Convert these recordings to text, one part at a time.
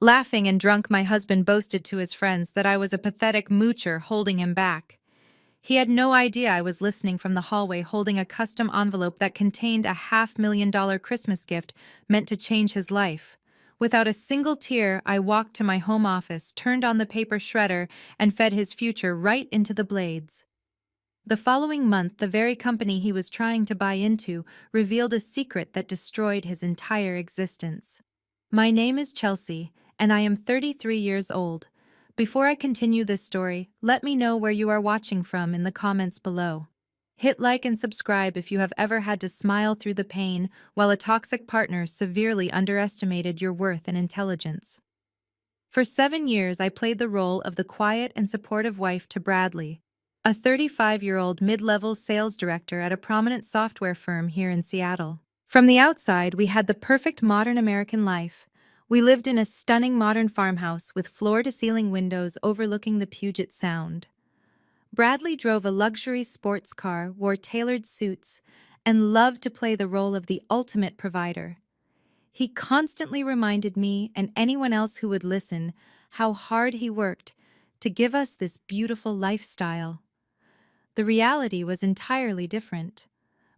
Laughing and drunk, my husband boasted to his friends that I was a pathetic moocher holding him back. He had no idea I was listening from the hallway holding a custom envelope that contained a $500,000 Christmas gift meant to change his life. Without a single tear, I walked to my home office, turned on the paper shredder, and fed his future right into the blades. The following month, the very company he was trying to buy into revealed a secret that destroyed his entire existence. My name is Chelsea, and I am 33 years old. Before I continue this story, let me know where you are watching from in the comments below. Hit like and subscribe if you have ever had to smile through the pain while a toxic partner severely underestimated your worth and intelligence. For 7 years, I played the role of the quiet and supportive wife to Bradley, a 35-year-old mid-level sales director at a prominent software firm here in Seattle. From the outside, we had the perfect modern American life. We lived in a stunning modern farmhouse with floor-to-ceiling windows overlooking the Puget Sound. Bradley drove a luxury sports car, wore tailored suits, and loved to play the role of the ultimate provider. He constantly reminded me and anyone else who would listen how hard he worked to give us this beautiful lifestyle. The reality was entirely different.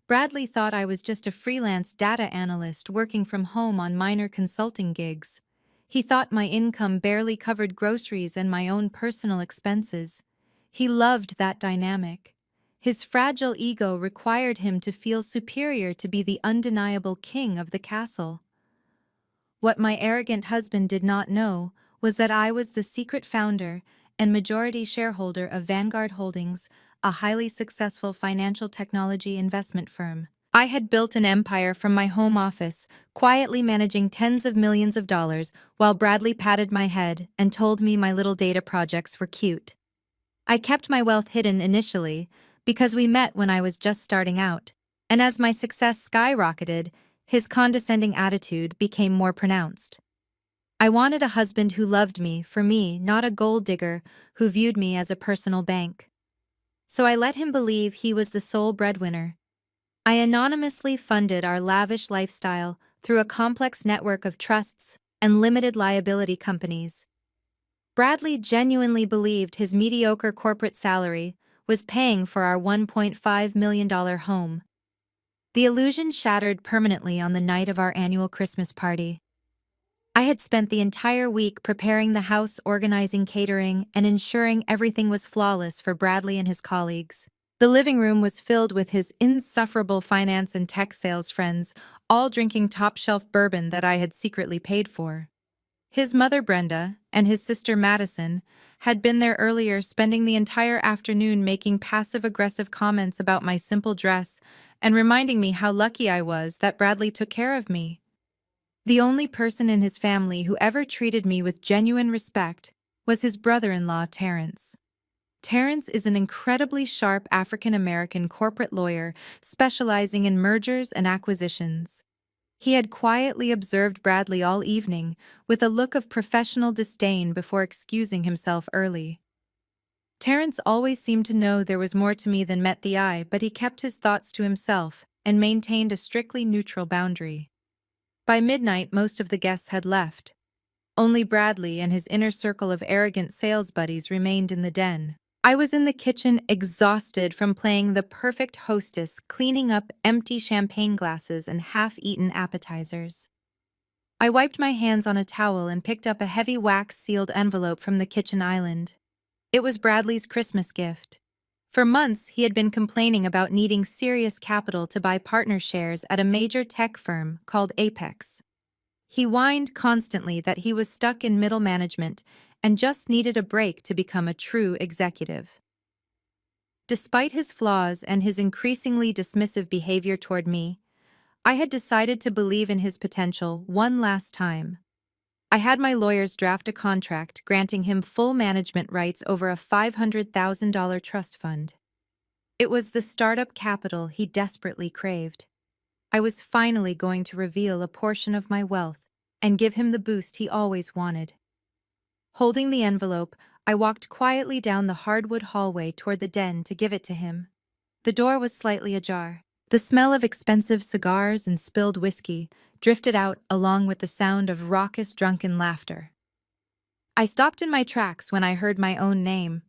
Bradley thought I was just a freelance data analyst working from home on minor consulting gigs. He thought my income barely covered groceries and my own personal expenses. He loved that dynamic. His fragile ego required him to feel superior to be the undeniable king of the castle. What my arrogant husband did not know was that I was the secret founder and majority shareholder of Vanguard Holdings, a highly successful financial technology investment firm. I had built an empire from my home office, quietly managing tens of millions of dollars, while Bradley patted my head and told me my little data projects were cute. I kept my wealth hidden initially because we met when I was just starting out, and as my success skyrocketed, his condescending attitude became more pronounced. I wanted a husband who loved me for me, not a gold digger who viewed me as a personal bank. So I let him believe he was the sole breadwinner. I anonymously funded our lavish lifestyle through a complex network of trusts and limited liability companies. Bradley genuinely believed his mediocre corporate salary was paying for our $1.5 million home. The illusion shattered permanently on the night of our annual Christmas party. I had spent the entire week preparing the house, organizing catering, and ensuring everything was flawless for Bradley and his colleagues. The living room was filled with his insufferable finance and tech sales friends, all drinking top-shelf bourbon that I had secretly paid for. His mother, Brenda, and his sister, Madison, had been there earlier, spending the entire afternoon making passive-aggressive comments about my simple dress and reminding me how lucky I was that Bradley took care of me. The only person in his family who ever treated me with genuine respect was his brother-in-law, Terrence. Terrence is an incredibly sharp African-American corporate lawyer specializing in mergers and acquisitions. He had quietly observed Bradley all evening with a look of professional disdain before excusing himself early. Terrence always seemed to know there was more to me than met the eye, but he kept his thoughts to himself and maintained a strictly neutral boundary. By midnight, most of the guests had left. Only Bradley and his inner circle of arrogant sales buddies remained in the den. I was in the kitchen, exhausted from playing the perfect hostess, cleaning up empty champagne glasses and half-eaten appetizers. I wiped my hands on a towel and picked up a heavy wax-sealed envelope from the kitchen island. It was Bradley's Christmas gift. For months, he had been complaining about needing serious capital to buy partner shares at a major tech firm called Apex. He whined constantly that he was stuck in middle management and just needed a break to become a true executive. Despite his flaws and his increasingly dismissive behavior toward me, I had decided to believe in his potential one last time. I had my lawyers draft a contract granting him full management rights over a $500,000 trust fund. It was the startup capital he desperately craved. I was finally going to reveal a portion of my wealth and give him the boost he always wanted. Holding the envelope, I walked quietly down the hardwood hallway toward the den to give it to him. The door was slightly ajar. The smell of expensive cigars and spilled whiskey drifted out along with the sound of raucous drunken laughter. I stopped in my tracks when I heard my own name.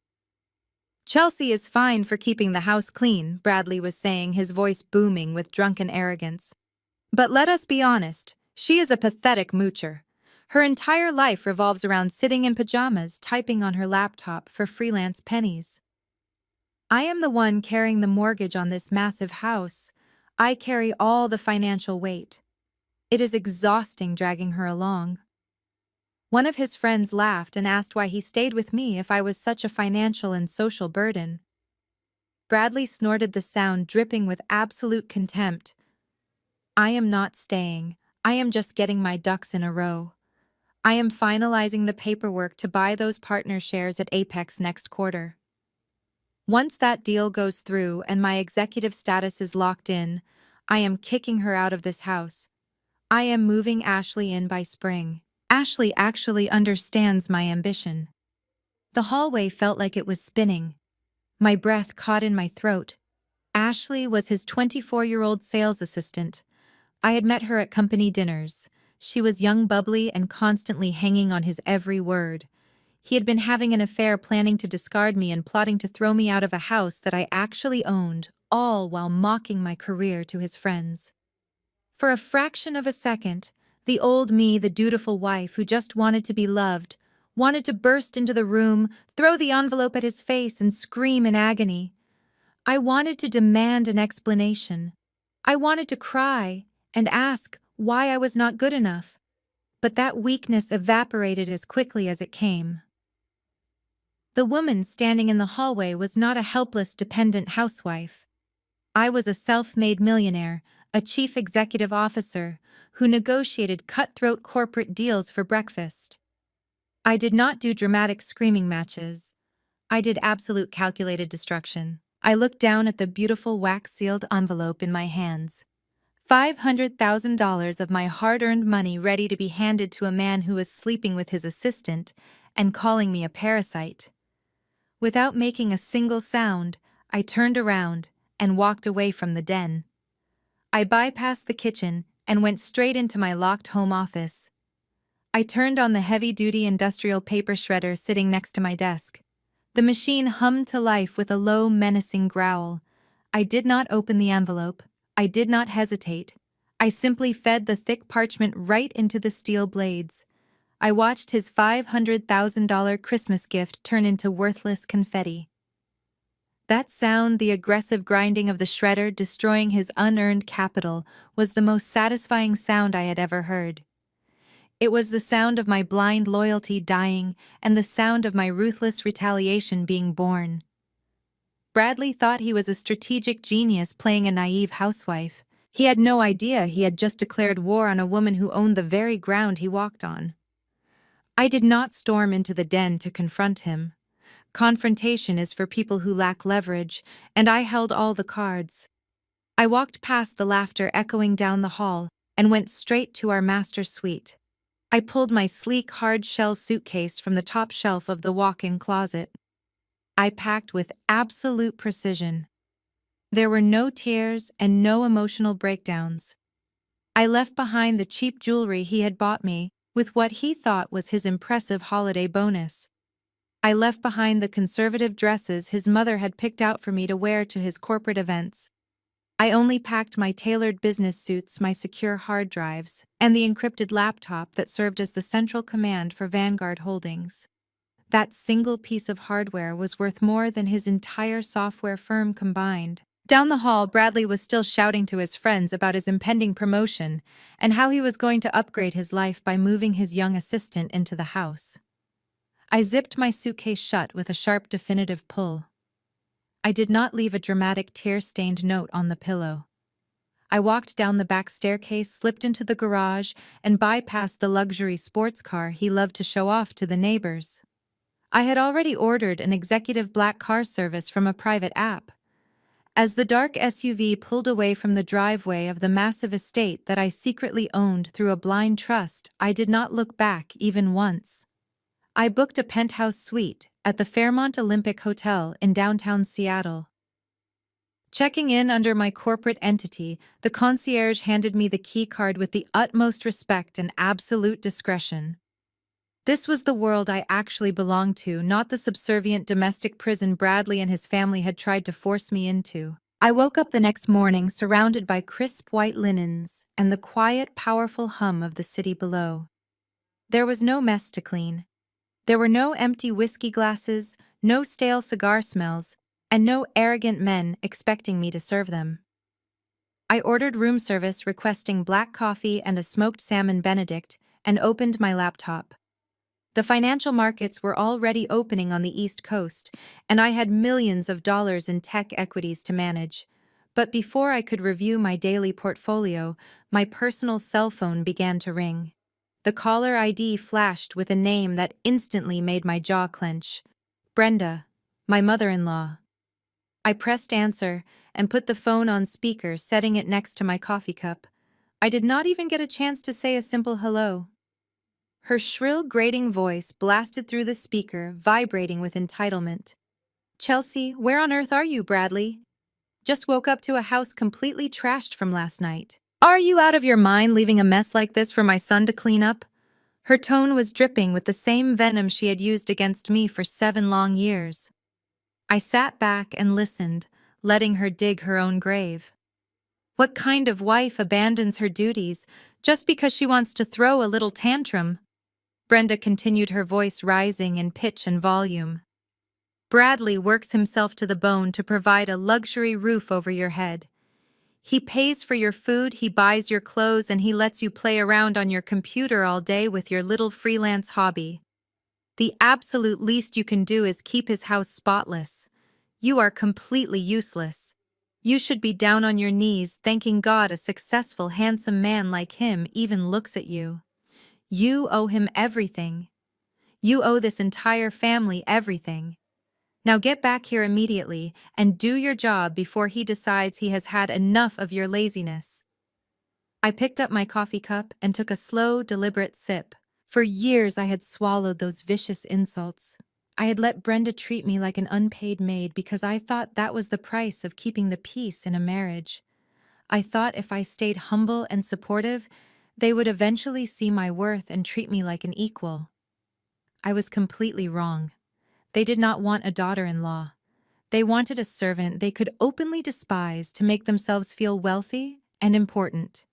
Chelsea is fine for keeping the house clean, Bradley was saying, his voice booming with drunken arrogance. But let us be honest, she is a pathetic moocher. Her entire life revolves around sitting in pajamas, typing on her laptop for freelance pennies. I am the one carrying the mortgage on this massive house. I carry all the financial weight. It is exhausting dragging her along. One of his friends laughed and asked why he stayed with me if I was such a financial and social burden. Bradley snorted, the sound dripping with absolute contempt. I am not staying. I am just getting my ducks in a row. I am finalizing the paperwork to buy those partner shares at Apex next quarter. Once that deal goes through and my executive status is locked in, I am kicking her out of this house. I am moving Ashley in by spring. Ashley actually understands my ambition. The hallway felt like it was spinning. My breath caught in my throat. Ashley was his 24-year-old sales assistant. I had met her at company dinners. She was young, bubbly, and constantly hanging on his every word. He had been having an affair, planning to discard me and plotting to throw me out of a house that I actually owned, all while mocking my career to his friends. For a fraction of a second, the old me, the dutiful wife who just wanted to be loved, wanted to burst into the room, throw the envelope at his face, and scream in agony. I wanted to demand an explanation. I wanted to cry and ask why I was not good enough. But that weakness evaporated as quickly as it came. The woman standing in the hallway was not a helpless, dependent housewife. I was a self-made millionaire, a chief executive officer, who negotiated cutthroat corporate deals for breakfast. I did not do dramatic screaming matches. I did absolute calculated destruction. I looked down at the beautiful wax-sealed envelope in my hands. $500,000 of my hard-earned money ready to be handed to a man who was sleeping with his assistant and calling me a parasite. Without making a single sound, I turned around and walked away from the den. I bypassed the kitchen and went straight into my locked home office. I turned on the heavy-duty industrial paper shredder sitting next to my desk. The machine hummed to life with a low, menacing growl. I did not open the envelope. I did not hesitate. I simply fed the thick parchment right into the steel blades. I watched his $500,000 Christmas gift turn into worthless confetti. That sound, the aggressive grinding of the shredder destroying his unearned capital, was the most satisfying sound I had ever heard. It was the sound of my blind loyalty dying and the sound of my ruthless retaliation being born. Bradley thought he was a strategic genius playing a naive housewife. He had no idea he had just declared war on a woman who owned the very ground he walked on. I did not storm into the den to confront him. Confrontation is for people who lack leverage, and I held all the cards. I walked past the laughter echoing down the hall and went straight to our master suite. I pulled my sleek hard-shell suitcase from the top shelf of the walk-in closet. I packed with absolute precision. There were no tears and no emotional breakdowns. I left behind the cheap jewelry he had bought me with what he thought was his impressive holiday bonus. I left behind the conservative dresses his mother had picked out for me to wear to his corporate events. I only packed my tailored business suits, my secure hard drives, and the encrypted laptop that served as the central command for Vanguard Holdings. That single piece of hardware was worth more than his entire software firm combined. Down the hall, Bradley was still shouting to his friends about his impending promotion and how he was going to upgrade his life by moving his young assistant into the house. I zipped my suitcase shut with a sharp, definitive pull. I did not leave a dramatic, tear-stained note on the pillow. I walked down the back staircase, slipped into the garage, and bypassed the luxury sports car he loved to show off to the neighbors. I had already ordered an executive black car service from a private app. As the dark SUV pulled away from the driveway of the massive estate that I secretly owned through a blind trust, I did not look back even once. I booked a penthouse suite at the Fairmont Olympic Hotel in downtown Seattle. Checking in under my corporate entity, the concierge handed me the key card with the utmost respect and absolute discretion. This was the world I actually belonged to, not the subservient domestic prison Bradley and his family had tried to force me into. I woke up the next morning surrounded by crisp white linens and the quiet, powerful hum of the city below. There was no mess to clean. There were no empty whiskey glasses, no stale cigar smells, and no arrogant men expecting me to serve them. I ordered room service requesting black coffee and a smoked salmon Benedict and opened my laptop. The financial markets were already opening on the East Coast, and I had millions of dollars in tech equities to manage. But before I could review my daily portfolio, my personal cell phone began to ring. The caller ID flashed with a name that instantly made my jaw clench. Brenda, my mother-in-law. I pressed answer and put the phone on speaker, setting it next to my coffee cup. I did not even get a chance to say a simple hello. Her shrill, grating voice blasted through the speaker, vibrating with entitlement. "Chelsea, where on earth are you, Bradley? Just woke up to a house completely trashed from last night. Are you out of your mind leaving a mess like this for my son to clean up?" Her tone was dripping with the same venom she had used against me for 7 long years. I sat back and listened, letting her dig her own grave. What kind of wife abandons her duties just because she wants to throw a little tantrum? Brenda continued, her voice rising in pitch and volume. Bradley works himself to the bone to provide a luxury roof over your head. He pays for your food, he buys your clothes, and he lets you play around on your computer all day with your little freelance hobby. The absolute least you can do is keep his house spotless. You are completely useless. You should be down on your knees thanking God a successful, handsome man like him even looks at you. You owe him everything. You owe this entire family everything. Now get back here immediately and do your job before he decides he has had enough of your laziness. I picked up my coffee cup and took a slow, deliberate sip. For years I had swallowed those vicious insults. I had let Brenda treat me like an unpaid maid because I thought that was the price of keeping the peace in a marriage. I thought if I stayed humble and supportive, they would eventually see my worth and treat me like an equal. I was completely wrong. They did not want a daughter-in-law. They wanted a servant they could openly despise to make themselves feel wealthy and important.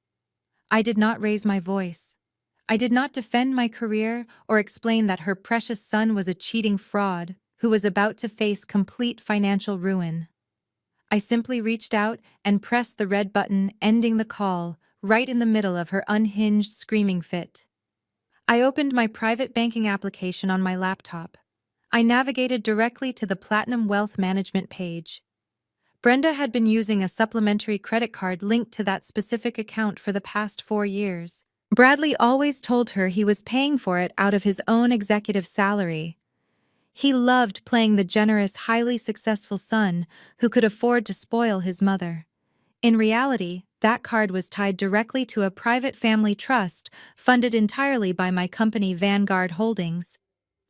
I did not raise my voice. I did not defend my career or explain that her precious son was a cheating fraud who was about to face complete financial ruin. I simply reached out and pressed the red button, ending the call right in the middle of her unhinged screaming fit. I opened my private banking application on my laptop. I navigated directly to the Platinum Wealth Management page. Brenda had been using a supplementary credit card linked to that specific account for the past 4 years. Bradley always told her he was paying for it out of his own executive salary. He loved playing the generous, highly successful son who could afford to spoil his mother. In reality, that card was tied directly to a private family trust funded entirely by my company Vanguard Holdings.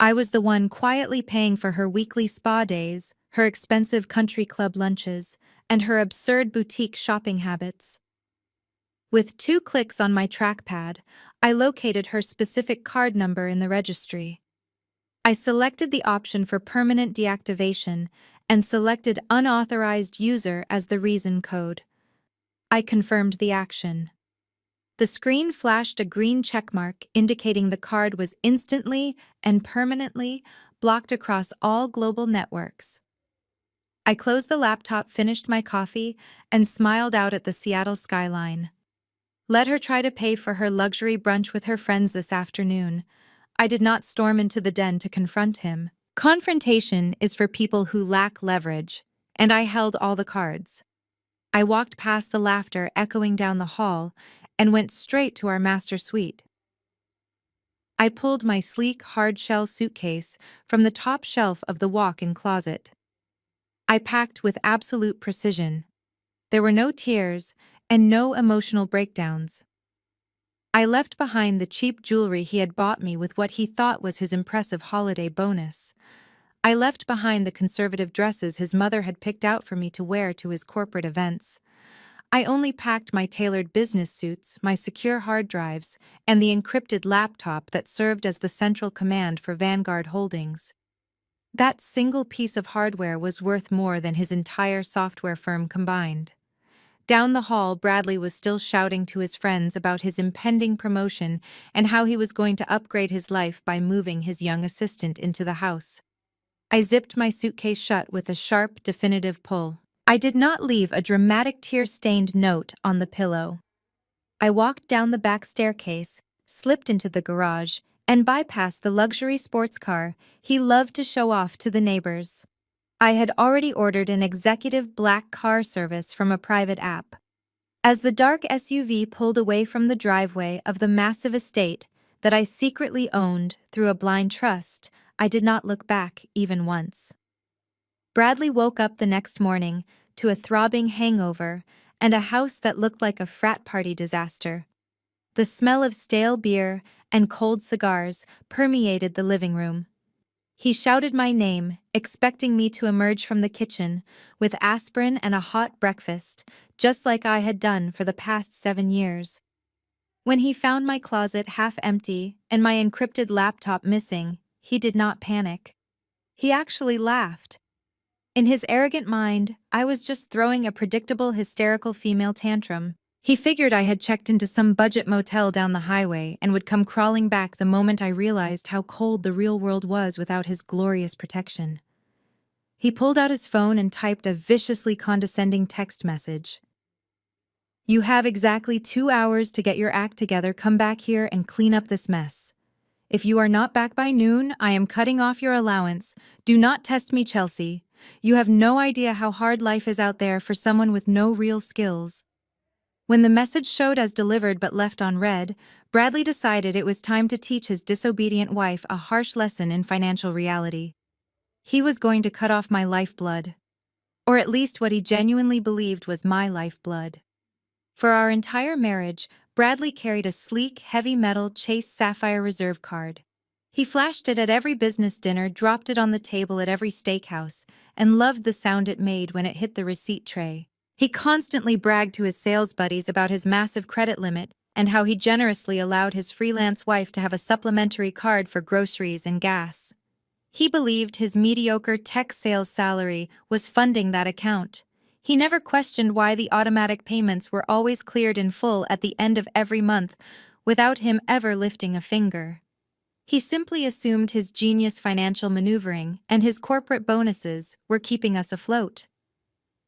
I was the one quietly paying for her weekly spa days, her expensive country club lunches, and her absurd boutique shopping habits. With 2 clicks on my trackpad, I located her specific card number in the registry. I selected the option for permanent deactivation and selected unauthorized user as the reason code. I confirmed the action. The screen flashed a green checkmark indicating the card was instantly and permanently blocked across all global networks. I closed the laptop, finished my coffee, and smiled out at the Seattle skyline. Let her try to pay for her luxury brunch with her friends this afternoon. I did not storm into the den to confront him. Confrontation is for people who lack leverage, and I held all the cards. I walked past the laughter echoing down the hall and went straight to our master suite. I pulled my sleek, hard-shell suitcase from the top shelf of the walk-in closet. I packed with absolute precision. There were no tears and no emotional breakdowns. I left behind the cheap jewelry he had bought me with what he thought was his impressive holiday bonus. I left behind the conservative dresses his mother had picked out for me to wear to his corporate events. I only packed my tailored business suits, my secure hard drives, and the encrypted laptop that served as the central command for Vanguard Holdings. That single piece of hardware was worth more than his entire software firm combined. Down the hall, Bradley was still shouting to his friends about his impending promotion and how he was going to upgrade his life by moving his young assistant into the house. I zipped my suitcase shut with a sharp, definitive pull. I did not leave a dramatic tear-stained note on the pillow. I walked down the back staircase, slipped into the garage, and bypassed the luxury sports car he loved to show off to the neighbors. I had already ordered an executive black car service from a private app. As the dark SUV pulled away from the driveway of the massive estate that I secretly owned through a blind trust, I did not look back even once. Bradley woke up the next morning to a throbbing hangover and a house that looked like a frat party disaster. The smell of stale beer and cold cigars permeated the living room. He shouted my name, expecting me to emerge from the kitchen with aspirin and a hot breakfast, just like I had done for the past 7 years. When he found my closet half empty and my encrypted laptop missing, he did not panic. He actually laughed. In his arrogant mind, I was just throwing a predictable hysterical female tantrum. He figured I had checked into some budget motel down the highway and would come crawling back the moment I realized how cold the real world was without his glorious protection. He pulled out his phone and typed a viciously condescending text message. "You have exactly 2 hours to get your act together. Come back here and clean up this mess. If you are not back by noon, I am cutting off your allowance. Do not test me, Chelsea. You have no idea how hard life is out there for someone with no real skills." When the message showed as delivered but left unread, Bradley decided it was time to teach his disobedient wife a harsh lesson in financial reality. He was going to cut off my lifeblood. Or at least what he genuinely believed was my lifeblood. For our entire marriage, Bradley carried a sleek, heavy-metal Chase Sapphire Reserve card. He flashed it at every business dinner, dropped it on the table at every steakhouse, and loved the sound it made when it hit the receipt tray. He constantly bragged to his sales buddies about his massive credit limit and how he generously allowed his freelance wife to have a supplementary card for groceries and gas. He believed his mediocre tech sales salary was funding that account. He never questioned why the automatic payments were always cleared in full at the end of every month without him ever lifting a finger. He simply assumed his genius financial maneuvering and his corporate bonuses were keeping us afloat.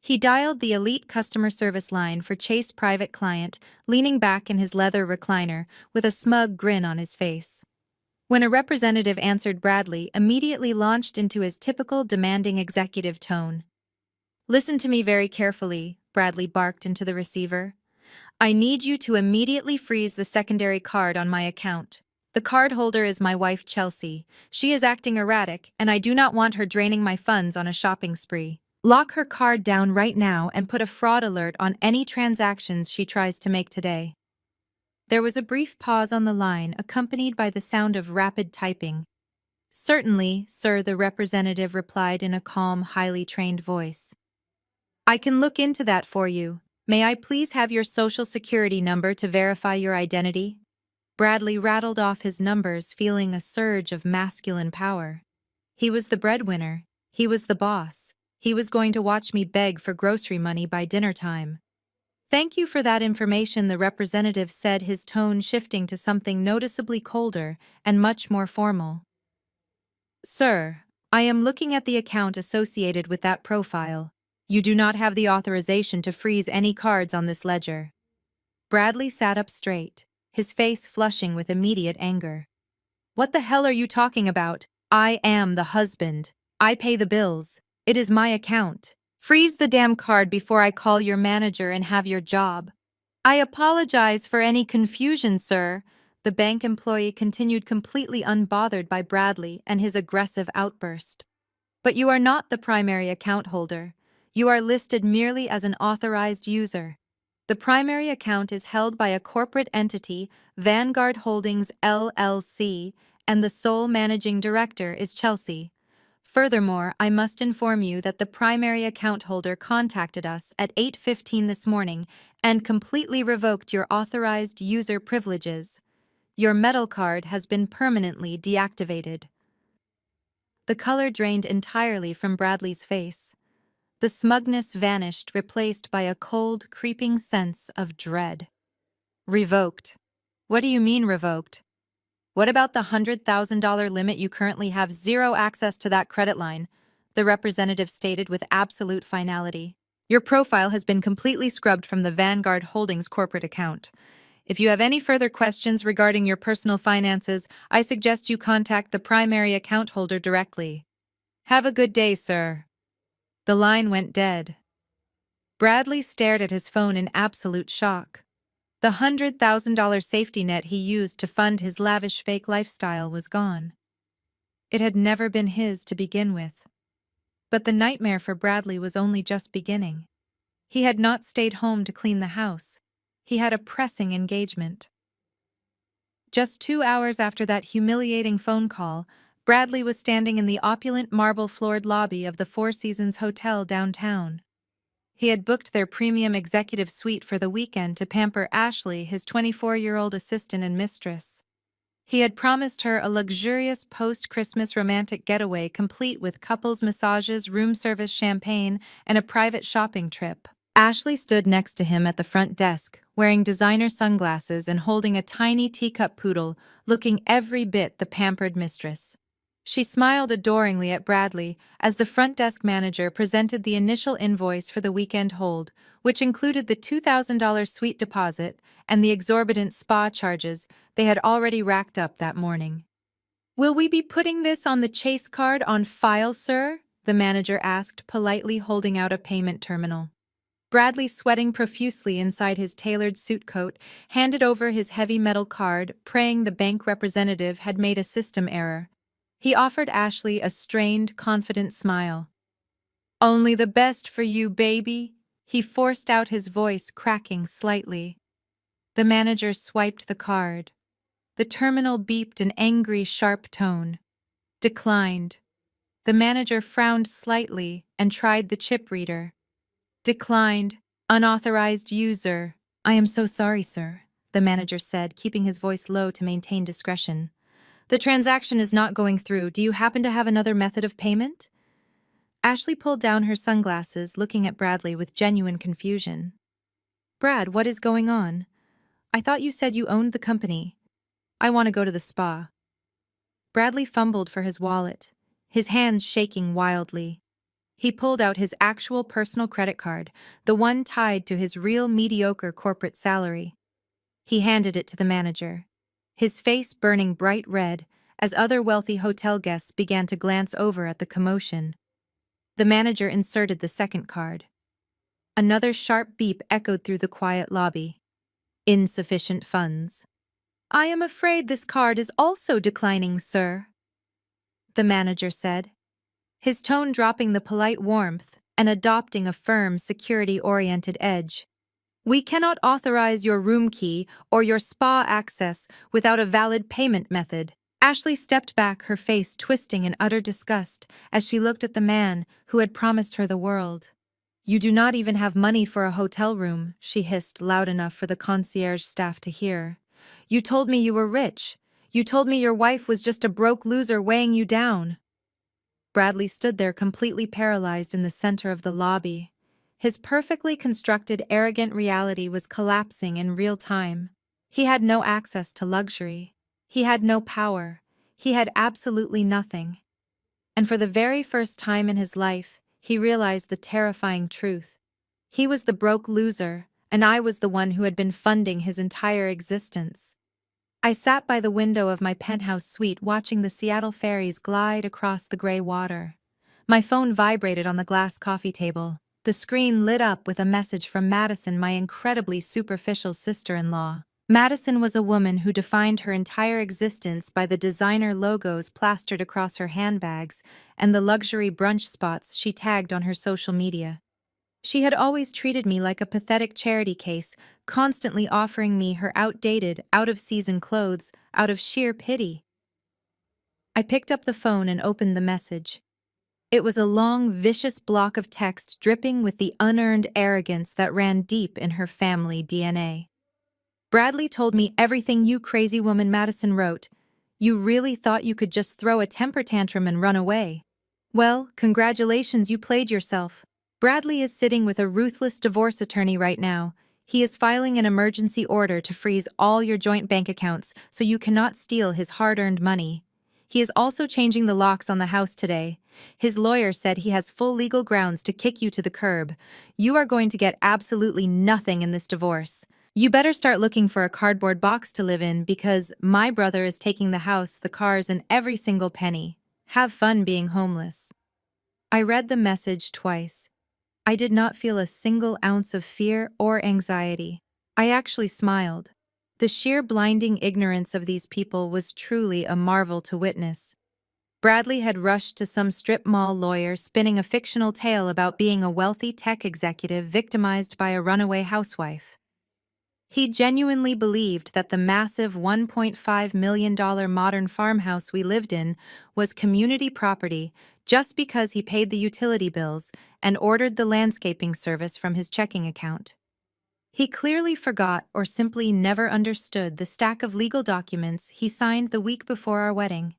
He dialed the elite customer service line for Chase Private Client, leaning back in his leather recliner with a smug grin on his face. When a representative answered, Bradley immediately launched into his typical demanding executive tone. "Listen to me very carefully," Bradley barked into the receiver. "I need you to immediately freeze the secondary card on my account. The cardholder is my wife, Chelsea. She is acting erratic, and I do not want her draining my funds on a shopping spree. Lock her card down right now and put a fraud alert on any transactions she tries to make today." There was a brief pause on the line, accompanied by the sound of rapid typing. "Certainly, sir," the representative replied in a calm, highly trained voice. "I can look into that for you. May I please have your social security number to verify your identity?" Bradley rattled off his numbers, feeling a surge of masculine power. He was the breadwinner. He was the boss. He was going to watch me beg for grocery money by dinner time. "Thank you for that information," the representative said, his tone shifting to something noticeably colder and much more formal. "Sir, I am looking at the account associated with that profile. You do not have the authorization to freeze any cards on this ledger." Bradley sat up straight, his face flushing with immediate anger. "What the hell are you talking about? I am the husband. I pay the bills. It is my account. Freeze the damn card before I call your manager and have your job." "I apologize for any confusion, sir," the bank employee continued, completely unbothered by Bradley and his aggressive outburst. "But you are not the primary account holder. You are listed merely as an authorized user. The primary account is held by a corporate entity, Vanguard Holdings LLC, and the sole managing director is Chelsea. Furthermore, I must inform you that the primary account holder contacted us at 8:15 this morning and completely revoked your authorized user privileges. Your metal card has been permanently deactivated. The color drained entirely from Bradley's face. The smugness vanished, replaced by a cold, creeping sense of dread. Revoked. What do you mean revoked? What about the $100,000 limit? You currently have zero access to that credit line, the representative stated with absolute finality. Your profile has been completely scrubbed from the Vanguard Holdings corporate account. If you have any further questions regarding your personal finances, I suggest you contact the primary account holder directly. Have a good day, sir. The line went dead. Bradley stared at his phone in absolute shock. The $100,000 safety net he used to fund his lavish fake lifestyle was gone. It had never been his to begin with. But the nightmare for Bradley was only just beginning. He had not stayed home to clean the house. He had a pressing engagement. Just 2 hours after that humiliating phone call, Bradley was standing in the opulent marble-floored lobby of the Four Seasons Hotel downtown. He had booked their premium executive suite for the weekend to pamper Ashley, his 24-year-old assistant and mistress. He had promised her a luxurious post-Christmas romantic getaway complete with couples massages, room service champagne, and a private shopping trip. Ashley stood next to him at the front desk, wearing designer sunglasses and holding a tiny teacup poodle, looking every bit the pampered mistress. She smiled adoringly at Bradley as the front desk manager presented the initial invoice for the weekend hold, which included the $2,000 suite deposit and the exorbitant spa charges they had already racked up that morning. "Will we be putting this on the Chase card on file, sir?" the manager asked, politely holding out a payment terminal. Bradley, sweating profusely inside his tailored suit coat, handed over his heavy metal card, praying the bank representative had made a system error. He offered Ashley a strained, confident smile. "Only the best for you, baby," he forced out, his voice cracking slightly. The manager swiped the card. The terminal beeped an angry, sharp tone. "Declined." The manager frowned slightly and tried the chip reader. "Declined. Unauthorized user." "I am so sorry, sir," the manager said, keeping his voice low to maintain discretion. "The transaction is not going through. Do you happen to have another method of payment?" Ashley pulled down her sunglasses, looking at Bradley with genuine confusion. "Brad, what is going on? I thought you said you owned the company. I want to go to the spa." Bradley fumbled for his wallet, his hands shaking wildly. He pulled out his actual personal credit card, the one tied to his real mediocre corporate salary. He handed it to the manager, his face burning bright red as other wealthy hotel guests began to glance over at the commotion. The manager inserted the second card. Another sharp beep echoed through the quiet lobby. "Insufficient funds." "I am afraid this card is also declining, sir," the manager said, his tone dropping the polite warmth and adopting a firm, security-oriented edge. "We cannot authorize your room key or your spa access without a valid payment method." Ashley stepped back, her face twisting in utter disgust as she looked at the man who had promised her the world. "You do not even have money for a hotel room," she hissed loud enough for the concierge staff to hear. "You told me you were rich. You told me your wife was just a broke loser weighing you down." Bradley stood there completely paralyzed in the center of the lobby. His perfectly constructed, arrogant reality was collapsing in real time. He had no access to luxury. He had no power. He had absolutely nothing. And for the very first time in his life, he realized the terrifying truth. He was the broke loser, and I was the one who had been funding his entire existence. I sat by the window of my penthouse suite watching the Seattle ferries glide across the gray water. My phone vibrated on the glass coffee table. The screen lit up with a message from Madison, my incredibly superficial sister-in-law. Madison was a woman who defined her entire existence by the designer logos plastered across her handbags and the luxury brunch spots she tagged on her social media. She had always treated me like a pathetic charity case, constantly offering me her outdated, out-of-season clothes out of sheer pity. I picked up the phone and opened the message. It was a long, vicious block of text dripping with the unearned arrogance that ran deep in her family DNA. Bradley told me everything you crazy woman, Madison wrote. You really thought you could just throw a temper tantrum and run away. Well, congratulations, you played yourself. Bradley is sitting with a ruthless divorce attorney right now. He is filing an emergency order to freeze all your joint bank accounts so you cannot steal his hard-earned money. He is also changing the locks on the house today. His lawyer said he has full legal grounds to kick you to the curb. You are going to get absolutely nothing in this divorce. You better start looking for a cardboard box to live in because my brother is taking the house, the cars, and every single penny. Have fun being homeless. I read the message twice. I did not feel a single ounce of fear or anxiety. I actually smiled. The sheer blinding ignorance of these people was truly a marvel to witness. Bradley had rushed to some strip mall lawyer spinning a fictional tale about being a wealthy tech executive victimized by a runaway housewife. He genuinely believed that the massive $1.5 million modern farmhouse we lived in was community property just because he paid the utility bills and ordered the landscaping service from his checking account. He clearly forgot or simply never understood the stack of legal documents he signed the week before our wedding.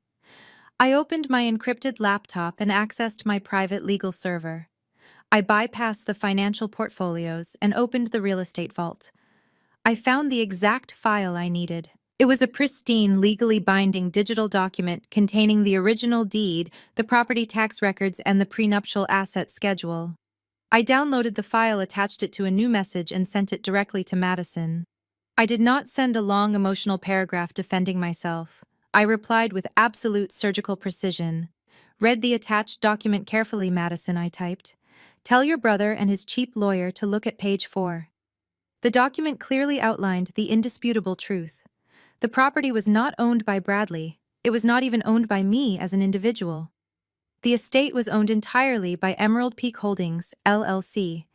I opened my encrypted laptop and accessed my private legal server. I bypassed the financial portfolios and opened the real estate vault. I found the exact file I needed. It was a pristine, legally binding digital document containing the original deed, the property tax records, and the prenuptial asset schedule. I downloaded the file, attached it to a new message, and sent it directly to Madison. I did not send a long emotional paragraph defending myself. I replied with absolute surgical precision. Read the attached document carefully, Madison, I typed. Tell your brother and his cheap lawyer to look at page 4. The document clearly outlined the indisputable truth. The property was not owned by Bradley. It was not even owned by me as an individual. The estate was owned entirely by Emerald Peak Holdings, LLC.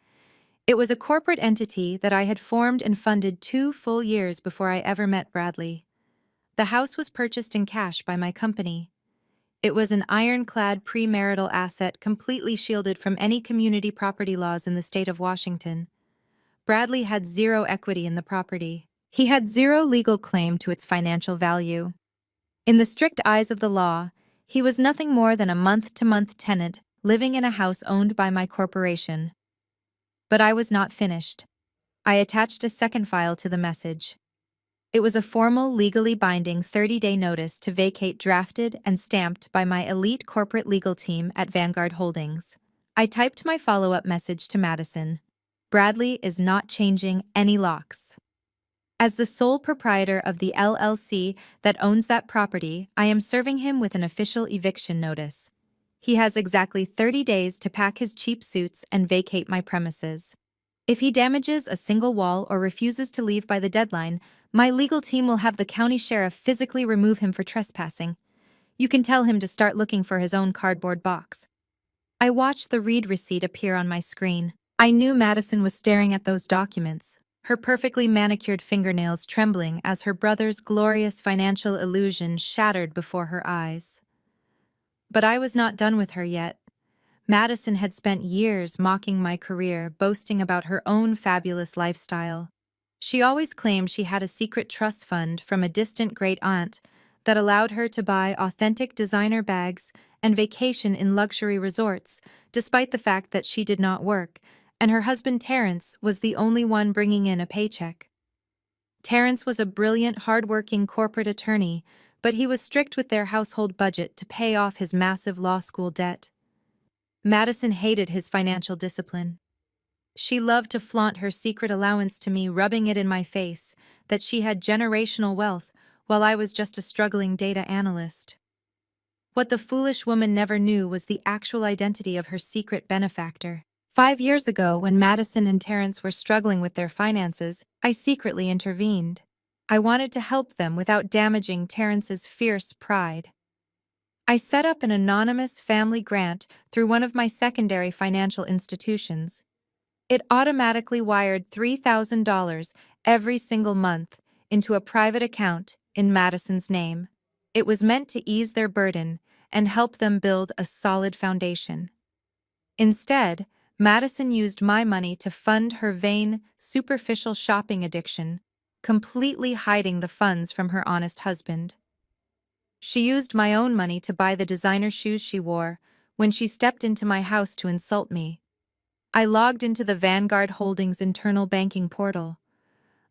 It was a corporate entity that I had formed and funded 2 full years before I ever met Bradley. The house was purchased in cash by my company. It was an ironclad premarital asset completely shielded from any community property laws in the state of Washington. Bradley had zero equity in the property. He had zero legal claim to its financial value. In the strict eyes of the law, he was nothing more than a month-to-month tenant living in a house owned by my corporation. But I was not finished. I attached a second file to the message. It was a formal, legally binding 30-day notice to vacate, drafted and stamped by my elite corporate legal team at Vanguard Holdings. I typed my follow-up message to Madison. Bradley is not changing any locks. As the sole proprietor of the LLC that owns that property, I am serving him with an official eviction notice. He has exactly 30 days to pack his cheap suits and vacate my premises. If he damages a single wall or refuses to leave by the deadline, my legal team will have the county sheriff physically remove him for trespassing. You can tell him to start looking for his own cardboard box. I watched the read receipt appear on my screen. I knew Madison was staring at those documents, her perfectly manicured fingernails trembling as her brother's glorious financial illusion shattered before her eyes. But I was not done with her yet. Madison had spent years mocking my career, boasting about her own fabulous lifestyle. She always claimed she had a secret trust fund from a distant great-aunt that allowed her to buy authentic designer bags and vacation in luxury resorts, despite the fact that she did not work, and her husband Terrence was the only one bringing in a paycheck. Terrence was a brilliant, hard-working corporate attorney, but he was strict with their household budget to pay off his massive law school debt. Madison hated his financial discipline. She loved to flaunt her secret allowance to me, rubbing it in my face that she had generational wealth while I was just a struggling data analyst. What the foolish woman never knew was the actual identity of her secret benefactor. 5 years ago, when Madison and Terrence were struggling with their finances, I secretly intervened. I wanted to help them without damaging Terrence's fierce pride. I set up an anonymous family grant through one of my secondary financial institutions. It automatically wired $3,000 every single month into a private account in Madison's name. It was meant to ease their burden and help them build a solid foundation. Instead, Madison used my money to fund her vain, superficial shopping addiction, completely hiding the funds from her honest husband. She used my own money to buy the designer shoes she wore when she stepped into my house to insult me. I logged into the Vanguard Holdings internal banking portal.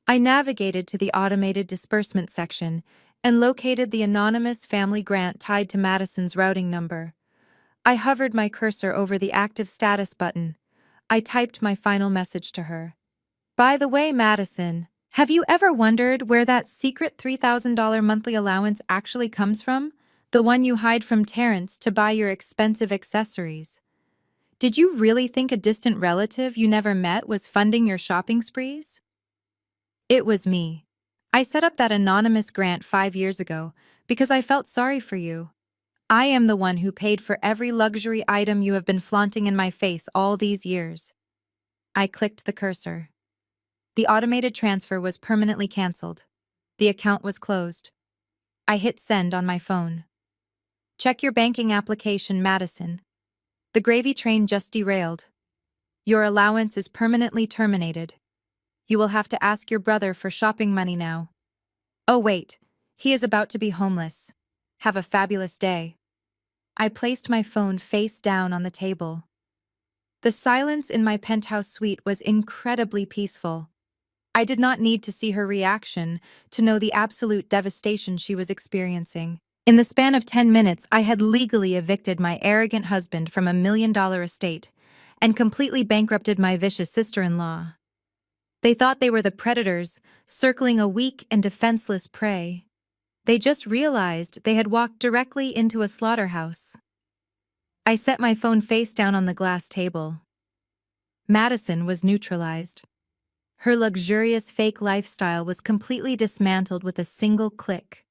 I navigated to the automated disbursement section and located the anonymous family grant tied to Madison's routing number. I hovered my cursor over the active status button. I typed my final message to her. By the way, Madison, have you ever wondered where that secret $3,000 monthly allowance actually comes from? The one you hide from Terrence to buy your expensive accessories. Did you really think a distant relative you never met was funding your shopping sprees? It was me. I set up that anonymous grant 5 years ago because I felt sorry for you. I am the one who paid for every luxury item you have been flaunting in my face all these years. I clicked the cursor. The automated transfer was permanently canceled. The account was closed. I hit send on my phone. Check your banking application, Madison. The gravy train just derailed. Your allowance is permanently terminated. You will have to ask your brother for shopping money now. Oh wait, he is about to be homeless. Have a fabulous day. I placed my phone face down on the table. The silence in my penthouse suite was incredibly peaceful. I did not need to see her reaction to know the absolute devastation she was experiencing. In the span of 10 minutes, I had legally evicted my arrogant husband from $1 million estate and completely bankrupted my vicious sister-in-law. They thought they were the predators, circling a weak and defenseless prey. They just realized they had walked directly into a slaughterhouse. I set my phone face down on the glass table. Madison was neutralized. Her luxurious fake lifestyle was completely dismantled with a single click.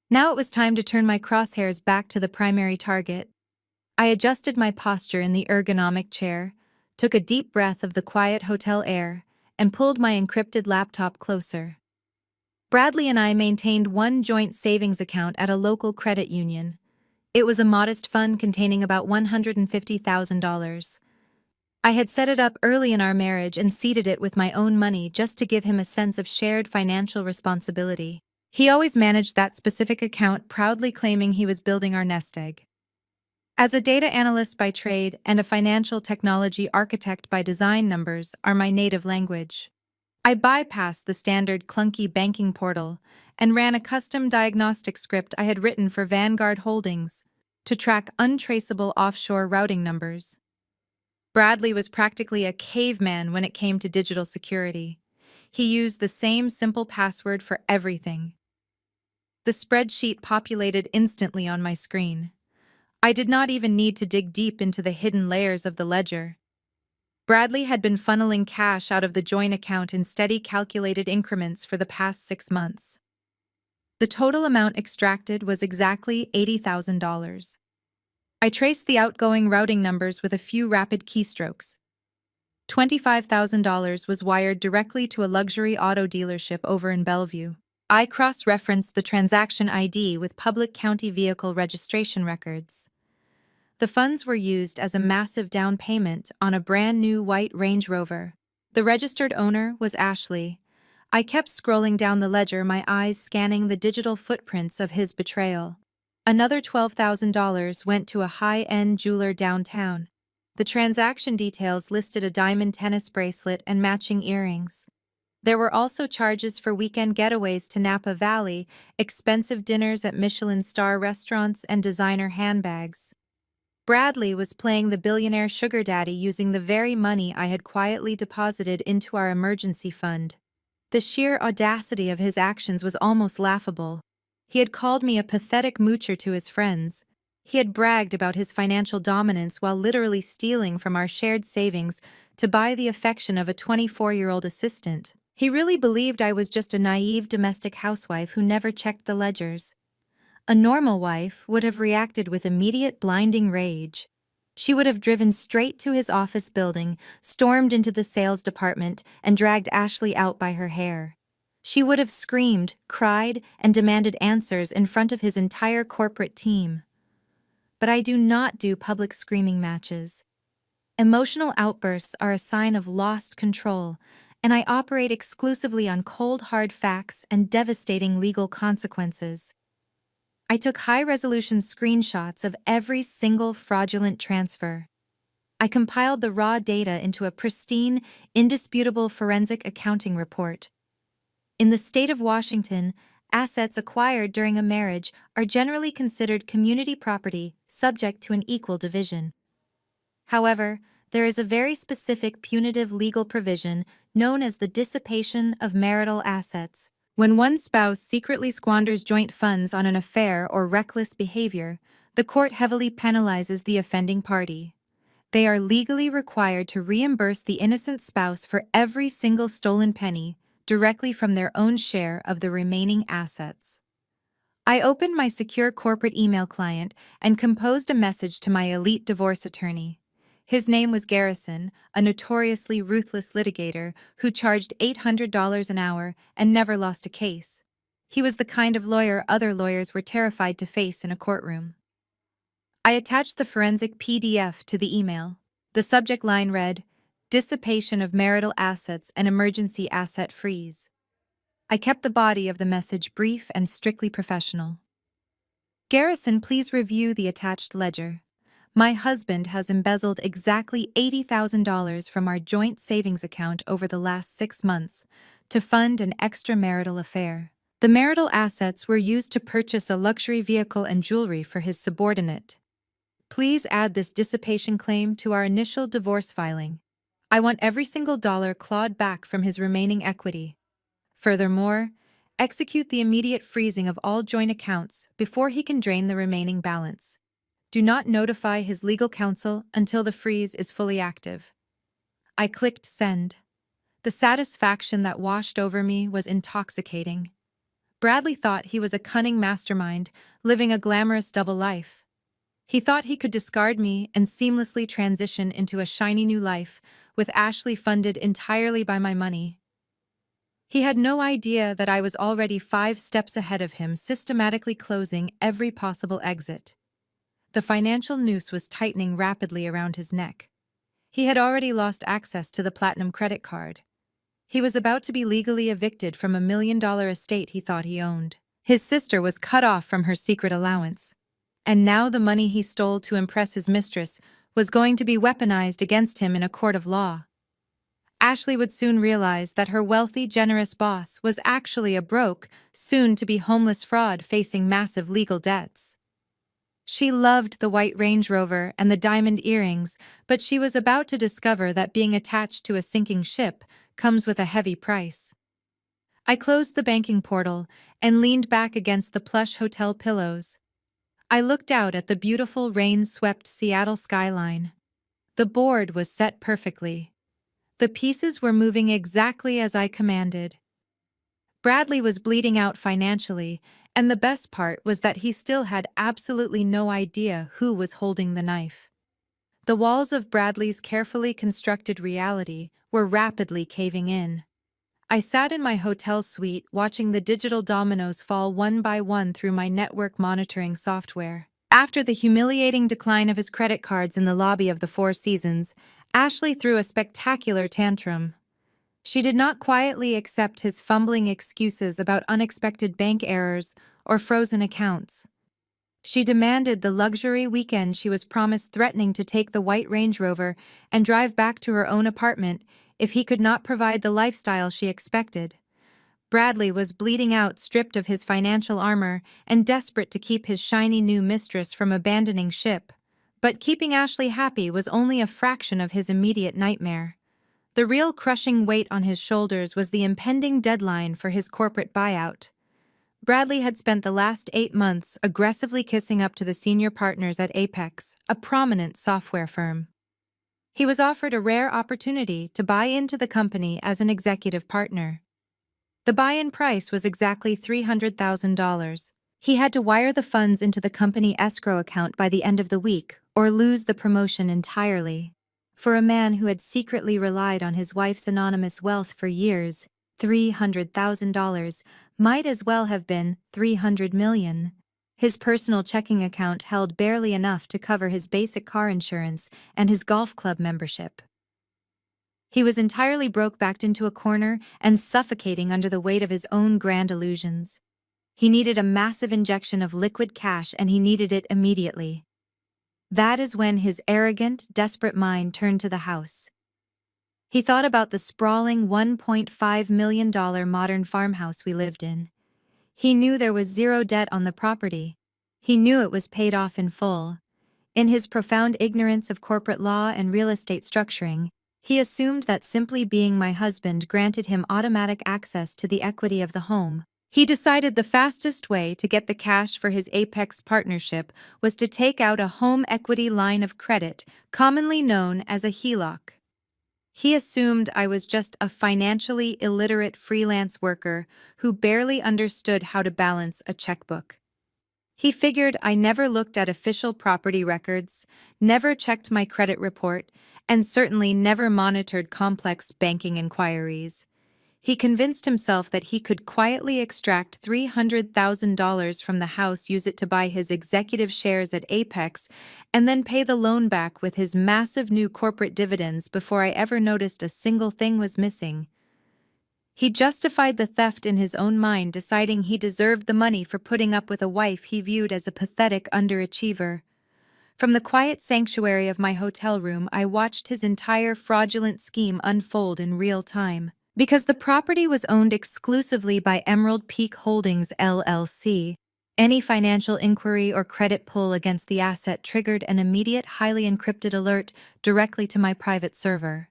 Now it was time to turn my crosshairs back to the primary target. I adjusted my posture in the ergonomic chair, took a deep breath of the quiet hotel air, and pulled my encrypted laptop closer. Bradley and I maintained one joint savings account at a local credit union. It was a modest fund containing about $150,000. I had set it up early in our marriage and seeded it with my own money just to give him a sense of shared financial responsibility. He always managed that specific account, proudly claiming he was building our nest egg. As a data analyst by trade and a financial technology architect by design, numbers are my native language. I bypassed the standard clunky banking portal and ran a custom diagnostic script I had written for Vanguard Holdings to track untraceable offshore routing numbers. Bradley was practically a caveman when it came to digital security. He used the same simple password for everything. The spreadsheet populated instantly on my screen. I did not even need to dig deep into the hidden layers of the ledger. Bradley had been funneling cash out of the joint account in steady calculated increments for the past 6 months. The total amount extracted was exactly $80,000. I traced the outgoing routing numbers with a few rapid keystrokes. $25,000 was wired directly to a luxury auto dealership over in Bellevue. I cross-referenced the transaction ID with public county vehicle registration records. The funds were used as a massive down payment on a brand new white Range Rover. The registered owner was Ashley. I kept scrolling down the ledger, my eyes scanning the digital footprints of his betrayal. Another $12,000 went to a high-end jeweler downtown. The transaction details listed a diamond tennis bracelet and matching earrings. There were also charges for weekend getaways to Napa Valley, expensive dinners at Michelin star restaurants, and designer handbags. Bradley was playing the billionaire sugar daddy using the very money I had quietly deposited into our emergency fund. The sheer audacity of his actions was almost laughable. He had called me a pathetic moocher to his friends. He had bragged about his financial dominance while literally stealing from our shared savings to buy the affection of a 24-year-old assistant. He really believed I was just a naive domestic housewife who never checked the ledgers. A normal wife would have reacted with immediate blinding rage. She would have driven straight to his office building, stormed into the sales department, and dragged Ashley out by her hair. She would have screamed, cried, and demanded answers in front of his entire corporate team. but I do not do public screaming matches. Emotional outbursts are a sign of lost control, and I operate exclusively on cold hard facts and devastating legal consequences. I took high-resolution screenshots of every single fraudulent transfer. I compiled the raw data into a pristine, indisputable forensic accounting report. In the state of Washington, assets acquired during a marriage are generally considered community property, subject to an equal division. However, there is a very specific punitive legal provision known as the dissipation of marital assets. When one spouse secretly squanders joint funds on an affair or reckless behavior, the court heavily penalizes the offending party. They are legally required to reimburse the innocent spouse for every single stolen penny directly from their own share of the remaining assets. I opened my secure corporate email client and composed a message to my elite divorce attorney. His name was Garrison, a notoriously ruthless litigator who charged $800 an hour and never lost a case. He was the kind of lawyer other lawyers were terrified to face in a courtroom. I attached the forensic PDF to the email. The subject line read, "Dissipation of marital assets and emergency asset freeze." I kept the body of the message brief and strictly professional. Garrison, please review the attached ledger. My husband has embezzled exactly $80,000 from our joint savings account over the last 6 months to fund an extramarital affair. The marital assets were used to purchase a luxury vehicle and jewelry for his subordinate. Please add this dissipation claim to our initial divorce filing. I want every single dollar clawed back from his remaining equity. Furthermore, execute the immediate freezing of all joint accounts before he can drain the remaining balance. Do not notify his legal counsel until the freeze is fully active. I clicked send. The satisfaction that washed over me was intoxicating. Bradley thought he was a cunning mastermind, living a glamorous double life. He thought he could discard me and seamlessly transition into a shiny new life, with Ashley funded entirely by my money. He had no idea that I was already 5 steps ahead of him, systematically closing every possible exit. The financial noose was tightening rapidly around his neck. He had already lost access to the platinum credit card. He was about to be legally evicted from $1 million estate he thought he owned. His sister was cut off from her secret allowance. And now the money he stole to impress his mistress was going to be weaponized against him in a court of law. Ashley would soon realize that her wealthy, generous boss was actually a broke, soon-to-be homeless fraud facing massive legal debts. She loved the white Range Rover and the diamond earrings, but she was about to discover that being attached to a sinking ship comes with a heavy price. I closed the banking portal and leaned back against the plush hotel pillows. I looked out at the beautiful rain-swept Seattle skyline. The board was set perfectly. The pieces were moving exactly as I commanded. Bradley was bleeding out financially, and the best part was that he still had absolutely no idea who was holding the knife. The walls of Bradley's carefully constructed reality were rapidly caving in. I sat in my hotel suite watching the digital dominoes fall one by one through my network monitoring software. After the humiliating decline of his credit cards in the lobby of the Four Seasons, Ashley threw a spectacular tantrum. She did not quietly accept his fumbling excuses about unexpected bank errors or frozen accounts. She demanded the luxury weekend she was promised, threatening to take the white Range Rover and drive back to her own apartment if he could not provide the lifestyle she expected. Bradley was bleeding out, stripped of his financial armor, and desperate to keep his shiny new mistress from abandoning ship. But keeping Ashley happy was only a fraction of his immediate nightmare. The real crushing weight on his shoulders was the impending deadline for his corporate buyout. Bradley had spent the last 8 months aggressively kissing up to the senior partners at Apex, a prominent software firm. He was offered a rare opportunity to buy into the company as an executive partner. The buy-in price was exactly $300,000. He had to wire the funds into the company escrow account by the end of the week, or lose the promotion entirely. For a man who had secretly relied on his wife's anonymous wealth for years, $300,000 might as well have been $300 million. His personal checking account held barely enough to cover his basic car insurance and his golf club membership. He was entirely broke, backed into a corner and suffocating under the weight of his own grand illusions. He needed a massive injection of liquid cash, and he needed it immediately. That is when his arrogant, desperate mind turned to the house. He thought about the sprawling $1.5 million modern farmhouse we lived in. He knew there was zero debt on the property. He knew it was paid off in full. In his profound ignorance of corporate law and real estate structuring, he assumed that simply being my husband granted him automatic access to the equity of the home. He decided the fastest way to get the cash for his Apex partnership was to take out a home equity line of credit, commonly known as a HELOC. He assumed I was just a financially illiterate freelance worker who barely understood how to balance a checkbook. He figured I never looked at official property records, never checked my credit report, and certainly never monitored complex banking inquiries. He convinced himself that he could quietly extract $300,000 from the house, use it to buy his executive shares at Apex, and then pay the loan back with his massive new corporate dividends before I ever noticed a single thing was missing. He justified the theft in his own mind, deciding he deserved the money for putting up with a wife he viewed as a pathetic underachiever. From the quiet sanctuary of my hotel room, I watched his entire fraudulent scheme unfold in real time. Because the property was owned exclusively by Emerald Peak Holdings LLC, any financial inquiry or credit pull against the asset triggered an immediate, highly encrypted alert directly to my private server.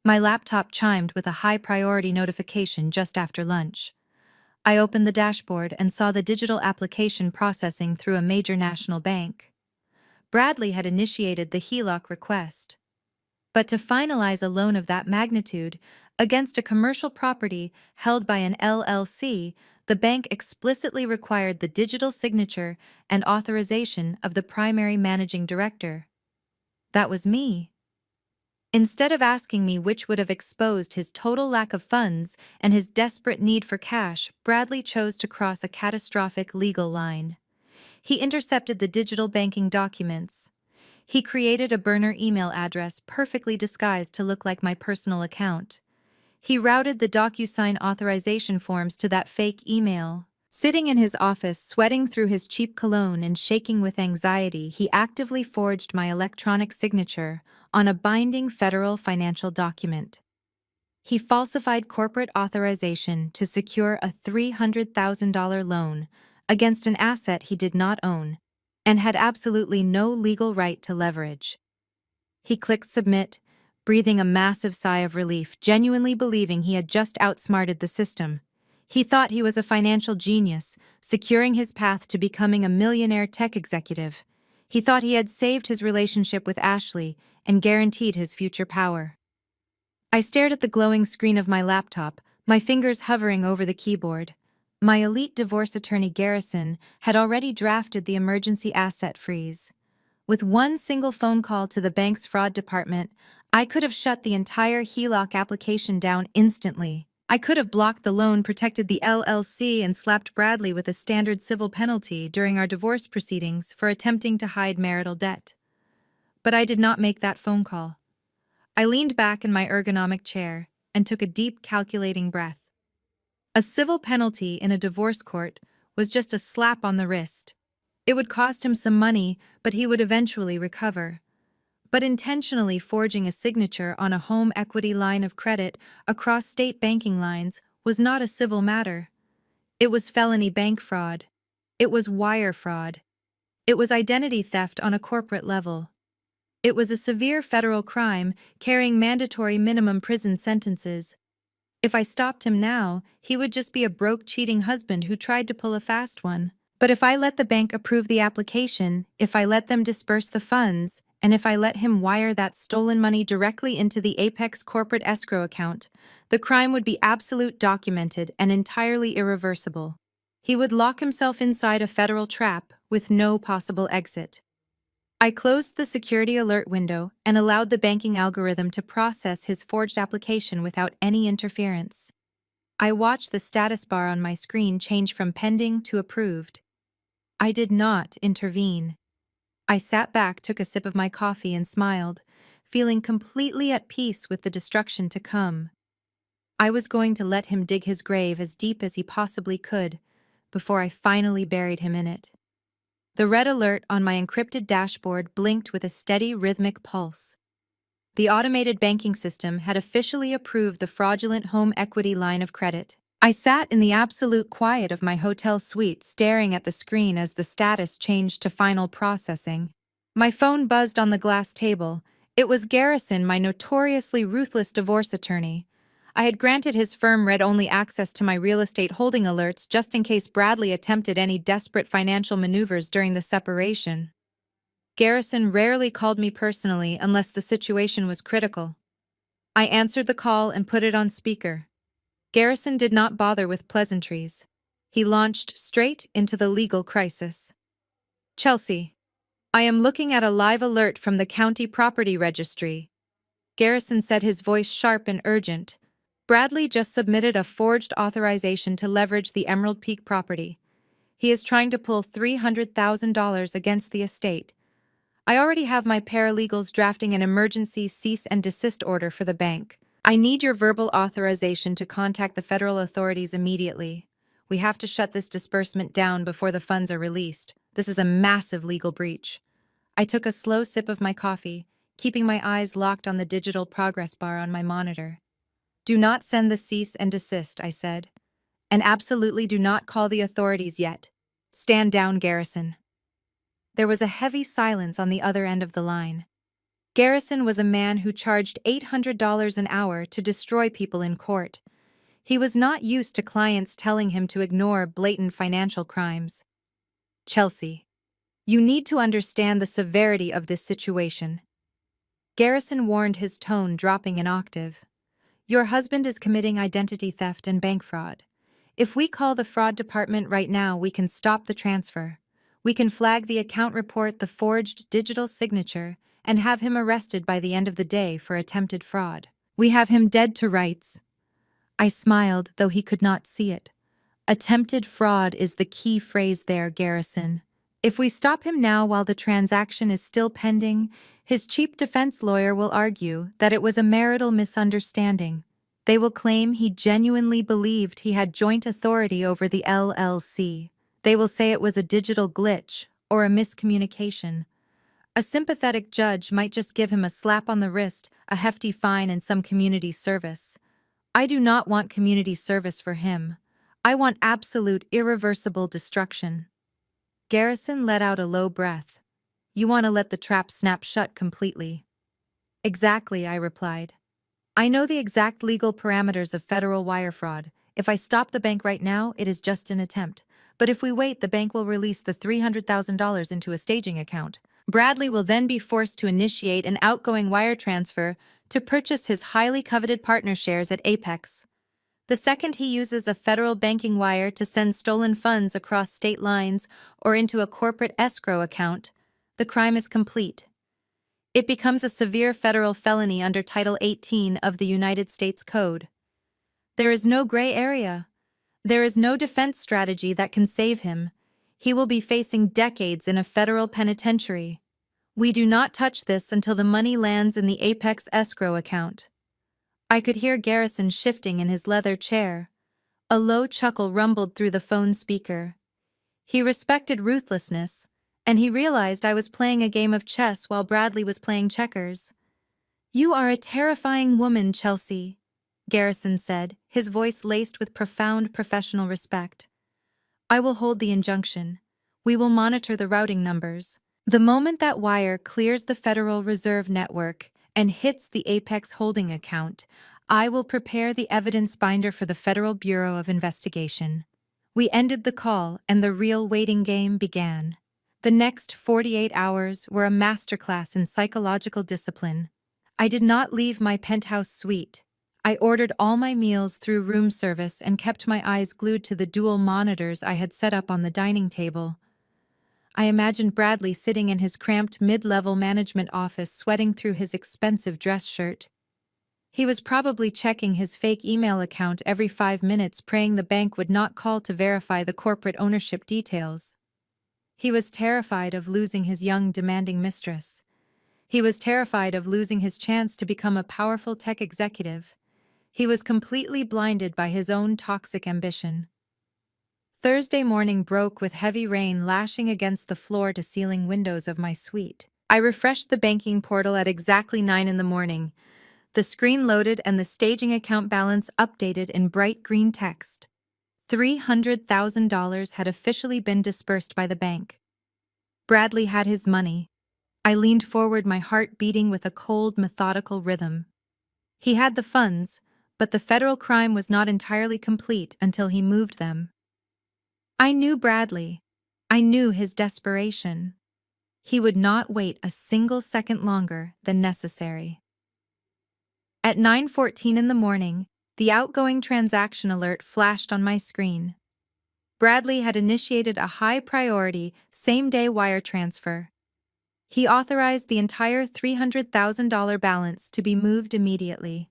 My laptop chimed with a high-priority notification just after lunch. I opened the dashboard and saw the digital application processing through a major national bank. Bradley had initiated the HELOC request. But to finalize a loan of that magnitude against a commercial property held by an LLC, the bank explicitly required the digital signature and authorization of the primary managing director. That was me. Instead of asking me which would have exposed his total lack of funds and his desperate need for cash, Bradley chose to cross a catastrophic legal line. He intercepted the digital banking documents. He created a burner email address perfectly disguised to look like my personal account. He routed the DocuSign authorization forms to that fake email. Sitting in his office, sweating through his cheap cologne and shaking with anxiety, he actively forged my electronic signature on a binding federal financial document. He falsified corporate authorization to secure a $300,000 loan against an asset he did not own and had absolutely no legal right to leverage. He clicked submit, breathing a massive sigh of relief, genuinely believing he had just outsmarted the system. He thought he was a financial genius, securing his path to becoming a millionaire tech executive. He thought he had saved his relationship with Ashley and guaranteed his future power. I stared at the glowing screen of my laptop, my fingers hovering over the keyboard. My elite divorce attorney Garrison had already drafted the emergency asset freeze. With one single phone call to the bank's fraud department, I could have shut the entire HELOC application down instantly. I could have blocked the loan, protected the LLC, and slapped Bradley with a standard civil penalty during our divorce proceedings for attempting to hide marital debt. But I did not make that phone call. I leaned back in my ergonomic chair and took a deep, calculating breath. A civil penalty in a divorce court was just a slap on the wrist. It would cost him some money, but he would eventually recover. But intentionally forging a signature on a home equity line of credit across state banking lines was not a civil matter. It was felony bank fraud. It was wire fraud. It was identity theft on a corporate level. It was a severe federal crime carrying mandatory minimum prison sentences. If I stopped him now, he would just be a broke, cheating husband who tried to pull a fast one. But if I let the bank approve the application, if I let them disperse the funds, and if I let him wire that stolen money directly into the Apex corporate escrow account, the crime would be absolute, documented, and entirely irreversible. He would lock himself inside a federal trap with no possible exit. I closed the security alert window and allowed the banking algorithm to process his forged application without any interference. I watched the status bar on my screen change from pending to approved. I did not intervene. I sat back, took a sip of my coffee, and smiled, feeling completely at peace with the destruction to come. I was going to let him dig his grave as deep as he possibly could before I finally buried him in it. The red alert on my encrypted dashboard blinked with a steady, rhythmic pulse. The automated banking system had officially approved the fraudulent home equity line of credit. I sat in the absolute quiet of my hotel suite, staring at the screen as the status changed to final processing. My phone buzzed on the glass table. It was Garrison, my notoriously ruthless divorce attorney. I had granted his firm read-only access to my real estate holding alerts just in case Bradley attempted any desperate financial maneuvers during the separation. Garrison rarely called me personally unless the situation was critical. I answered the call and put it on speaker. Garrison did not bother with pleasantries. He launched straight into the legal crisis. Chelsea, I am looking at a live alert from the county property registry. Garrison said, his voice sharp and urgent. Bradley just submitted a forged authorization to leverage the Emerald Peak property. He is trying to pull $300,000 against the estate. I already have my paralegals drafting an emergency cease and desist order for the bank. I need your verbal authorization to contact the federal authorities immediately. We have to shut this disbursement down before the funds are released. This is a massive legal breach. I took a slow sip of my coffee, keeping my eyes locked on the digital progress bar on my monitor. Do not send the cease and desist, I said. And absolutely do not call the authorities yet. Stand down, Garrison. There was a heavy silence on the other end of the line. Garrison was a man who charged $800 an hour to destroy people in court. He was not used to clients telling him to ignore blatant financial crimes. Chelsea, you need to understand the severity of this situation. Garrison warned, his tone dropping an octave. Your husband is committing identity theft and bank fraud. If we call the fraud department right now, we can stop the transfer. We can flag the account, report the forged digital signature, and have him arrested by the end of the day for attempted fraud. We have him dead to rights. I smiled, though he could not see it. Attempted fraud is the key phrase there, Garrison. If we stop him now while the transaction is still pending, his cheap defense lawyer will argue that it was a marital misunderstanding. They will claim he genuinely believed he had joint authority over the LLC. They will say it was a digital glitch or a miscommunication. A sympathetic judge might just give him a slap on the wrist, a hefty fine, and some community service. I do not want community service for him. I want absolute, irreversible destruction. Garrison let out a low breath. You want to let the trap snap shut completely? Exactly, I replied. I know the exact legal parameters of federal wire fraud. If I stop the bank right now, it is just an attempt. But if we wait, the bank will release the $300,000 into a staging account. Bradley will then be forced to initiate an outgoing wire transfer to purchase his highly coveted partner shares at Apex. The second he uses a federal banking wire to send stolen funds across state lines or into a corporate escrow account, the crime is complete. It becomes a severe federal felony under Title 18 of the United States Code. There is no gray area. There is no defense strategy that can save him. He will be facing decades in a federal penitentiary. We do not touch this until the money lands in the Apex escrow account. I could hear Garrison shifting in his leather chair. A low chuckle rumbled through the phone speaker. He respected ruthlessness, and he realized I was playing a game of chess while Bradley was playing checkers. You are a terrifying woman, Chelsea, Garrison said, his voice laced with profound professional respect. I will hold the injunction. We will monitor the routing numbers. The moment that wire clears the Federal Reserve Network and hits the Apex holding account, I will prepare the evidence binder for the Federal Bureau of Investigation. We ended the call, and the real waiting game began. The next 48 hours were a masterclass in psychological discipline. I did not leave my penthouse suite. I ordered all my meals through room service and kept my eyes glued to the dual monitors I had set up on the dining table. I imagined Bradley sitting in his cramped mid-level management office, sweating through his expensive dress shirt. He was probably checking his fake email account every 5 minutes, praying the bank would not call to verify the corporate ownership details. He was terrified of losing his young, demanding mistress. He was terrified of losing his chance to become a powerful tech executive. He was completely blinded by his own toxic ambition. Thursday morning broke with heavy rain lashing against the floor-to-ceiling windows of my suite. I refreshed the banking portal at exactly 9 in the morning. The screen loaded and the staging account balance updated in bright green text. $300,000 had officially been dispersed by the bank. Bradley had his money. I leaned forward, my heart beating with a cold, methodical rhythm. He had the funds, but the federal crime was not entirely complete until he moved them. I knew Bradley. I knew his desperation. He would not wait a single second longer than necessary. At 9:14 in the morning, the outgoing transaction alert flashed on my screen. Bradley had initiated a high-priority, same-day wire transfer. He authorized the entire $300,000 balance to be moved immediately.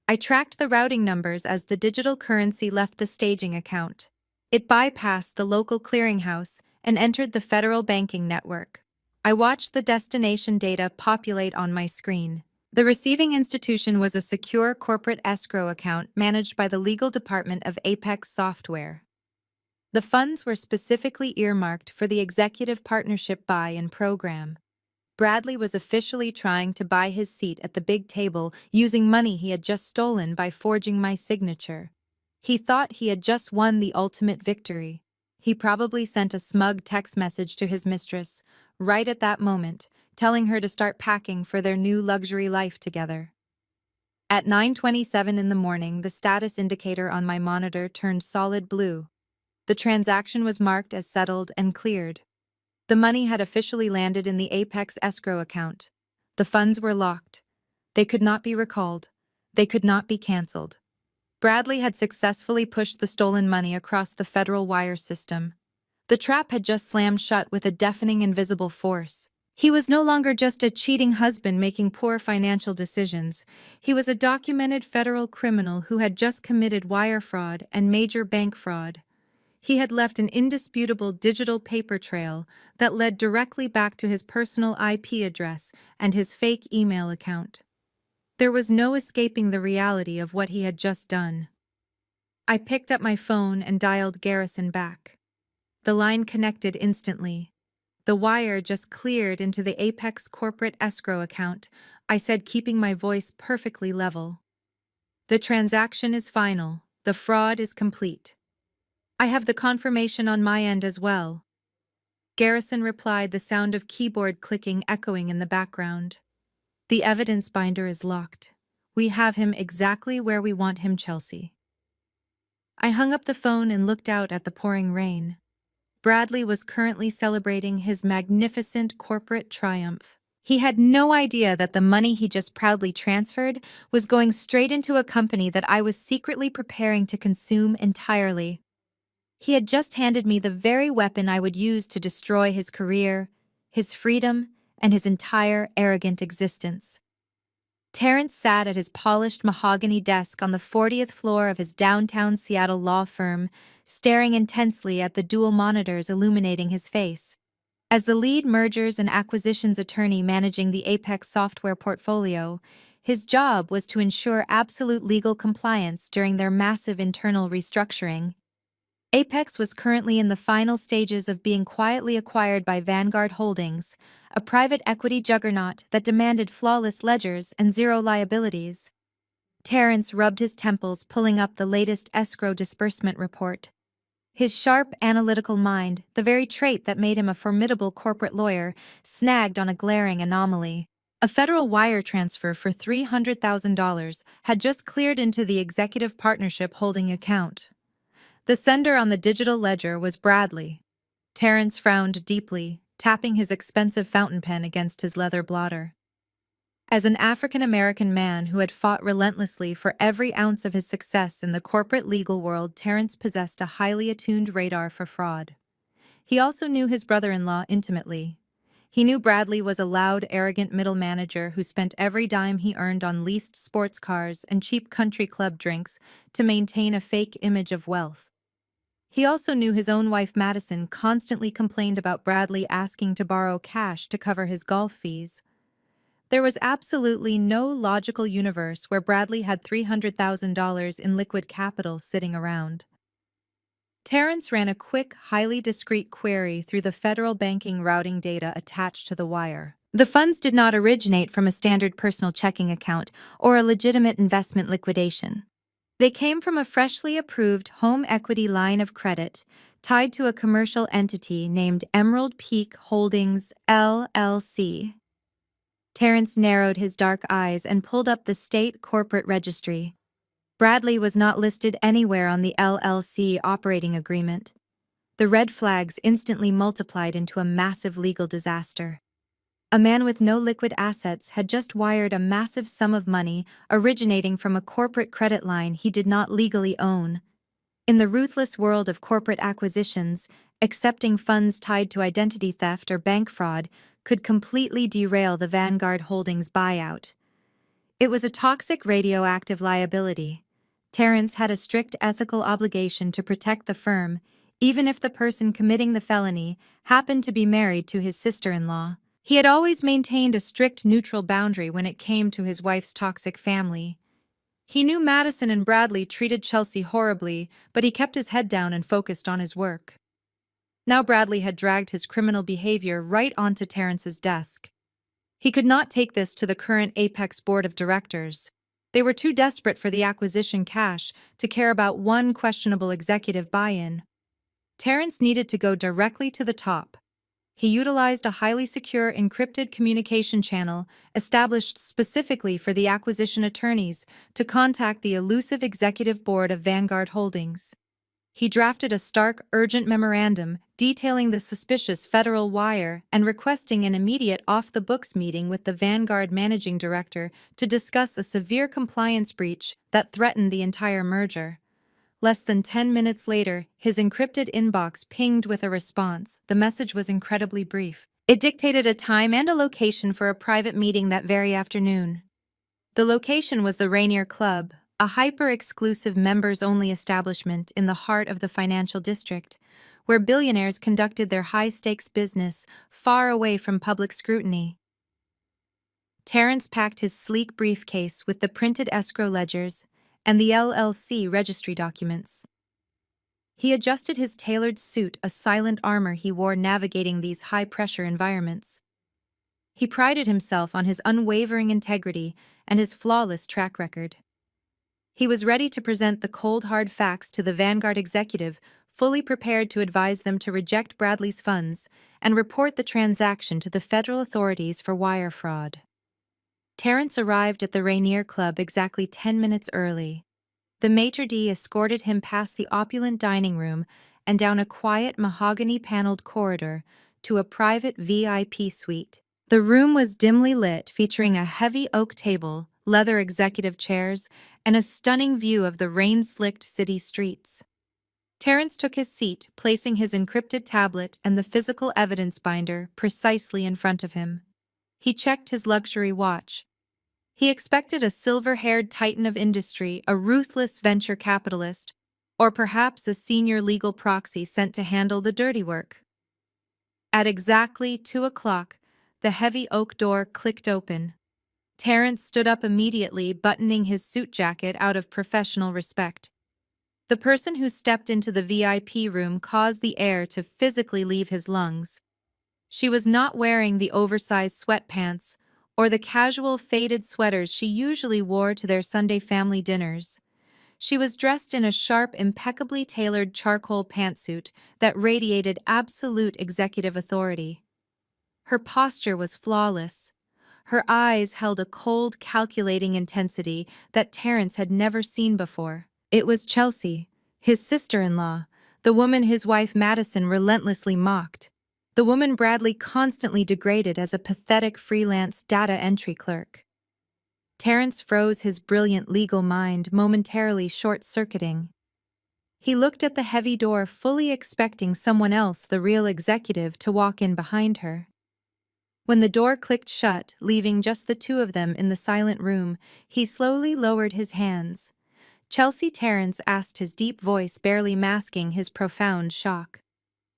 I tracked the routing numbers as the digital currency left the staging account. It bypassed the local clearinghouse and entered the federal banking network. I watched the destination data populate on my screen. The receiving institution was a secure corporate escrow account managed by the legal department of Apex Software. The funds were specifically earmarked for the executive partnership buy-in program. Bradley was officially trying to buy his seat at the big table using money he had just stolen by forging my signature. He thought he had just won the ultimate victory. He probably sent a smug text message to his mistress, right at that moment, telling her to start packing for their new luxury life together. At 9:27 in the morning, the status indicator on my monitor turned solid blue. The transaction was marked as settled and cleared. The money had officially landed in the Apex escrow account. The funds were locked. They could not be recalled. They could not be canceled. Bradley had successfully pushed the stolen money across the federal wire system. The trap had just slammed shut with a deafening invisible force. He was no longer just a cheating husband making poor financial decisions. He was a documented federal criminal who had just committed wire fraud and major bank fraud. He had left an indisputable digital paper trail that led directly back to his personal IP address and his fake email account. There was no escaping the reality of what he had just done. I picked up my phone and dialed Garrison back. The line connected instantly. The wire just cleared into the Apex corporate escrow account, I said, keeping my voice perfectly level. The transaction is final. The fraud is complete. I have the confirmation on my end as well. Garrison replied, the sound of keyboard clicking echoing in the background. The evidence binder is locked. We have him exactly where we want him, Chelsea. I hung up the phone and looked out at the pouring rain. Bradley was currently celebrating his magnificent corporate triumph. He had no idea that the money he just proudly transferred was going straight into a company that I was secretly preparing to consume entirely. He had just handed me the very weapon I would use to destroy his career, his freedom, and his entire arrogant existence. Terrence sat at his polished mahogany desk on the 40th floor of his downtown Seattle law firm, staring intensely at the dual monitors illuminating his face. As the lead mergers and acquisitions attorney managing the Apex software portfolio, his job was to ensure absolute legal compliance during their massive internal restructuring. Apex was currently in the final stages of being quietly acquired by Vanguard Holdings, a private equity juggernaut that demanded flawless ledgers and zero liabilities. Terrence rubbed his temples, pulling up the latest escrow disbursement report. His sharp, analytical mind, the very trait that made him a formidable corporate lawyer, snagged on a glaring anomaly. A federal wire transfer for $300,000 had just cleared into the executive partnership holding account. The sender on the digital ledger was Bradley. Terrence frowned deeply, tapping his expensive fountain pen against his leather blotter. As an African-American man who had fought relentlessly for every ounce of his success in the corporate legal world, Terrence possessed a highly attuned radar for fraud. He also knew his brother-in-law intimately. He knew Bradley was a loud, arrogant middle manager who spent every dime he earned on leased sports cars and cheap country club drinks to maintain a fake image of wealth. He also knew his own wife Madison constantly complained about Bradley asking to borrow cash to cover his golf fees. There was absolutely no logical universe where Bradley had $300,000 in liquid capital sitting around. Terrence ran a quick, highly discreet query through the federal banking routing data attached to the wire. The funds did not originate from a standard personal checking account or a legitimate investment liquidation. They came from a freshly approved home equity line of credit tied to a commercial entity named Emerald Peak Holdings, LLC. Terrence narrowed his dark eyes and pulled up the state corporate registry. Bradley was not listed anywhere on the LLC operating agreement. The red flags instantly multiplied into a massive legal disaster. A man with no liquid assets had just wired a massive sum of money originating from a corporate credit line he did not legally own. In the ruthless world of corporate acquisitions, accepting funds tied to identity theft or bank fraud could completely derail the Vanguard Holdings buyout. It was a toxic radioactive liability. Terrence had a strict ethical obligation to protect the firm, even if the person committing the felony happened to be married to his sister-in-law. He had always maintained a strict neutral boundary when it came to his wife's toxic family. He knew Madison and Bradley treated Chelsea horribly, but he kept his head down and focused on his work. Now Bradley had dragged his criminal behavior right onto Terrence's desk. He could not take this to the current Apex board of directors. They were too desperate for the acquisition cash to care about one questionable executive buy-in. Terrence needed to go directly to the top. He utilized a highly secure encrypted communication channel established specifically for the acquisition attorneys to contact the elusive executive board of Vanguard Holdings. He drafted a stark, urgent memorandum detailing the suspicious federal wire and requesting an immediate off-the-books meeting with the Vanguard managing director to discuss a severe compliance breach that threatened the entire merger. Less than 10 minutes later, his encrypted inbox pinged with a response. The message was incredibly brief. It dictated a time and a location for a private meeting that very afternoon. The location was the Rainier Club, a hyper-exclusive members-only establishment in the heart of the financial district, where billionaires conducted their high-stakes business far away from public scrutiny. Terrence packed his sleek briefcase with the printed escrow ledgers and the LLC registry documents. He adjusted his tailored suit, a silent armor he wore navigating these high-pressure environments. He prided himself on his unwavering integrity and his flawless track record. He was ready to present the cold hard facts to the Vanguard executive, fully prepared to advise them to reject Bradley's funds and report the transaction to the federal authorities for wire fraud. Terrence arrived at the Rainier Club exactly 10 minutes early. The maitre d' escorted him past the opulent dining room and down a quiet mahogany-paneled corridor to a private VIP suite. The room was dimly lit, featuring a heavy oak table, leather executive chairs, and a stunning view of the rain-slicked city streets. Terrence took his seat, placing his encrypted tablet and the physical evidence binder precisely in front of him. He checked his luxury watch. He expected a silver-haired titan of industry, a ruthless venture capitalist, or perhaps a senior legal proxy sent to handle the dirty work. At exactly 2 o'clock, the heavy oak door clicked open. Terrence stood up immediately, buttoning his suit jacket out of professional respect. The person who stepped into the VIP room caused the air to physically leave his lungs. She was not wearing the oversized sweatpants or the casual faded sweaters she usually wore to their Sunday family dinners. She was dressed in a sharp, impeccably tailored charcoal pantsuit that radiated absolute executive authority. Her posture was flawless. Her eyes held a cold, calculating intensity that Terrence had never seen before. It was Chelsea, his sister-in-law, the woman his wife Madison relentlessly mocked. The woman Bradley constantly degraded as a pathetic freelance data entry clerk. Terrence froze, his brilliant legal mind momentarily short-circuiting. He looked at the heavy door, fully expecting someone else, the real executive, to walk in behind her. When the door clicked shut, leaving just the two of them in the silent room, he slowly lowered his hands. Chelsea Terrence asked, his deep voice barely masking his profound shock.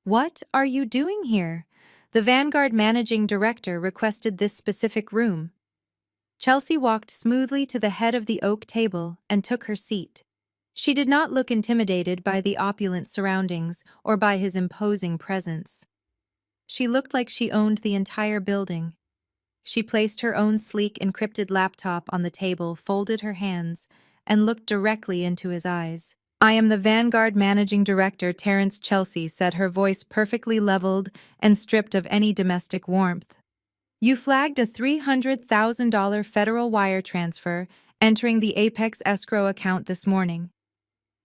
"What are you doing here? The Vanguard managing director requested this specific room." Chelsea walked smoothly to the head of the oak table and took her seat. She did not look intimidated by the opulent surroundings or by his imposing presence. She looked like she owned the entire building. She placed her own sleek encrypted laptop on the table, folded her hands, and looked directly into his eyes. "I am the Vanguard Managing Director, Terrence Chelsea," said, her voice perfectly leveled and stripped of any domestic warmth. "You flagged a $300,000 federal wire transfer entering the Apex escrow account this morning.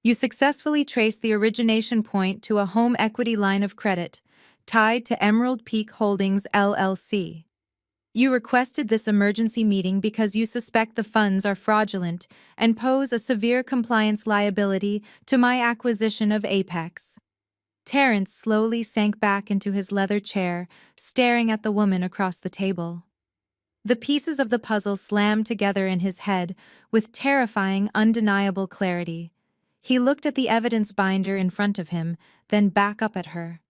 You successfully traced the origination point to a home equity line of credit tied to Emerald Peak Holdings, LLC. You requested this emergency meeting because you suspect the funds are fraudulent and pose a severe compliance liability to my acquisition of Apex." Terrence slowly sank back into his leather chair, staring at the woman across the table. The pieces of the puzzle slammed together in his head with terrifying, undeniable clarity. He looked at the evidence binder in front of him, then back up at her.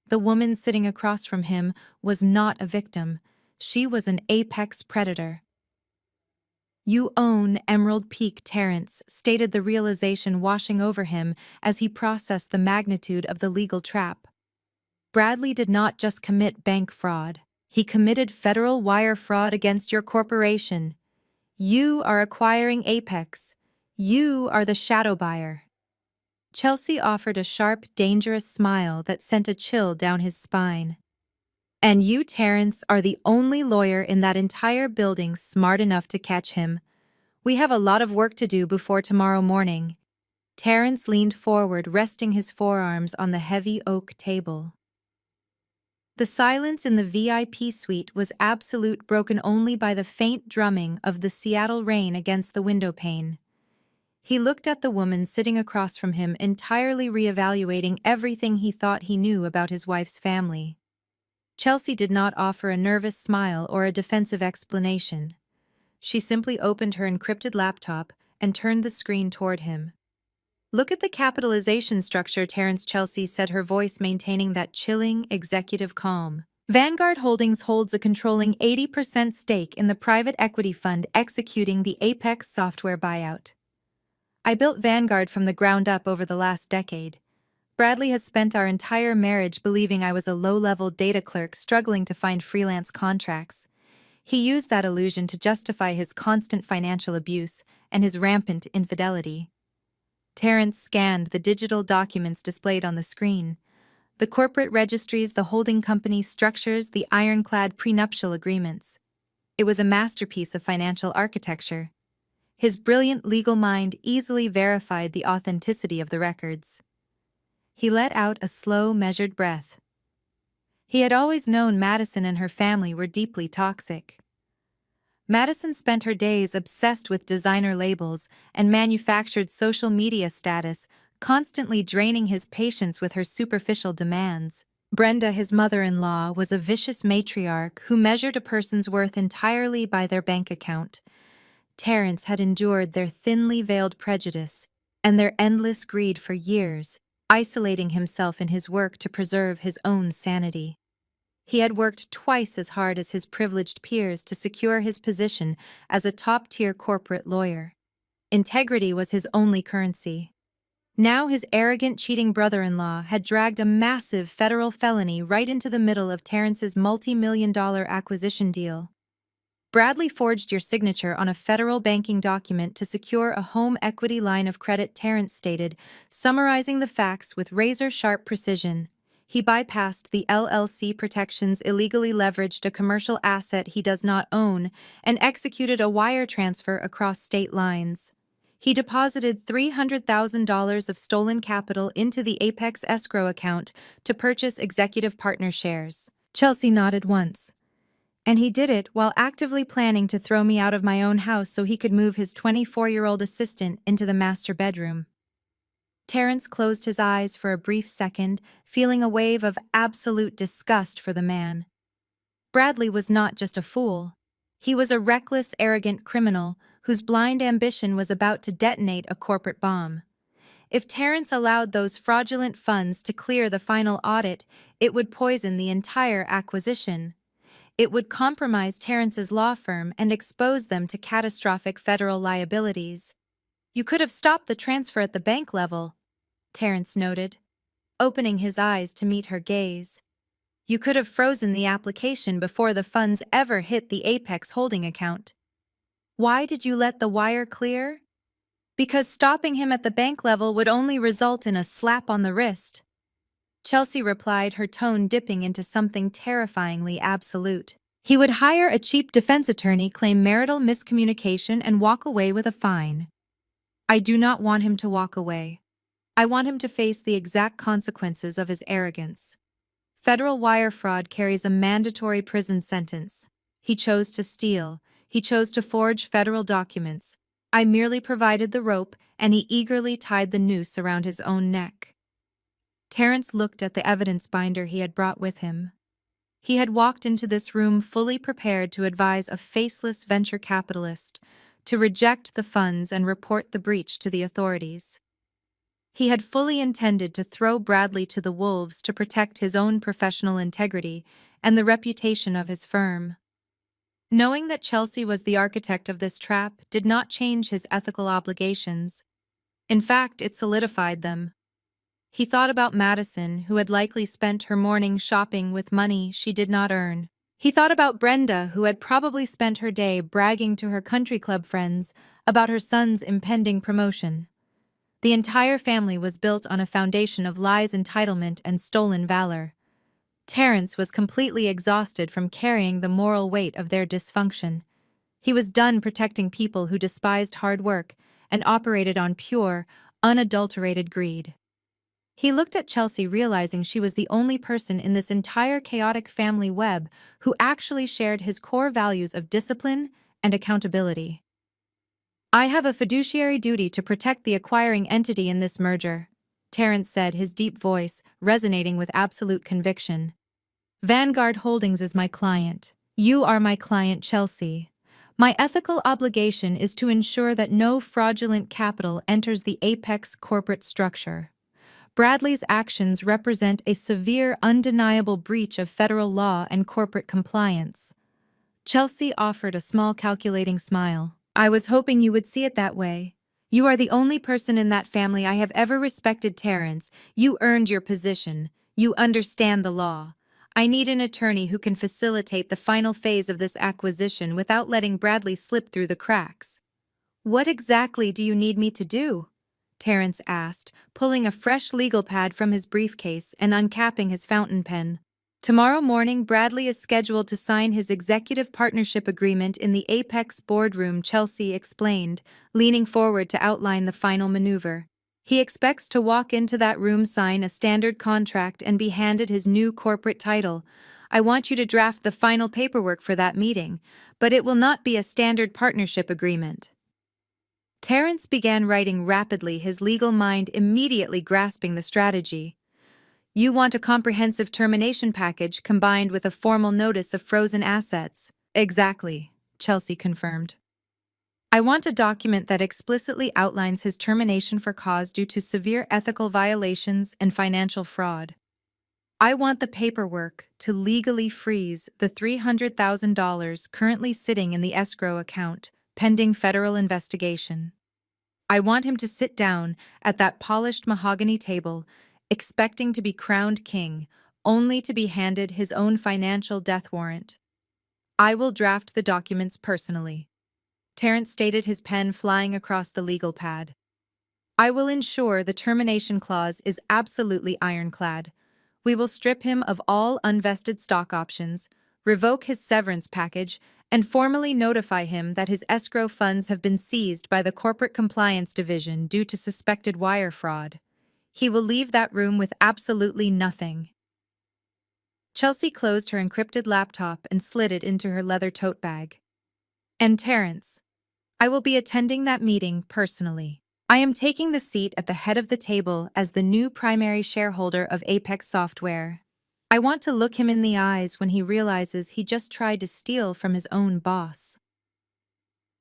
The woman sitting across from him was not a victim. She was an apex predator. "You own Emerald Peak, Terrence," stated the realization washing over him as he processed the magnitude of the legal trap. "Bradley did not just commit bank fraud. He committed federal wire fraud against your corporation. You are acquiring Apex. You are the shadow buyer." Chelsea offered a sharp, dangerous smile that sent a chill down his spine. "And you, Terrence, are the only lawyer in that entire building smart enough to catch him. We have a lot of work to do before tomorrow morning." Terrence leaned forward, resting his forearms on the heavy oak table. The silence in the VIP suite was absolute, broken only by the faint drumming of the Seattle rain against the windowpane. He looked at the woman sitting across from him, entirely reevaluating everything he thought he knew about his wife's family. Chelsea did not offer a nervous smile or a defensive explanation. She simply opened her encrypted laptop and turned the screen toward him. "Look at the capitalization structure," Terrence Chelsea said, her voice maintaining that chilling, executive calm. "Vanguard Holdings holds a controlling 80% stake in the private equity fund executing the Apex software buyout. I built Vanguard from the ground up over the last decade. Bradley has spent our entire marriage believing I was a low-level data clerk struggling to find freelance contracts. He used that illusion to justify his constant financial abuse and his rampant infidelity." Terrence scanned the digital documents displayed on the screen. The corporate registries, the holding company structures, the ironclad prenuptial agreements. It was a masterpiece of financial architecture. His brilliant legal mind easily verified the authenticity of the records. He let out a slow, measured breath. He had always known Madison and her family were deeply toxic. Madison spent her days obsessed with designer labels and manufactured social media status, constantly draining his patience with her superficial demands. Brenda, his mother-in-law, was a vicious matriarch who measured a person's worth entirely by their bank account. Terrence had endured their thinly veiled prejudice and their endless greed for years, isolating himself in his work to preserve his own sanity. He had worked twice as hard as his privileged peers to secure his position as a top-tier corporate lawyer. Integrity was his only currency. Now his arrogant, cheating brother-in-law had dragged a massive federal felony right into the middle of Terrence's multi-million-dollar acquisition deal. "Bradley forged your signature on a federal banking document to secure a home equity line of credit," Terrence stated, summarizing the facts with razor-sharp precision. "He bypassed the LLC protections, illegally leveraged a commercial asset he does not own, and executed a wire transfer across state lines. He deposited $300,000 of stolen capital into the Apex escrow account to purchase executive partner shares." Chelsea nodded once. "And he did it while actively planning to throw me out of my own house so he could move his 24-year-old assistant into the master bedroom." Terrence closed his eyes for a brief second, feeling a wave of absolute disgust for the man. Bradley was not just a fool. He was a reckless, arrogant criminal whose blind ambition was about to detonate a corporate bomb. If Terrence allowed those fraudulent funds to clear the final audit, it would poison the entire acquisition. It would compromise Terrence's law firm and expose them to catastrophic federal liabilities. You could have stopped the transfer at the bank level, Terrence noted, opening his eyes to meet her gaze. You could have frozen the application before the funds ever hit the Apex holding account. Why did you let the wire clear? Because stopping him at the bank level would only result in a slap on the wrist. Chelsea replied, her tone dipping into something terrifyingly absolute. He would hire a cheap defense attorney, claim marital miscommunication, and walk away with a fine. I do not want him to walk away. I want him to face the exact consequences of his arrogance. Federal wire fraud carries a mandatory prison sentence. He chose to steal. He chose to forge federal documents. I merely provided the rope, and he eagerly tied the noose around his own neck. Terrence looked at the evidence binder he had brought with him. He had walked into this room fully prepared to advise a faceless venture capitalist to reject the funds and report the breach to the authorities. He had fully intended to throw Bradley to the wolves to protect his own professional integrity and the reputation of his firm. Knowing that Chelsea was the architect of this trap did not change his ethical obligations. In fact, it solidified them. He thought about Madison, who had likely spent her morning shopping with money she did not earn. He thought about Brenda, who had probably spent her day bragging to her country club friends about her son's impending promotion. The entire family was built on a foundation of lies, entitlement, and stolen valor. Terrence was completely exhausted from carrying the moral weight of their dysfunction. He was done protecting people who despised hard work and operated on pure, unadulterated greed. He looked at Chelsea, realizing she was the only person in this entire chaotic family web who actually shared his core values of discipline and accountability. I have a fiduciary duty to protect the acquiring entity in this merger, Terrence said, his deep voice resonating with absolute conviction. Vanguard Holdings is my client. You are my client, Chelsea. My ethical obligation is to ensure that no fraudulent capital enters the Apex corporate structure. Bradley's actions represent a severe, undeniable breach of federal law and corporate compliance. Chelsea offered a small, calculating smile. I was hoping you would see it that way. You are the only person in that family I have ever respected, Terrence. You earned your position. You understand the law. I need an attorney who can facilitate the final phase of this acquisition without letting Bradley slip through the cracks. What exactly do you need me to do? Terrence asked, pulling a fresh legal pad from his briefcase and uncapping his fountain pen. Tomorrow morning, Bradley is scheduled to sign his executive partnership agreement in the Apex boardroom, Chelsea explained, leaning forward to outline the final maneuver. He expects to walk into that room, sign a standard contract, and be handed his new corporate title. I want you to draft the final paperwork for that meeting, but it will not be a standard partnership agreement. Terrence began writing rapidly, his legal mind immediately grasping the strategy. You want a comprehensive termination package combined with a formal notice of frozen assets. Exactly, Chelsea confirmed. I want a document that explicitly outlines his termination for cause due to severe ethical violations and financial fraud. I want the paperwork to legally freeze the $300,000 currently sitting in the escrow account, pending federal investigation. I want him to sit down at that polished mahogany table, expecting to be crowned king, only to be handed his own financial death warrant. I will draft the documents personally, Terrence stated, his pen flying across the legal pad. I will ensure the termination clause is absolutely ironclad. We will strip him of all unvested stock options, revoke his severance package, and formally notify him that his escrow funds have been seized by the Corporate Compliance Division due to suspected wire fraud. He will leave that room with absolutely nothing. Chelsea closed her encrypted laptop and slid it into her leather tote bag. And Terrence, I will be attending that meeting personally. I am taking the seat at the head of the table as the new primary shareholder of Apex Software. I want to look him in the eyes when he realizes he just tried to steal from his own boss.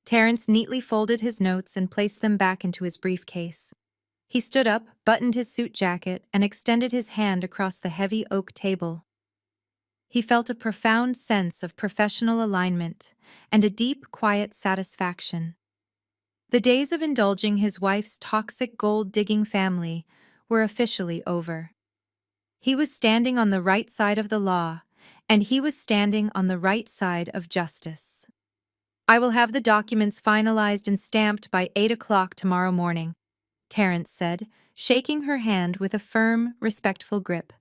Terrence neatly folded his notes and placed them back into his briefcase. He stood up, buttoned his suit jacket, and extended his hand across the heavy oak table. He felt a profound sense of professional alignment and a deep, quiet satisfaction. The days of indulging his wife's toxic gold-digging family were officially over. He was standing on the right side of the law, and he was standing on the right side of justice. "I will have the documents finalized and stamped by 8 o'clock tomorrow morning," Terrence said, shaking her hand with a firm, respectful grip.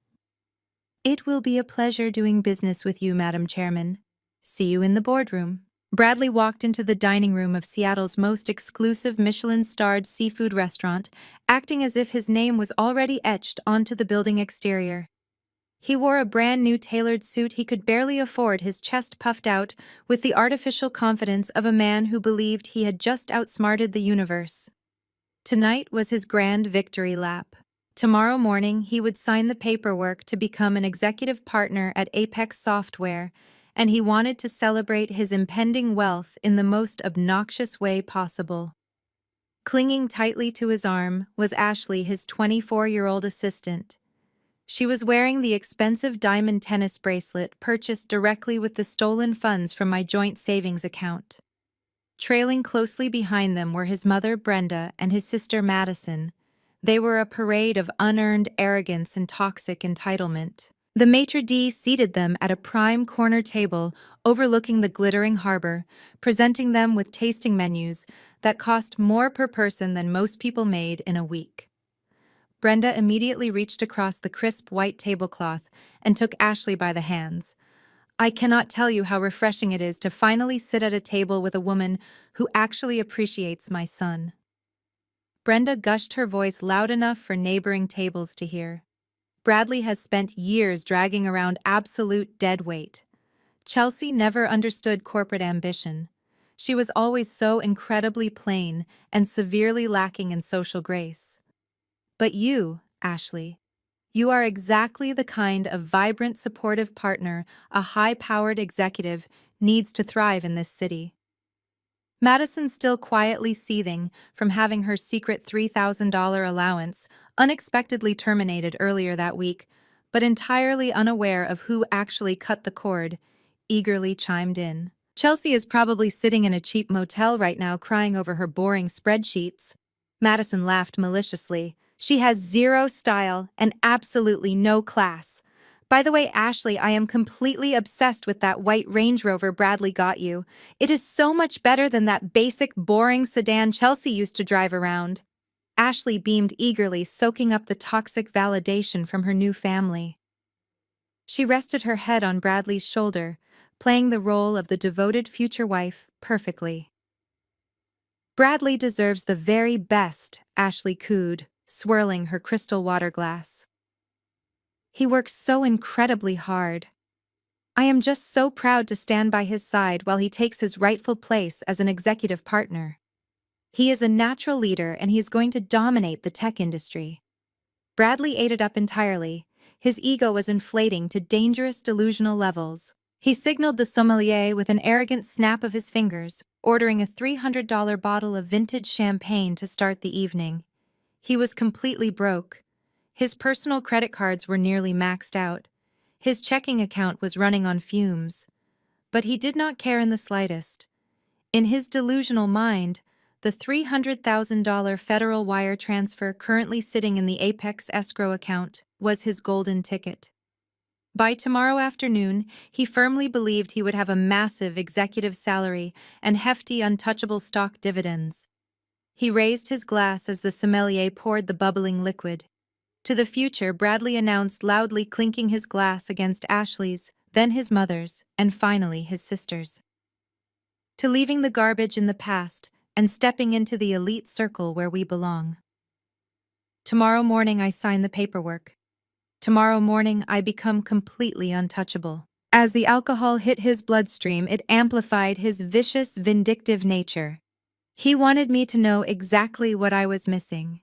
"It will be a pleasure doing business with you, Madam Chairman. See you in the boardroom." Bradley walked into the dining room of Seattle's most exclusive Michelin-starred seafood restaurant, acting as if his name was already etched onto the building exterior. He wore a brand-new tailored suit he could barely afford, his chest puffed out with the artificial confidence of a man who believed he had just outsmarted the universe. Tonight was his grand victory lap. Tomorrow morning he would sign the paperwork to become an executive partner at Apex Software, and he wanted to celebrate his impending wealth in the most obnoxious way possible. Clinging tightly to his arm was Ashley, his 24-year-old assistant. She was wearing the expensive diamond tennis bracelet purchased directly with the stolen funds from my joint savings account. Trailing closely behind them were his mother, Brenda, and his sister, Madison. They were a parade of unearned arrogance and toxic entitlement. The maitre d' seated them at a prime corner table overlooking the glittering harbor, presenting them with tasting menus that cost more per person than most people made in a week. Brenda immediately reached across the crisp white tablecloth and took Ashley by the hands. "I cannot tell you how refreshing it is to finally sit at a table with a woman who actually appreciates my son." Brenda gushed her voice loud enough for neighboring tables to hear. "Bradley has spent years dragging around absolute dead weight. Chelsea never understood corporate ambition. She was always so incredibly plain and severely lacking in social grace. But you, Ashley, you are exactly the kind of vibrant, supportive partner a high-powered executive needs to thrive in this city." Madison, still quietly seething from having her secret $3,000 allowance unexpectedly terminated earlier that week, but entirely unaware of who actually cut the cord, eagerly chimed in. "Chelsea is probably sitting in a cheap motel right now crying over her boring spreadsheets." Madison laughed maliciously. "She has zero style and absolutely no class. By the way, Ashley, I am completely obsessed with that white Range Rover Bradley got you. It is so much better than that basic, boring sedan Chelsea used to drive around." Ashley beamed eagerly, soaking up the toxic validation from her new family. She rested her head on Bradley's shoulder, playing the role of the devoted future wife perfectly. "Bradley deserves the very best," Ashley cooed, swirling her crystal water glass. "He works so incredibly hard. I am just so proud to stand by his side while he takes his rightful place as an executive partner. He is a natural leader and he is going to dominate the tech industry." Bradley ate it up entirely. His ego was inflating to dangerous delusional levels. He signaled the sommelier with an arrogant snap of his fingers, ordering a $300 bottle of vintage champagne to start the evening. He was completely broke. His personal credit cards were nearly maxed out. His checking account was running on fumes. But he did not care in the slightest. In his delusional mind, the $300,000 federal wire transfer currently sitting in the Apex escrow account was his golden ticket. By tomorrow afternoon, he firmly believed he would have a massive executive salary and hefty untouchable stock dividends. He raised his glass as the sommelier poured the bubbling liquid. To the future, Bradley announced, loudly clinking his glass against Ashley's, then his mother's, and finally his sister's. "To leaving the garbage in the past and stepping into the elite circle where we belong. Tomorrow morning I sign the paperwork. Tomorrow morning I become completely untouchable." As the alcohol hit his bloodstream, it amplified his vicious, vindictive nature. He wanted me to know exactly what I was missing.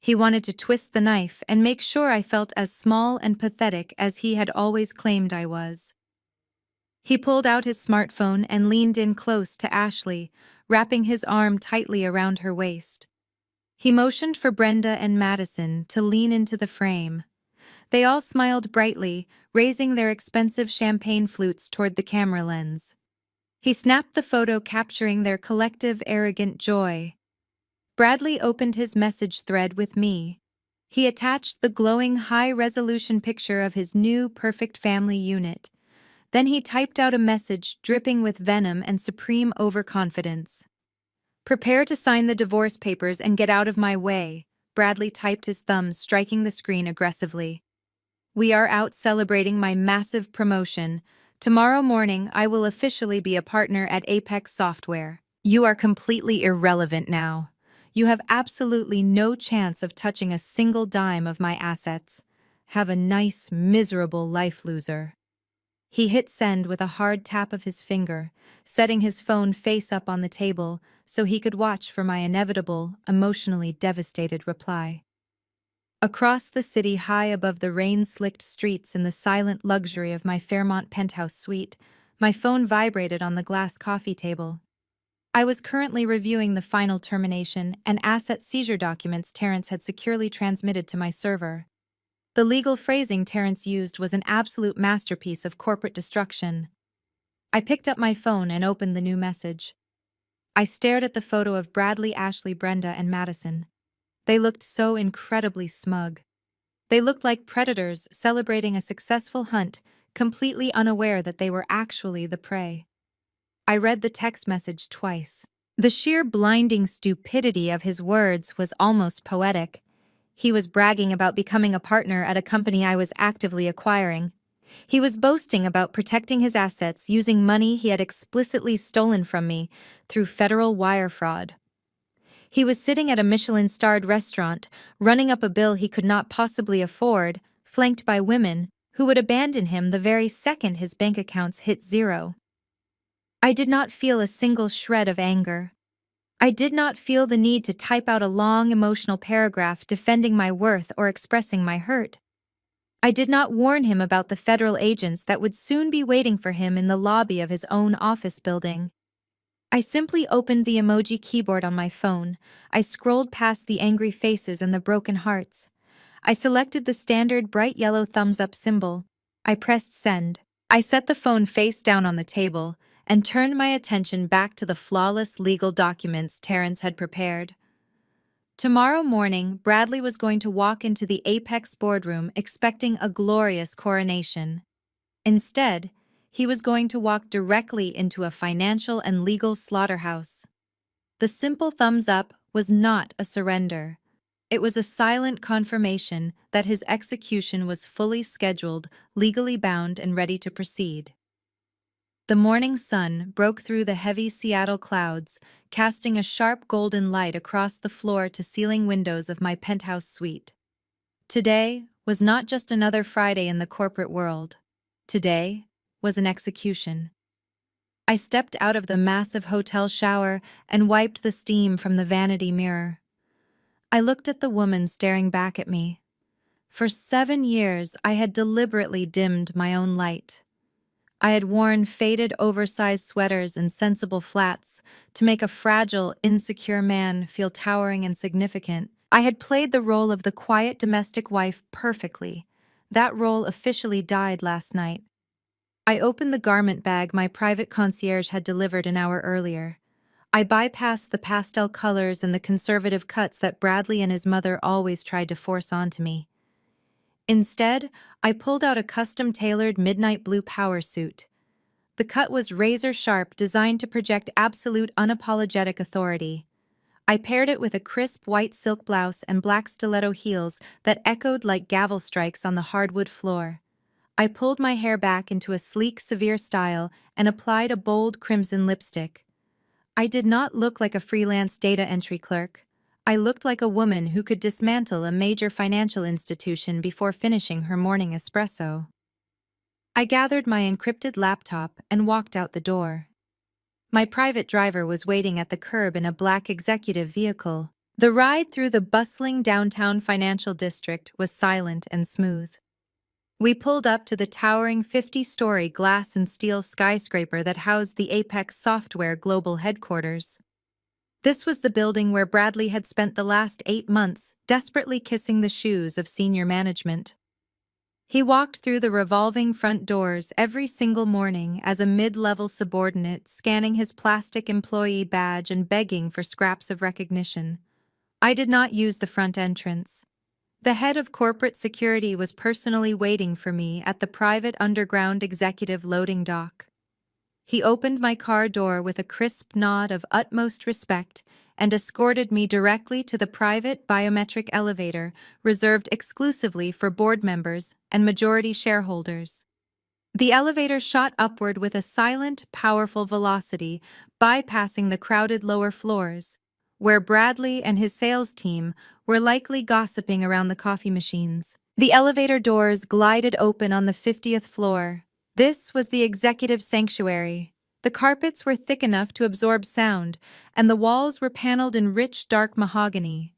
He wanted to twist the knife and make sure I felt as small and pathetic as he had always claimed I was. He pulled out his smartphone and leaned in close to Ashley, wrapping his arm tightly around her waist. He motioned for Brenda and Madison to lean into the frame. They all smiled brightly, raising their expensive champagne flutes toward the camera lens. He snapped the photo, capturing their collective arrogant joy. Bradley opened his message thread with me. He attached the glowing high-resolution picture of his new perfect family unit. Then he typed out a message dripping with venom and supreme overconfidence. "Prepare to sign the divorce papers and get out of my way," Bradley typed, his thumbs striking the screen aggressively. "We are out celebrating my massive promotion. Tomorrow morning, I will officially be a partner at Apex Software. You are completely irrelevant now. You have absolutely no chance of touching a single dime of my assets. Have a nice, miserable life, loser." He hit send with a hard tap of his finger, setting his phone face up on the table so he could watch for my inevitable, emotionally devastated reply. Across the city, high above the rain-slicked streets in the silent luxury of my Fairmont penthouse suite, my phone vibrated on the glass coffee table. I was currently reviewing the final termination and asset seizure documents Terrence had securely transmitted to my server. The legal phrasing Terrence used was an absolute masterpiece of corporate destruction. I picked up my phone and opened the new message. I stared at the photo of Bradley, Ashley, Brenda, and Madison. They looked so incredibly smug. They looked like predators celebrating a successful hunt, completely unaware that they were actually the prey. I read the text message twice. The sheer blinding stupidity of his words was almost poetic. He was bragging about becoming a partner at a company I was actively acquiring. He was boasting about protecting his assets using money he had explicitly stolen from me through federal wire fraud. He was sitting at a Michelin-starred restaurant, running up a bill he could not possibly afford, flanked by women who would abandon him the very second his bank accounts hit zero. I did not feel a single shred of anger. I did not feel the need to type out a long emotional paragraph defending my worth or expressing my hurt. I did not warn him about the federal agents that would soon be waiting for him in the lobby of his own office building. I simply opened the emoji keyboard on my phone. I scrolled past the angry faces and the broken hearts. I selected the standard bright yellow thumbs-up symbol. I pressed send. I set the phone face down on the table and turned my attention back to the flawless legal documents Terrence had prepared. Tomorrow morning, Bradley was going to walk into the Apex boardroom expecting a glorious coronation. Instead, he was going to walk directly into a financial and legal slaughterhouse. The simple thumbs up was not a surrender. It was a silent confirmation that his execution was fully scheduled, legally bound, and ready to proceed. The morning sun broke through the heavy Seattle clouds, casting a sharp golden light across the floor-to-ceiling windows of my penthouse suite. Today was not just another Friday in the corporate world. Today was an execution. I stepped out of the massive hotel shower and wiped the steam from the vanity mirror. I looked at the woman staring back at me. For 7 years, I had deliberately dimmed my own light. I had worn faded, oversized sweaters and sensible flats to make a fragile, insecure man feel towering and significant. I had played the role of the quiet domestic wife perfectly. That role officially died last night. I opened the garment bag my private concierge had delivered an hour earlier. I bypassed the pastel colors and the conservative cuts that Bradley and his mother always tried to force onto me. Instead, I pulled out a custom-tailored midnight blue power suit. The cut was razor-sharp, designed to project absolute unapologetic authority. I paired it with a crisp white silk blouse and black stiletto heels that echoed like gavel strikes on the hardwood floor. I pulled my hair back into a sleek, severe style and applied a bold crimson lipstick. I did not look like a freelance data entry clerk. I looked like a woman who could dismantle a major financial institution before finishing her morning espresso. I gathered my encrypted laptop and walked out the door. My private driver was waiting at the curb in a black executive vehicle. The ride through the bustling downtown financial district was silent and smooth. We pulled up to the towering 50-story glass and steel skyscraper that housed the Apex Software global headquarters. This was the building where Bradley had spent the last 8 months desperately kissing the shoes of senior management. He walked through the revolving front doors every single morning as a mid-level subordinate, scanning his plastic employee badge and begging for scraps of recognition. I did not use the front entrance. The head of corporate security was personally waiting for me at the private underground executive loading dock. He opened my car door with a crisp nod of utmost respect and escorted me directly to the private biometric elevator reserved exclusively for board members and majority shareholders. The elevator shot upward with a silent, powerful velocity, bypassing the crowded lower floors, where Bradley and his sales team were likely gossiping around the coffee machines. The elevator doors glided open on the 50th floor. This was the executive sanctuary. The carpets were thick enough to absorb sound, and the walls were paneled in rich, dark mahogany.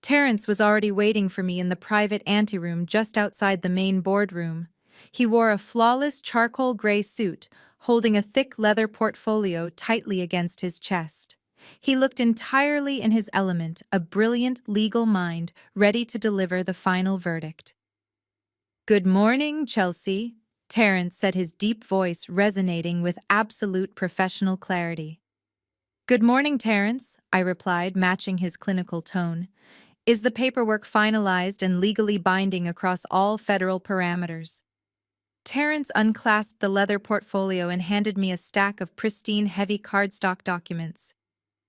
Terrence was already waiting for me in the private anteroom just outside the main boardroom. He wore a flawless charcoal gray suit, holding a thick leather portfolio tightly against his chest. He looked entirely in his element, a brilliant legal mind ready to deliver the final verdict. "Good morning, Chelsea," Terrence said, his deep voice resonating with absolute professional clarity. "Good morning, Terrence," I replied, matching his clinical tone. "Is the paperwork finalized and legally binding across all federal parameters?" Terrence unclasped the leather portfolio and handed me a stack of pristine, heavy cardstock documents.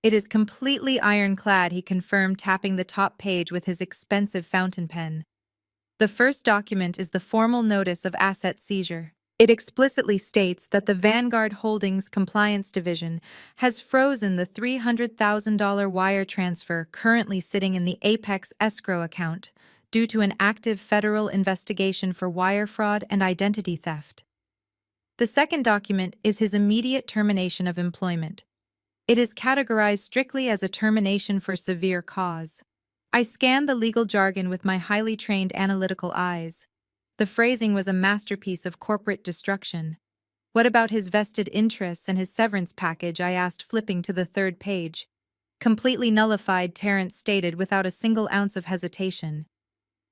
"It is completely ironclad," he confirmed, tapping the top page with his expensive fountain pen. "The first document is the formal notice of asset seizure. It explicitly states that the Vanguard Holdings Compliance Division has frozen the $300,000 wire transfer currently sitting in the Apex escrow account due to an active federal investigation for wire fraud and identity theft. The second document is his immediate termination of employment. It is categorized strictly as a termination for severe cause." I scanned the legal jargon with my highly trained analytical eyes. The phrasing was a masterpiece of corporate destruction. "What about his vested interests and his severance package?" I asked, flipping to the third page. "Completely nullified," Terrence stated without a single ounce of hesitation.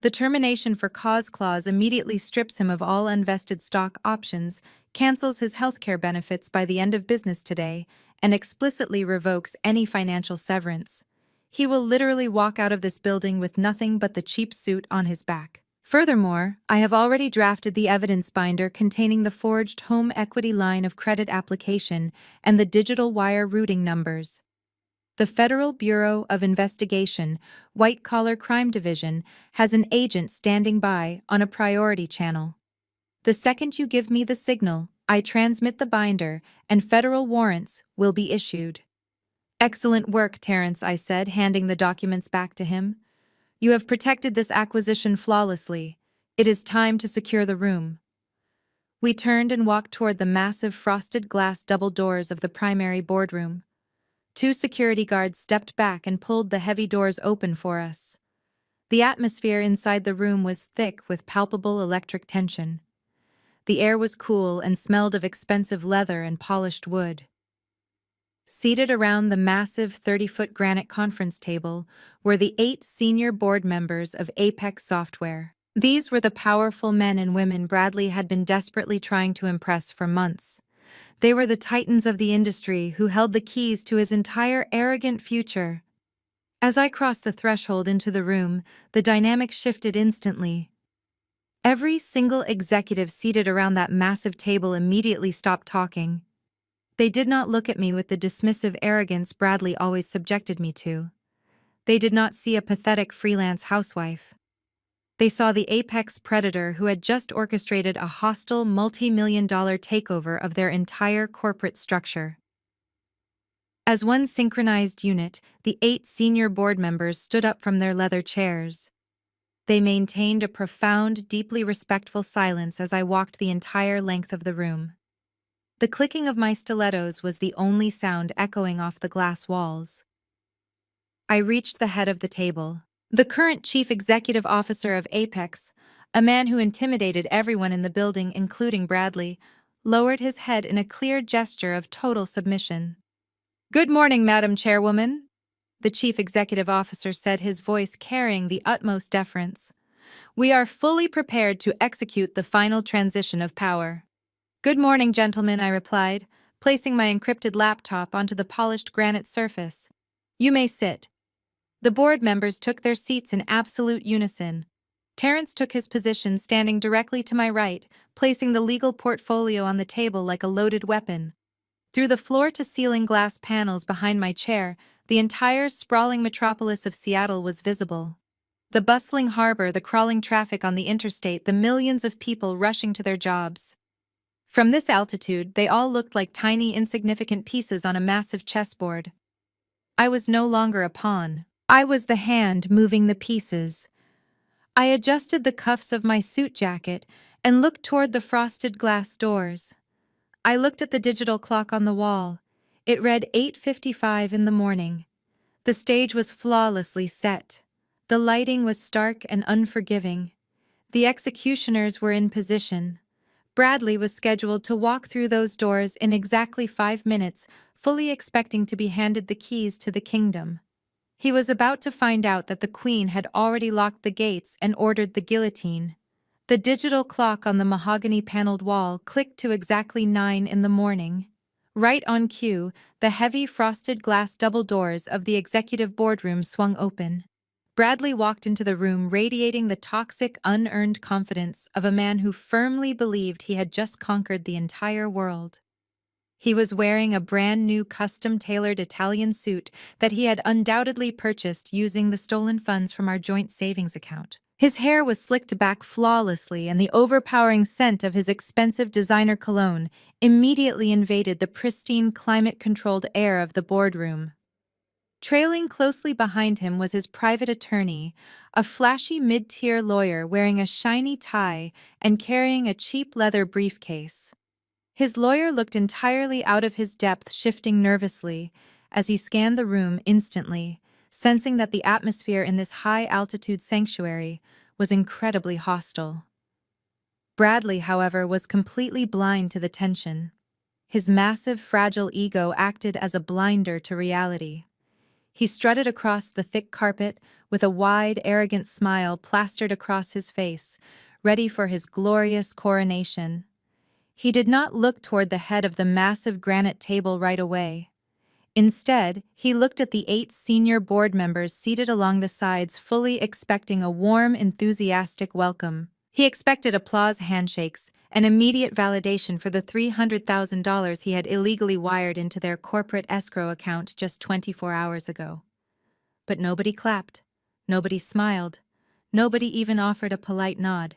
"The termination for cause clause immediately strips him of all unvested stock options, cancels his healthcare benefits by the end of business today, and explicitly revokes any financial severance. He will literally walk out of this building with nothing but the cheap suit on his back. Furthermore, I have already drafted the evidence binder containing the forged home equity line of credit application and the digital wire routing numbers. The Federal Bureau of Investigation, White Collar Crime Division, has an agent standing by on a priority channel. The second you give me the signal, I transmit the binder, and federal warrants will be issued." "Excellent work, Terrence," I said, handing the documents back to him. "You have protected this acquisition flawlessly. It is time to secure the room." We turned and walked toward the massive frosted glass double doors of the primary boardroom. Two security guards stepped back and pulled the heavy doors open for us. The atmosphere inside the room was thick with palpable electric tension. The air was cool and smelled of expensive leather and polished wood. Seated around the massive 30-foot granite conference table were the 8 senior board members of Apex Software. These were the powerful men and women Bradley had been desperately trying to impress for months. They were the titans of the industry who held the keys to his entire arrogant future. As I crossed the threshold into the room, the dynamic shifted instantly. Every single executive seated around that massive table immediately stopped talking. They did not look at me with the dismissive arrogance Bradley always subjected me to. They did not see a pathetic freelance housewife. They saw the apex predator who had just orchestrated a hostile multi-million-dollar takeover of their entire corporate structure. As one synchronized unit, the 8 senior board members stood up from their leather chairs. They maintained a profound, deeply respectful silence as I walked the entire length of the room. The clicking of my stilettos was the only sound echoing off the glass walls. I reached the head of the table. The current chief executive officer of Apex, a man who intimidated everyone in the building, including Bradley, lowered his head in a clear gesture of total submission. Good morning, Madam Chairwoman, the Chief Executive Officer said, his voice carrying the utmost deference. We are fully prepared to execute the final transition of power. Good morning, gentlemen, I replied, placing my encrypted laptop onto the polished granite surface. You may sit. The board members took their seats in absolute unison. Terrence took his position standing directly to my right, placing the legal portfolio on the table like a loaded weapon. Through the floor-to-ceiling glass panels behind my chair, the entire sprawling metropolis of Seattle was visible. The bustling harbor, the crawling traffic on the interstate, the millions of people rushing to their jobs. From this altitude, they all looked like tiny, insignificant pieces on a massive chessboard. I was no longer a pawn. I was the hand moving the pieces. I adjusted the cuffs of my suit jacket and looked toward the frosted glass doors. I looked at the digital clock on the wall. It read 8:55 in the morning. The stage was flawlessly set. The lighting was stark and unforgiving. The executioners were in position. Bradley was scheduled to walk through those doors in exactly 5 minutes, fully expecting to be handed the keys to the kingdom. He was about to find out that the Queen had already locked the gates and ordered the guillotine. The digital clock on the mahogany-paneled wall clicked to exactly 9 in the morning. Right on cue, the heavy frosted glass double doors of the executive boardroom swung open. Bradley walked into the room radiating the toxic, unearned confidence of a man who firmly believed he had just conquered the entire world. He was wearing a brand-new custom-tailored Italian suit that he had undoubtedly purchased using the stolen funds from our joint savings account. His hair was slicked back flawlessly, and the overpowering scent of his expensive designer cologne immediately invaded the pristine, climate-controlled air of the boardroom. Trailing closely behind him was his private attorney, a flashy mid-tier lawyer wearing a shiny tie and carrying a cheap leather briefcase. His lawyer looked entirely out of his depth, shifting nervously as he scanned the room instantly, sensing that the atmosphere in this high-altitude sanctuary was incredibly hostile. Bradley, however, was completely blind to the tension. His massive, fragile ego acted as a blinder to reality. He strutted across the thick carpet with a wide, arrogant smile plastered across his face, ready for his glorious coronation. He did not look toward the head of the massive granite table right away. Instead, he looked at the 8 senior board members seated along the sides, fully expecting a warm, enthusiastic welcome. He expected applause, handshakes, and immediate validation for the $300,000 he had illegally wired into their corporate escrow account just 24 hours ago. But nobody clapped, nobody smiled, nobody even offered a polite nod.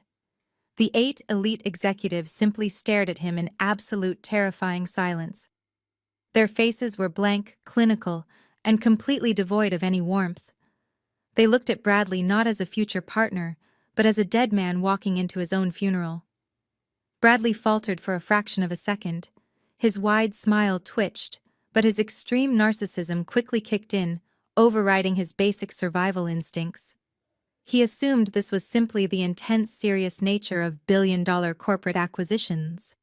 The 8 elite executives simply stared at him in absolute terrifying silence. Their faces were blank, clinical, and completely devoid of any warmth. They looked at Bradley not as a future partner, but as a dead man walking into his own funeral. Bradley faltered for a fraction of a second. His wide smile twitched, but his extreme narcissism quickly kicked in, overriding his basic survival instincts. He assumed this was simply the intense, serious nature of billion-dollar corporate acquisitions.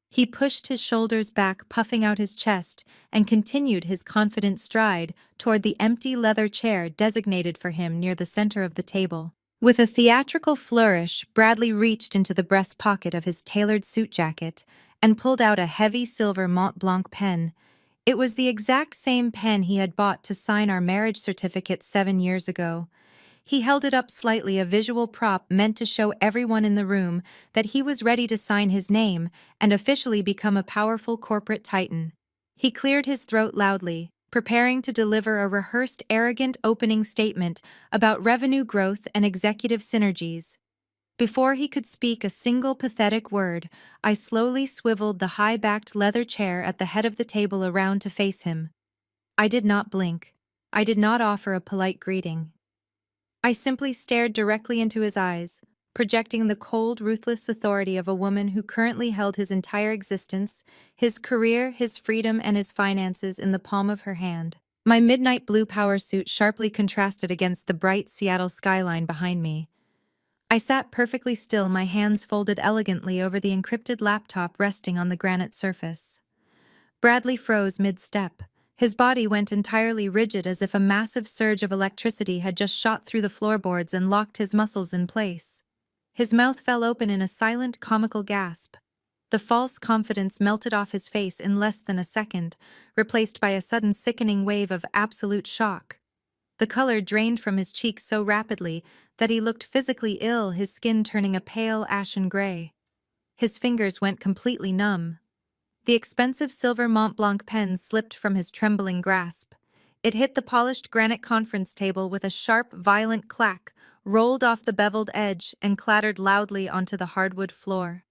He pushed his shoulders back, puffing out his chest, and continued his confident stride toward the empty leather chair designated for him near the center of the table. With a theatrical flourish, Bradley reached into the breast pocket of his tailored suit jacket and pulled out a heavy silver Mont Blanc pen. It was the exact same pen he had bought to sign our marriage certificate 7 years ago. He held it up slightly, a visual prop meant to show everyone in the room that he was ready to sign his name and officially become a powerful corporate titan. He cleared his throat loudly, preparing to deliver a rehearsed, arrogant opening statement about revenue growth and executive synergies. Before he could speak a single pathetic word, I slowly swiveled the high-backed leather chair at the head of the table around to face him. I did not blink. I did not offer a polite greeting. I simply stared directly into his eyes, projecting the cold, ruthless authority of a woman who currently held his entire existence, his career, his freedom, and his finances in the palm of her hand. My midnight blue power suit sharply contrasted against the bright Seattle skyline behind me. I sat perfectly still, my hands folded elegantly over the encrypted laptop resting on the granite surface. Bradley froze mid-step, His body went entirely rigid as if a massive surge of electricity had just shot through the floorboards and locked his muscles in place. His mouth fell open in a silent, comical gasp. The false confidence melted off his face in less than a second, replaced by a sudden sickening wave of absolute shock. The color drained from his cheeks so rapidly that he looked physically ill, his skin turning a pale ashen gray. His fingers went completely numb. The expensive silver Mont Blanc pen slipped from his trembling grasp. It hit the polished granite conference table with a sharp, violent clack, rolled off the beveled edge, and clattered loudly onto the hardwood floor.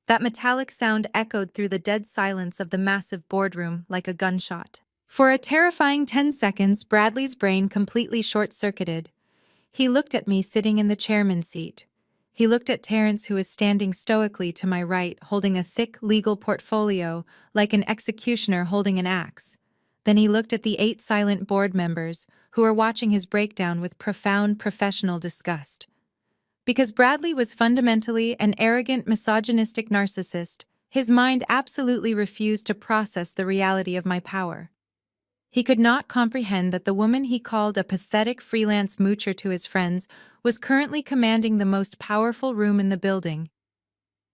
That metallic sound echoed through the dead silence of the massive boardroom like a gunshot. For a terrifying 10 seconds, Bradley's brain completely short-circuited. He looked at me sitting in the chairman's seat. He looked at Terrence, who was standing stoically to my right, holding a thick legal portfolio like an executioner holding an axe. Then he looked at the 8 silent board members, who were watching his breakdown with profound professional disgust. Because Bradley was fundamentally an arrogant, misogynistic narcissist, his mind absolutely refused to process the reality of my power. He could not comprehend that the woman he called a pathetic freelance moocher to his friends was currently commanding the most powerful room in the building.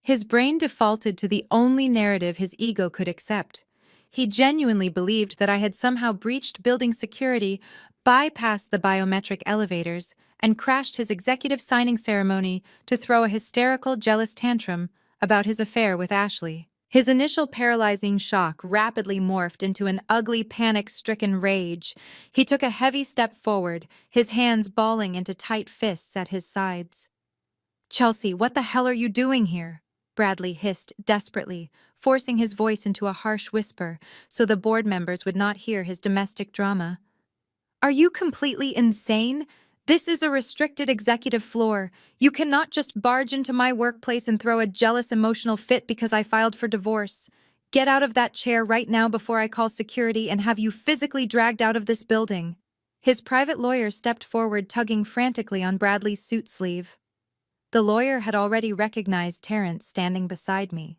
His brain defaulted to the only narrative his ego could accept. He genuinely believed that I had somehow breached building security, bypassed the biometric elevators, and crashed his executive signing ceremony to throw a hysterical, jealous tantrum about his affair with Ashley. His initial paralyzing shock rapidly morphed into an ugly, panic-stricken rage. He took a heavy step forward, his hands balling into tight fists at his sides. "Chelsea, what the hell are you doing here?" Bradley hissed desperately, forcing his voice into a harsh whisper so the board members would not hear his domestic drama. "Are you completely insane? This is a restricted executive floor. You cannot just barge into my workplace and throw a jealous emotional fit because I filed for divorce. Get out of that chair right now before I call security and have you physically dragged out of this building." His private lawyer stepped forward, tugging frantically on Bradley's suit sleeve. The lawyer had already recognized Terrence standing beside me.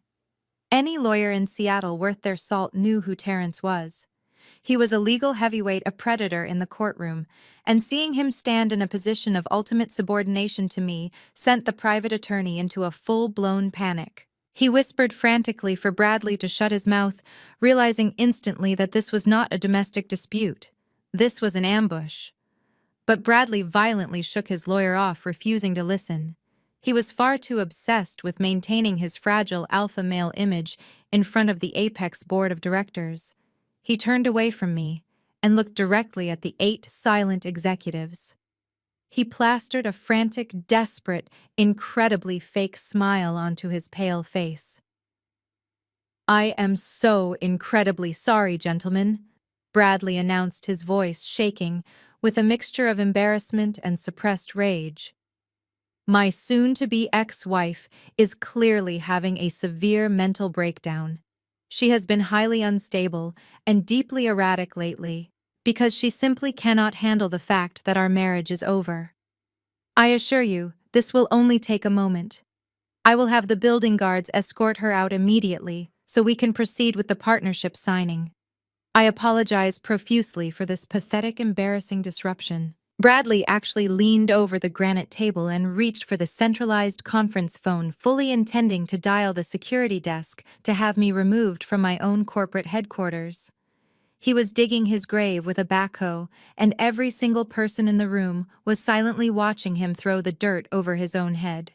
Any lawyer in Seattle worth their salt knew who Terrence was. He was a legal heavyweight, a predator in the courtroom, and seeing him stand in a position of ultimate subordination to me sent the private attorney into a full-blown panic. He whispered frantically for Bradley to shut his mouth, realizing instantly that this was not a domestic dispute. This was an ambush. But Bradley violently shook his lawyer off, refusing to listen. He was far too obsessed with maintaining his fragile alpha male image in front of the Apex board of directors. He turned away from me and looked directly at the 8 silent executives. He plastered a frantic, desperate, incredibly fake smile onto his pale face. "I am so incredibly sorry, gentlemen," Bradley announced, his voice shaking with a mixture of embarrassment and suppressed rage. "My soon-to-be ex-wife is clearly having a severe mental breakdown. She has been highly unstable and deeply erratic lately because she simply cannot handle the fact that our marriage is over. I assure you, this will only take a moment. I will have the building guards escort her out immediately so we can proceed with the partnership signing. I apologize profusely for this pathetic, embarrassing disruption." Bradley actually leaned over the granite table and reached for the centralized conference phone, fully intending to dial the security desk to have me removed from my own corporate headquarters. He was digging his grave with a backhoe, and every single person in the room was silently watching him throw the dirt over his own head.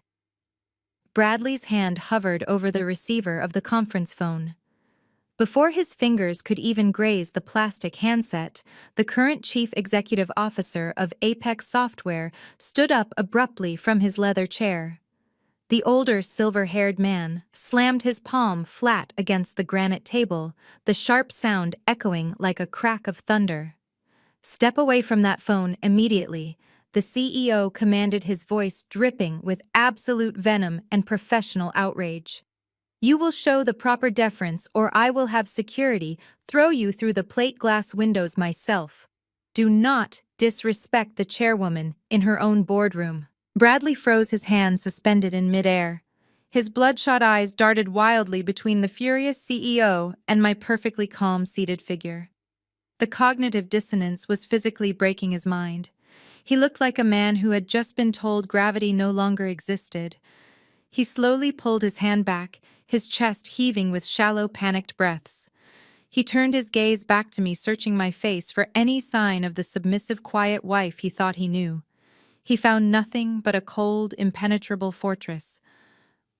Bradley's hand hovered over the receiver of the conference phone. Before his fingers could even graze the plastic handset, the current chief executive officer of Apex Software stood up abruptly from his leather chair. The older, silver-haired man slammed his palm flat against the granite table, the sharp sound echoing like a crack of thunder. "Step away from that phone immediately," the CEO commanded, his voice dripping with absolute venom and professional outrage. "You will show the proper deference or I will have security throw you through the plate glass windows myself. Do not disrespect the chairwoman in her own boardroom." Bradley froze, his hands suspended in midair. His bloodshot eyes darted wildly between the furious CEO and my perfectly calm seated figure. The cognitive dissonance was physically breaking his mind. He looked like a man who had just been told gravity no longer existed. He slowly pulled his hand back, his chest heaving with shallow, panicked breaths. He turned his gaze back to me, searching my face for any sign of the submissive, quiet wife he thought he knew. He found nothing but a cold, impenetrable fortress.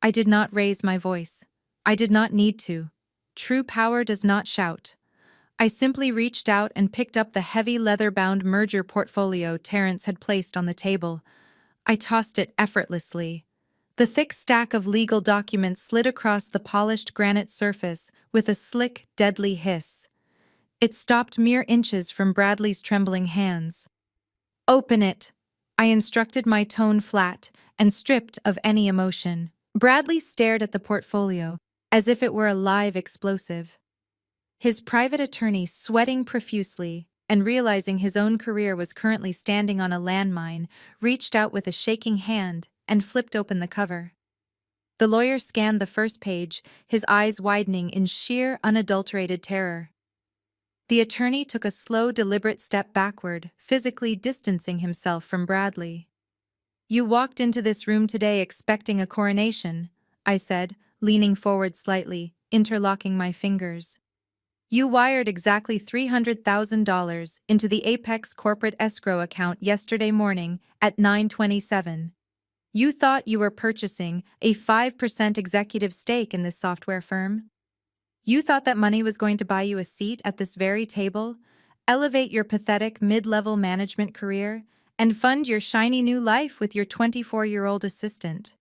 I did not raise my voice. I did not need to. True power does not shout. I simply reached out and picked up the heavy leather-bound merger portfolio Terrence had placed on the table. I tossed it effortlessly. The thick stack of legal documents slid across the polished granite surface with a slick, deadly hiss. It stopped mere inches from Bradley's trembling hands. "Open it," I instructed, my tone flat and stripped of any emotion. Bradley stared at the portfolio, as if it were a live explosive. His private attorney, sweating profusely and realizing his own career was currently standing on a landmine, reached out with a shaking hand and flipped open the cover. The lawyer scanned the first page, his eyes widening in sheer, unadulterated terror. The attorney took a slow, deliberate step backward, physically distancing himself from Bradley. "You walked into this room today expecting a coronation," I said, leaning forward slightly, interlocking my fingers. "You wired exactly $300,000 into the Apex corporate escrow account yesterday morning at 9:27. You thought you were purchasing a 5% executive stake in this software firm? You thought that money was going to buy you a seat at this very table, elevate your pathetic mid-level management career, and fund your shiny new life with your 24-year-old assistant."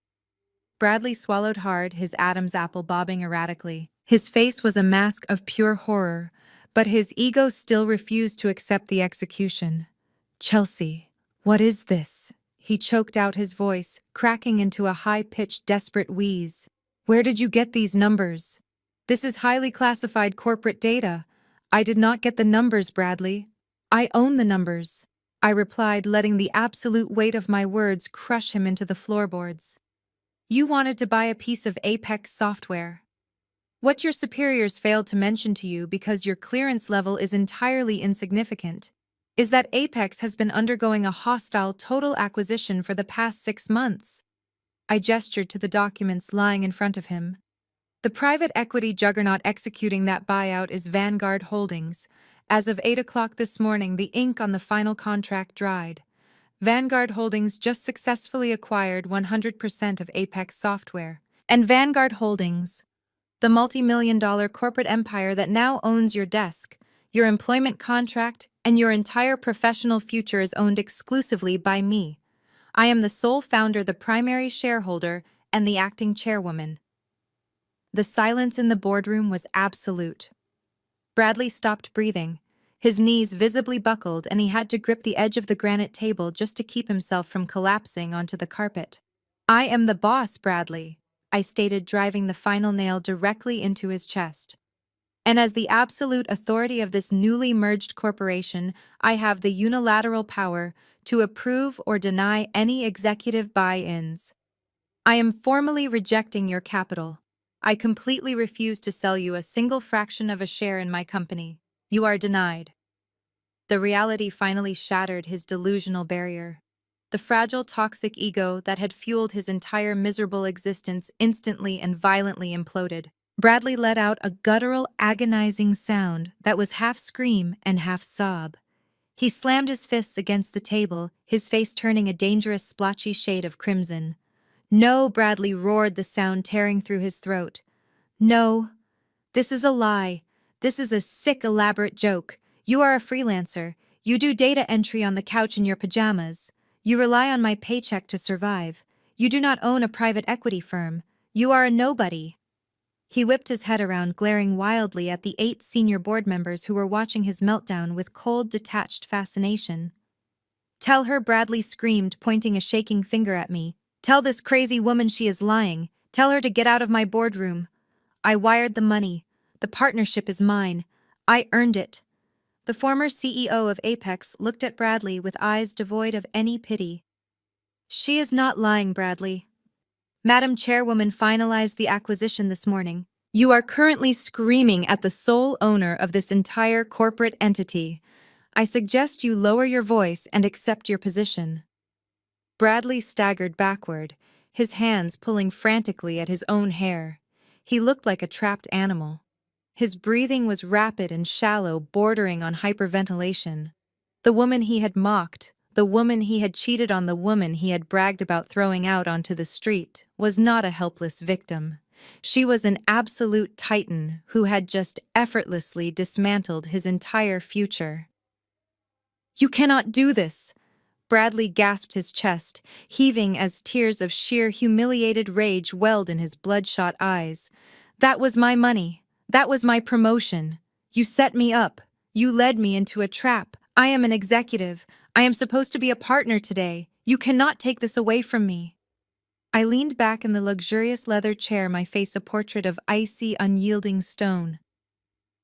Bradley swallowed hard, his Adam's apple bobbing erratically. His face was a mask of pure horror, but his ego still refused to accept the execution. "Chelsea, what is this?" He choked out, his voice cracking into a high-pitched, desperate wheeze. "Where did you get these numbers? This is highly classified corporate data. I did not get the numbers, Bradley. I own the numbers," I replied, letting the absolute weight of my words crush him into the floorboards. "You wanted to buy a piece of Apex software. What your superiors failed to mention to you, because your clearance level is entirely insignificant, is that Apex has been undergoing a hostile total acquisition for the past 6 months. I gestured to the documents lying in front of him. The private equity juggernaut executing that buyout is Vanguard Holdings. As of 8 o'clock this morning, the ink on the final contract dried. Vanguard Holdings just successfully acquired 100% of Apex Software. And Vanguard Holdings, the multi-million-dollar corporate empire that now owns your desk, your employment contract, and your entire professional future, is owned exclusively by me. I am the sole founder, the primary shareholder, and the acting chairwoman." The silence in the boardroom was absolute. Bradley stopped breathing. His knees visibly buckled, and he had to grip the edge of the granite table just to keep himself from collapsing onto the carpet. "I am the boss, Bradley," I stated, driving the final nail directly into his chest. "And as the absolute authority of this newly merged corporation, I have the unilateral power to approve or deny any executive buy-ins. I am formally rejecting your capital. I completely refuse to sell you a single fraction of a share in my company. You are denied." The reality finally shattered his delusional barrier. The fragile, toxic ego that had fueled his entire miserable existence instantly and violently imploded. Bradley let out a guttural, agonizing sound that was half scream and half sob. He slammed his fists against the table, his face turning a dangerous, splotchy shade of crimson. "No," Bradley roared, the sound tearing through his throat. "No. This is a lie. This is a sick, elaborate joke. You are a freelancer. You do data entry on the couch in your pajamas. You rely on my paycheck to survive. You do not own a private equity firm. You are a nobody." He whipped his head around, glaring wildly at the 8 senior board members who were watching his meltdown with cold, detached fascination. "Tell her," Bradley screamed, pointing a shaking finger at me. "Tell this crazy woman she is lying. Tell her to get out of my boardroom. I wired the money. The partnership is mine. I earned it." The former CEO of Apex looked at Bradley with eyes devoid of any pity. "She is not lying, Bradley. Madam Chairwoman finalized the acquisition this morning. You are currently screaming at the sole owner of this entire corporate entity. I suggest you lower your voice and accept your position." Bradley staggered backward, his hands pulling frantically at his own hair. He looked like a trapped animal. His breathing was rapid and shallow, bordering on hyperventilation. The woman he had mocked, the woman he had cheated on, the woman he had bragged about throwing out onto the street, was not a helpless victim. She was an absolute titan who had just effortlessly dismantled his entire future. "You cannot do this!" Bradley gasped, his chest heaving as tears of sheer humiliated rage welled in his bloodshot eyes. "That was my money. That was my promotion. You set me up. You led me into a trap. I am an executive. I am supposed to be a partner today. You cannot take this away from me." I leaned back in the luxurious leather chair, my face a portrait of icy, unyielding stone.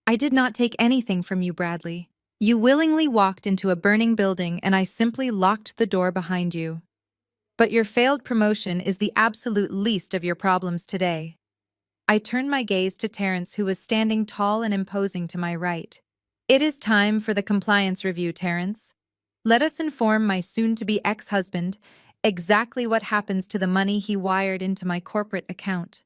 "I did not take anything from you, Bradley. You willingly walked into a burning building and I simply locked the door behind you. But your failed promotion is the absolute least of your problems today." I turned my gaze to Terrence, who was standing tall and imposing to my right. "It is time for the compliance review, Terrence. Let us inform my soon-to-be ex-husband exactly what happens to the money he wired into my corporate account."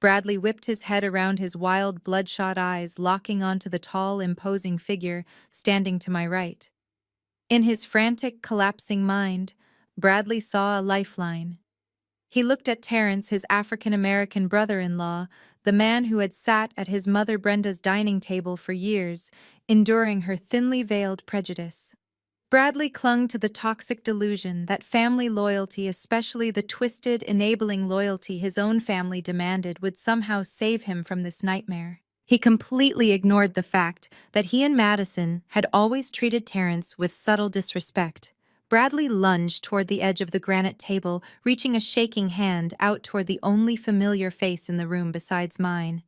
Bradley whipped his head around, his wild, bloodshot eyes locking onto the tall, imposing figure standing to my right. In his frantic, collapsing mind, Bradley saw a lifeline. He looked at Terrence, his African-American brother-in-law, the man who had sat at his mother Brenda's dining table for years, enduring her thinly veiled prejudice. Bradley clung to the toxic delusion that family loyalty, especially the twisted, enabling loyalty his own family demanded, would somehow save him from this nightmare. He completely ignored the fact that he and Madison had always treated Terrence with subtle disrespect. Bradley lunged toward the edge of the granite table, reaching a shaking hand out toward the only familiar face in the room besides mine.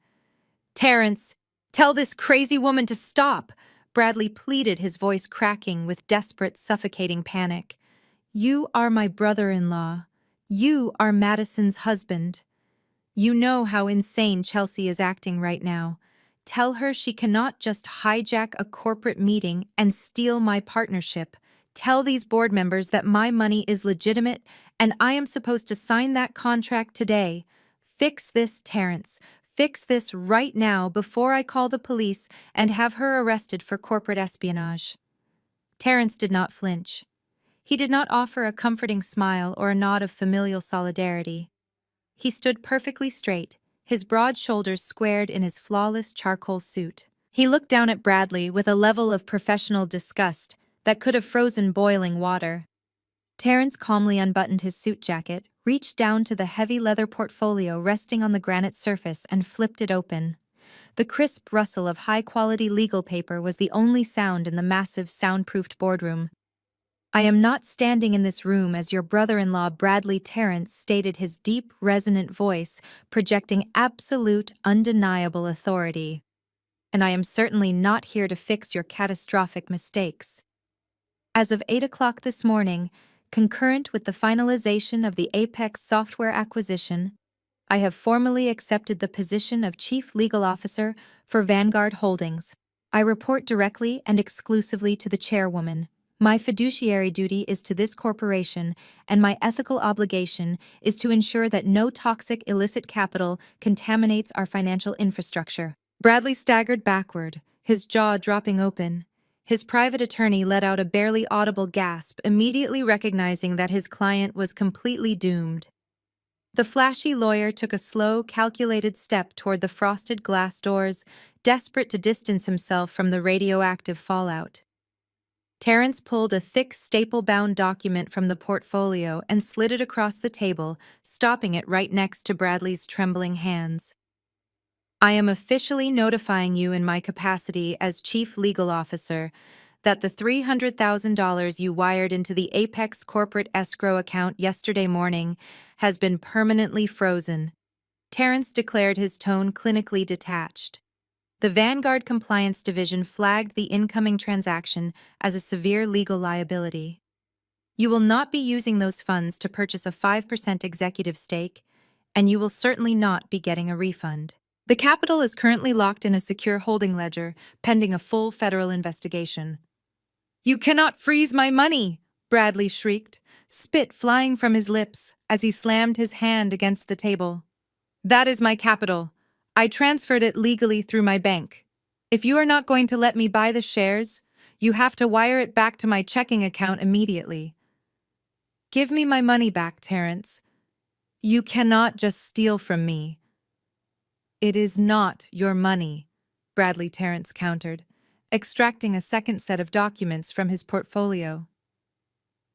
"Terrence, tell this crazy woman to stop!" Bradley pleaded, his voice cracking with desperate, suffocating panic. "You are my brother-in-law. You are Madison's husband. You know how insane Chelsea is acting right now. Tell her she cannot just hijack a corporate meeting and steal my partnership. Tell these board members that my money is legitimate and I am supposed to sign that contract today. Fix this, Terrence. Fix this right now before I call the police and have her arrested for corporate espionage." Terrence did not flinch. He did not offer a comforting smile or a nod of familial solidarity. He stood perfectly straight, his broad shoulders squared in his flawless charcoal suit. He looked down at Bradley with a level of professional disgust that could have frozen boiling water. Terrence calmly unbuttoned his suit jacket, reached down to the heavy leather portfolio resting on the granite surface, and flipped it open. The crisp rustle of high-quality legal paper was the only sound in the massive, soundproofed boardroom. "I am not standing in this room as your brother-in-law Bradley," Terrence stated, his deep, resonant voice projecting absolute, undeniable authority. "And I am certainly not here to fix your catastrophic mistakes. As of 8 o'clock this morning, concurrent with the finalization of the Apex software acquisition, I have formally accepted the position of Chief Legal Officer for Vanguard Holdings. I report directly and exclusively to the chairwoman. My fiduciary duty is to this corporation, and my ethical obligation is to ensure that no toxic, illicit capital contaminates our financial infrastructure." Bradley staggered backward, his jaw dropping open. His private attorney let out a barely audible gasp, immediately recognizing that his client was completely doomed. The flashy lawyer took a slow, calculated step toward the frosted glass doors, desperate to distance himself from the radioactive fallout. Terrence pulled a thick, staple-bound document from the portfolio and slid it across the table, stopping it right next to Bradley's trembling hands. "I am officially notifying you in my capacity as Chief Legal Officer that the $300,000 you wired into the Apex corporate escrow account yesterday morning has been permanently frozen." Terrence declared, his tone clinically detached. The Vanguard Compliance Division flagged the incoming transaction as a severe legal liability. "You will not be using those funds to purchase a 5% executive stake, and you will certainly not be getting a refund." The capital is currently locked in a secure holding ledger, pending a full federal investigation. You cannot freeze my money! Bradley shrieked, spit flying from his lips as he slammed his hand against the table. That is my capital. I transferred it legally through my bank. If you are not going to let me buy the shares, you have to wire it back to my checking account immediately. Give me my money back, Terrence. You cannot just steal from me. It is not your money, Bradley Terrence countered, extracting a second set of documents from his portfolio.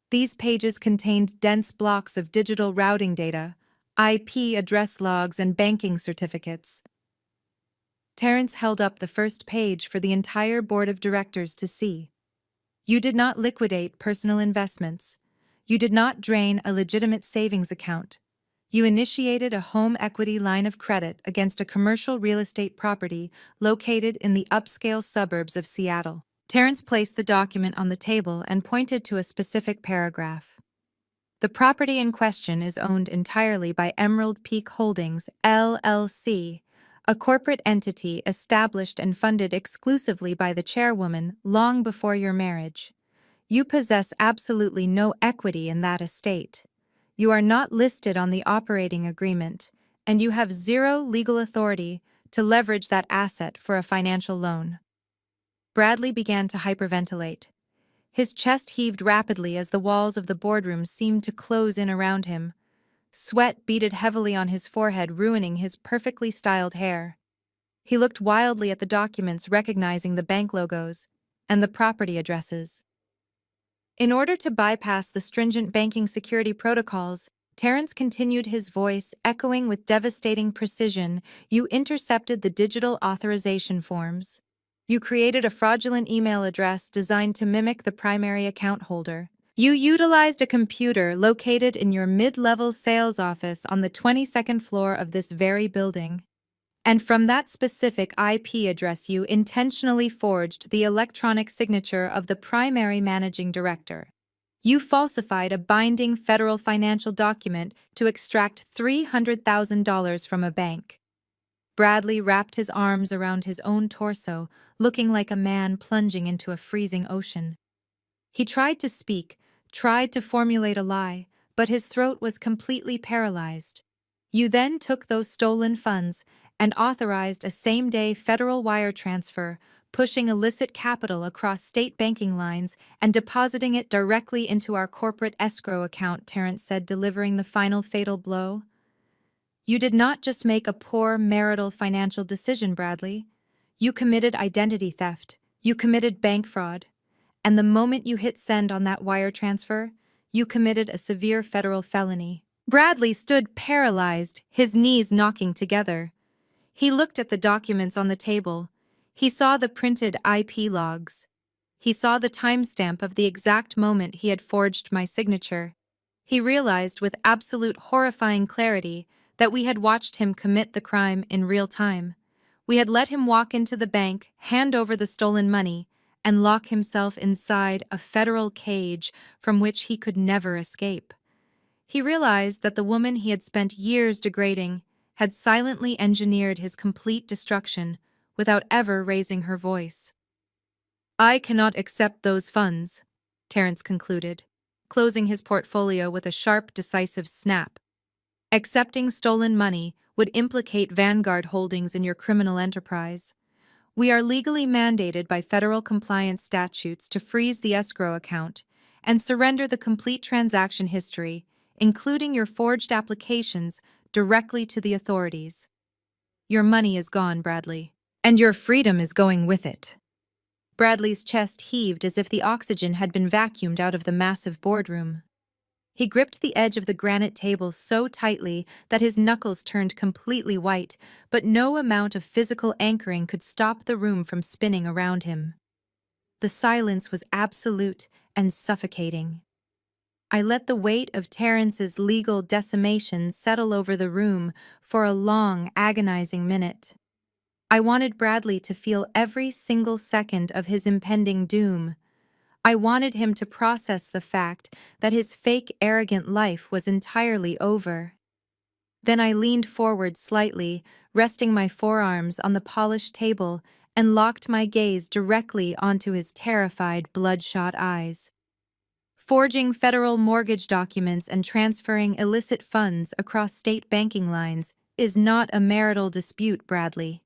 These pages contained dense blocks of digital routing data, IP address logs, and banking certificates. Terrence held up the first page for the entire board of directors to see. You did not liquidate personal investments. You did not drain a legitimate savings account. You initiated a home equity line of credit against a commercial real estate property located in the upscale suburbs of Seattle. Terrence placed the document on the table and pointed to a specific paragraph. The property in question is owned entirely by Emerald Peak Holdings, LLC, a corporate entity established and funded exclusively by the chairwoman long before your marriage. You possess absolutely no equity in that estate. You are not listed on the operating agreement, and you have zero legal authority to leverage that asset for a financial loan. Bradley began to hyperventilate. His chest heaved rapidly as the walls of the boardroom seemed to close in around him. Sweat beaded heavily on his forehead, ruining his perfectly styled hair. He looked wildly at the documents, recognizing the bank logos and the property addresses. In order to bypass the stringent banking security protocols, Terrence continued, his voice echoing with devastating precision. You intercepted the digital authorization forms. You created a fraudulent email address designed to mimic the primary account holder. You utilized a computer located in your mid-level sales office on the 22nd floor of this very building. And from that specific IP address, you intentionally forged the electronic signature of the primary managing director. You falsified a binding federal financial document to extract $300,000 from a bank. Bradley wrapped his arms around his own torso, looking like a man plunging into a freezing ocean. He tried to speak, tried to formulate a lie, but his throat was completely paralyzed. You then took those stolen funds and authorized a same-day federal wire transfer, pushing illicit capital across state banking lines and depositing it directly into our corporate escrow account, Terrence said, delivering the final fatal blow. You did not just make a poor marital financial decision, Bradley. You committed identity theft. You committed bank fraud. And the moment you hit send on that wire transfer, you committed a severe federal felony. Bradley stood paralyzed, his knees knocking together. He looked at the documents on the table. He saw the printed IP logs. He saw the timestamp of the exact moment he had forged my signature. He realized with absolute horrifying clarity that we had watched him commit the crime in real time. We had let him walk into the bank, hand over the stolen money, and lock himself inside a federal cage from which he could never escape. He realized that the woman he had spent years degrading had silently engineered his complete destruction without ever raising her voice. I cannot accept those funds, Terrence concluded, closing his portfolio with a sharp, decisive snap. Accepting stolen money would implicate Vanguard Holdings in your criminal enterprise. We are legally mandated by federal compliance statutes to freeze the escrow account and surrender the complete transaction history, including your forged applications, directly to the authorities. Your money is gone, Bradley, and your freedom is going with it. Bradley's chest heaved as if the oxygen had been vacuumed out of the massive boardroom. He gripped the edge of the granite table so tightly that his knuckles turned completely white, but no amount of physical anchoring could stop the room from spinning around him. The silence was absolute and suffocating. I let the weight of Terrence's legal decimation settle over the room for a long, agonizing minute. I wanted Bradley to feel every single second of his impending doom. I wanted him to process the fact that his fake, arrogant life was entirely over. Then I leaned forward slightly, resting my forearms on the polished table, and locked my gaze directly onto his terrified, bloodshot eyes. Forging federal mortgage documents and transferring illicit funds across state banking lines is not a marital dispute, Bradley.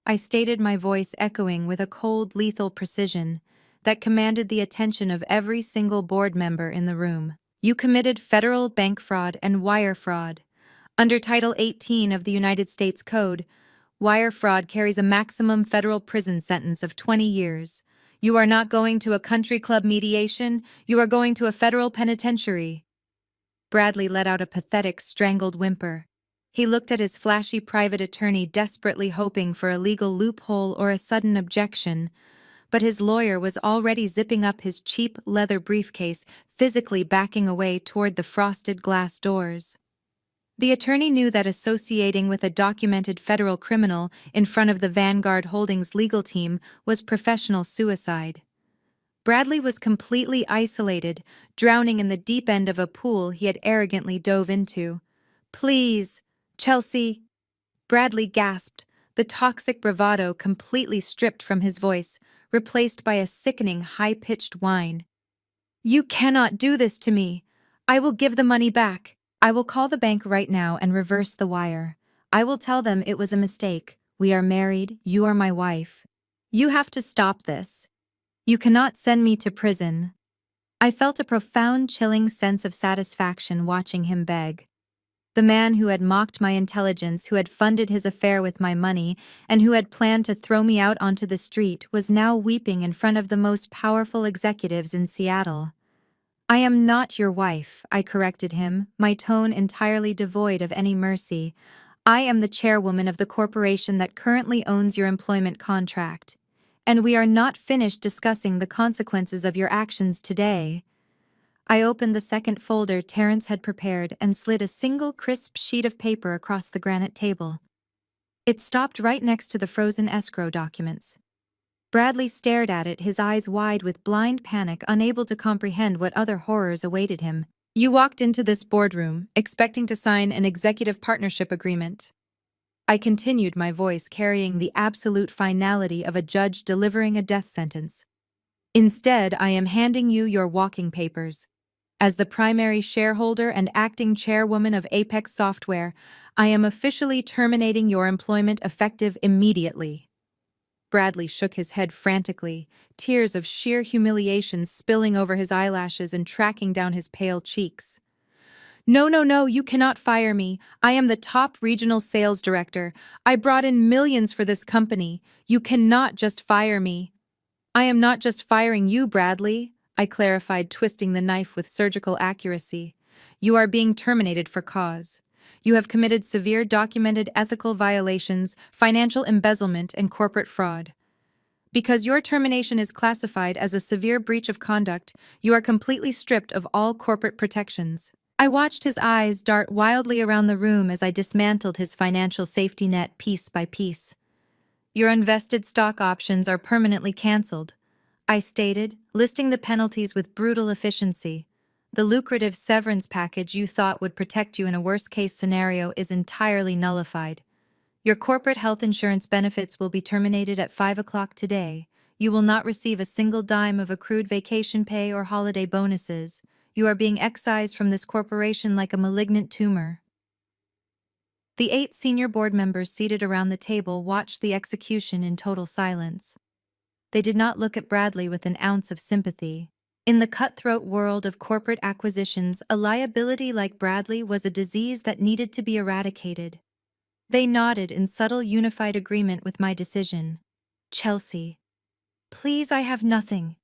I stated, my voice echoing with a cold, lethal precision that commanded the attention of every single board member in the room. You committed federal bank fraud and wire fraud. Under Title 18 of the United States Code, wire fraud carries a maximum federal prison sentence of 20 years. You are not going to a country club mediation, you are going to a federal penitentiary. Bradley let out a pathetic, strangled whimper. He looked at his flashy private attorney, desperately hoping for a legal loophole or a sudden objection, but his lawyer was already zipping up his cheap leather briefcase, physically backing away toward the frosted glass doors. The attorney knew that associating with a documented federal criminal in front of the Vanguard Holdings legal team was professional suicide. Bradley was completely isolated, drowning in the deep end of a pool he had arrogantly dove into. "Please, Chelsea," Bradley gasped, the toxic bravado completely stripped from his voice, replaced by a sickening high-pitched whine. "You cannot do this to me. I will give the money back. I will call the bank right now and reverse the wire. I will tell them it was a mistake. We are married, you are my wife. You have to stop this. You cannot send me to prison." I felt a profound, chilling sense of satisfaction watching him beg. The man who had mocked my intelligence, who had funded his affair with my money, and who had planned to throw me out onto the street was now weeping in front of the most powerful executives in Seattle. "I am not your wife," I corrected him, my tone entirely devoid of any mercy. "I am the chairwoman of the corporation that currently owns your employment contract. And we are not finished discussing the consequences of your actions today." I opened the second folder Terrence had prepared and slid a single crisp sheet of paper across the granite table. It stopped right next to the frozen escrow documents. Bradley stared at it, his eyes wide with blind panic, unable to comprehend what other horrors awaited him. "You walked into this boardroom, expecting to sign an executive partnership agreement." I continued, my voice carrying the absolute finality of a judge delivering a death sentence. "Instead, I am handing you your walking papers. As the primary shareholder and acting chairwoman of Apex Software, I am officially terminating your employment effective immediately." Bradley shook his head frantically, tears of sheer humiliation spilling over his eyelashes and tracking down his pale cheeks. "No, no, no, you cannot fire me. I am the top regional sales director. I brought in millions for this company. You cannot just fire me." "I am not just firing you, Bradley," I clarified, twisting the knife with surgical accuracy. "You are being terminated for cause. You have committed severe documented ethical violations, financial embezzlement, and corporate fraud. Because your termination is classified as a severe breach of conduct, you are completely stripped of all corporate protections." I watched his eyes dart wildly around the room as I dismantled his financial safety net piece by piece. "Your unvested stock options are permanently canceled," I stated, listing the penalties with brutal efficiency. "The lucrative severance package you thought would protect you in a worst-case scenario is entirely nullified. Your corporate health insurance benefits will be terminated at 5 o'clock today. You will not receive a single dime of accrued vacation pay or holiday bonuses. You are being excised from this corporation like a malignant tumor." The 8 senior board members seated around the table watched the execution in total silence. They did not look at Bradley with an ounce of sympathy. In the cutthroat world of corporate acquisitions, a liability like Bradley was a disease that needed to be eradicated. They nodded in subtle unified agreement with my decision. "Chelsea, please, I have nothing,"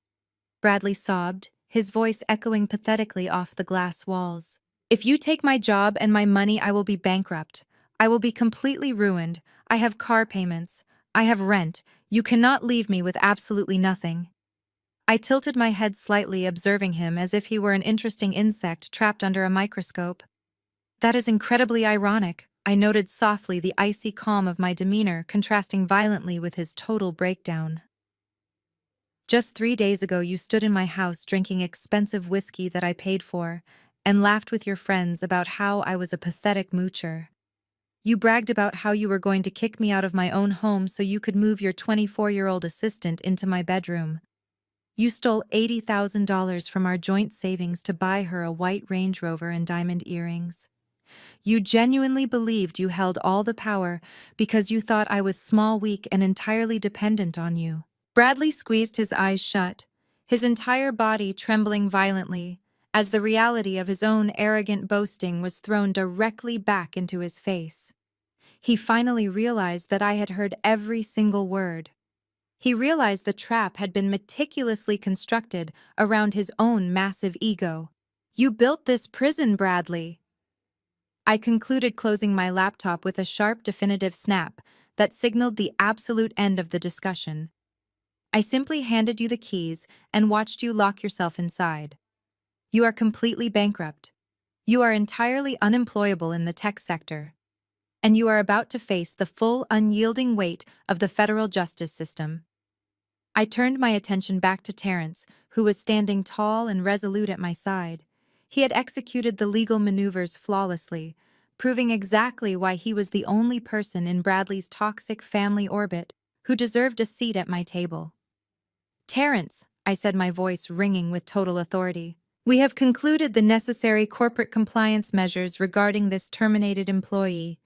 Bradley sobbed, his voice echoing pathetically off the glass walls. "If you take my job and my money, I will be bankrupt. I will be completely ruined. I have car payments. I have rent. You cannot leave me with absolutely nothing." I tilted my head slightly, observing him as if he were an interesting insect trapped under a microscope. "That is incredibly ironic," I noted softly, the icy calm of my demeanor contrasting violently with his total breakdown. "Just 3 days ago you stood in my house drinking expensive whiskey that I paid for, and laughed with your friends about how I was a pathetic moocher. You bragged about how you were going to kick me out of my own home so you could move your 24-year-old assistant into my bedroom. You stole $80,000 from our joint savings to buy her a white Range Rover and diamond earrings. You genuinely believed you held all the power because you thought I was small, weak, and entirely dependent on you. Bradley squeezed his eyes shut, his entire body trembling violently, as the reality of his own arrogant boasting was thrown directly back into his face. He finally realized that I had heard every single word. He realized the trap had been meticulously constructed around his own massive ego. You built this prison, Bradley. I concluded, closing my laptop with a sharp, definitive snap that signaled the absolute end of the discussion. I simply handed you the keys and watched you lock yourself inside. You are completely bankrupt. You are entirely unemployable in the tech sector. And you are about to face the full, unyielding weight of the federal justice system. I turned my attention back to Terrence, who was standing tall and resolute at my side. He had executed the legal maneuvers flawlessly, proving exactly why he was the only person in Bradley's toxic family orbit who deserved a seat at my table. Terrence, I said, my voice ringing with total authority, we have concluded the necessary corporate compliance measures regarding this terminated employee.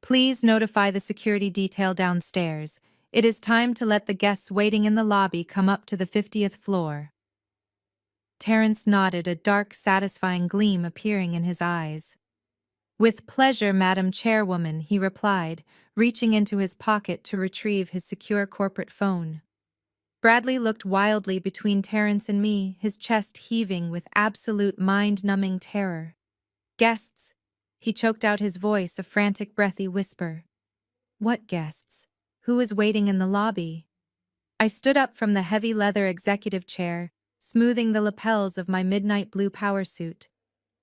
Please notify the security detail downstairs. It is time to let the guests waiting in the lobby come up to the 50th floor. Terrence nodded, a dark, satisfying gleam appearing in his eyes. With pleasure, Madam Chairwoman, he replied, reaching into his pocket to retrieve his secure corporate phone. Bradley looked wildly between Terrence and me, his chest heaving with absolute mind-numbing terror. Guests, he choked out, his voice a frantic, breathy whisper. What guests? Who is waiting in the lobby? I stood up from the heavy leather executive chair, smoothing the lapels of my midnight blue power suit.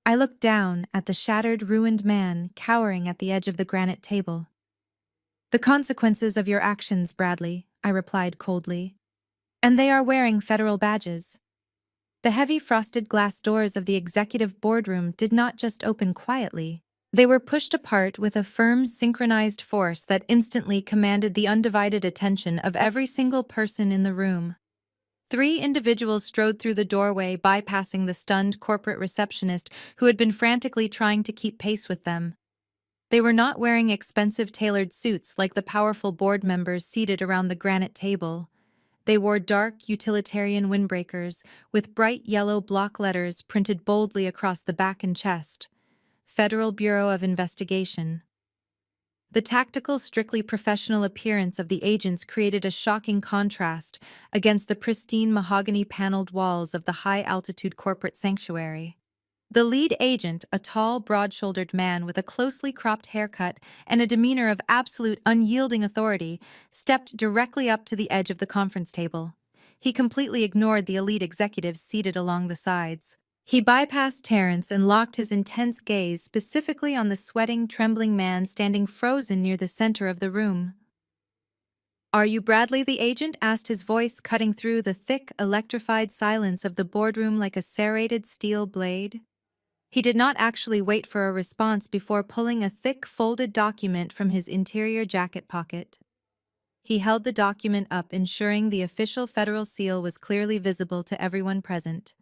I looked down at the shattered, ruined man cowering at the edge of the granite table. The consequences of your actions, Bradley, I replied coldly. And they are wearing federal badges. The heavy frosted glass doors of the executive boardroom did not just open quietly. They were pushed apart with a firm, synchronized force that instantly commanded the undivided attention of every single person in the room. 3 individuals strode through the doorway, bypassing the stunned corporate receptionist who had been frantically trying to keep pace with them. They were not wearing expensive tailored suits like the powerful board members seated around the granite table. They wore dark, utilitarian windbreakers with bright yellow block letters printed boldly across the back and chest. Federal Bureau of Investigation. The tactical, strictly professional appearance of the agents created a shocking contrast against the pristine mahogany-paneled walls of the high-altitude corporate sanctuary. The lead agent, a tall, broad-shouldered man with a closely cropped haircut and a demeanor of absolute unyielding authority, stepped directly up to the edge of the conference table. He completely ignored the elite executives seated along the sides. He bypassed Terrence and locked his intense gaze specifically on the sweating, trembling man standing frozen near the center of the room. "Are you Bradley, the agent?" asked, his voice cutting through the thick, electrified silence of the boardroom like a serrated steel blade. He did not actually wait for a response before pulling a thick, folded document from his interior jacket pocket. He held the document up, ensuring the official federal seal was clearly visible to everyone present.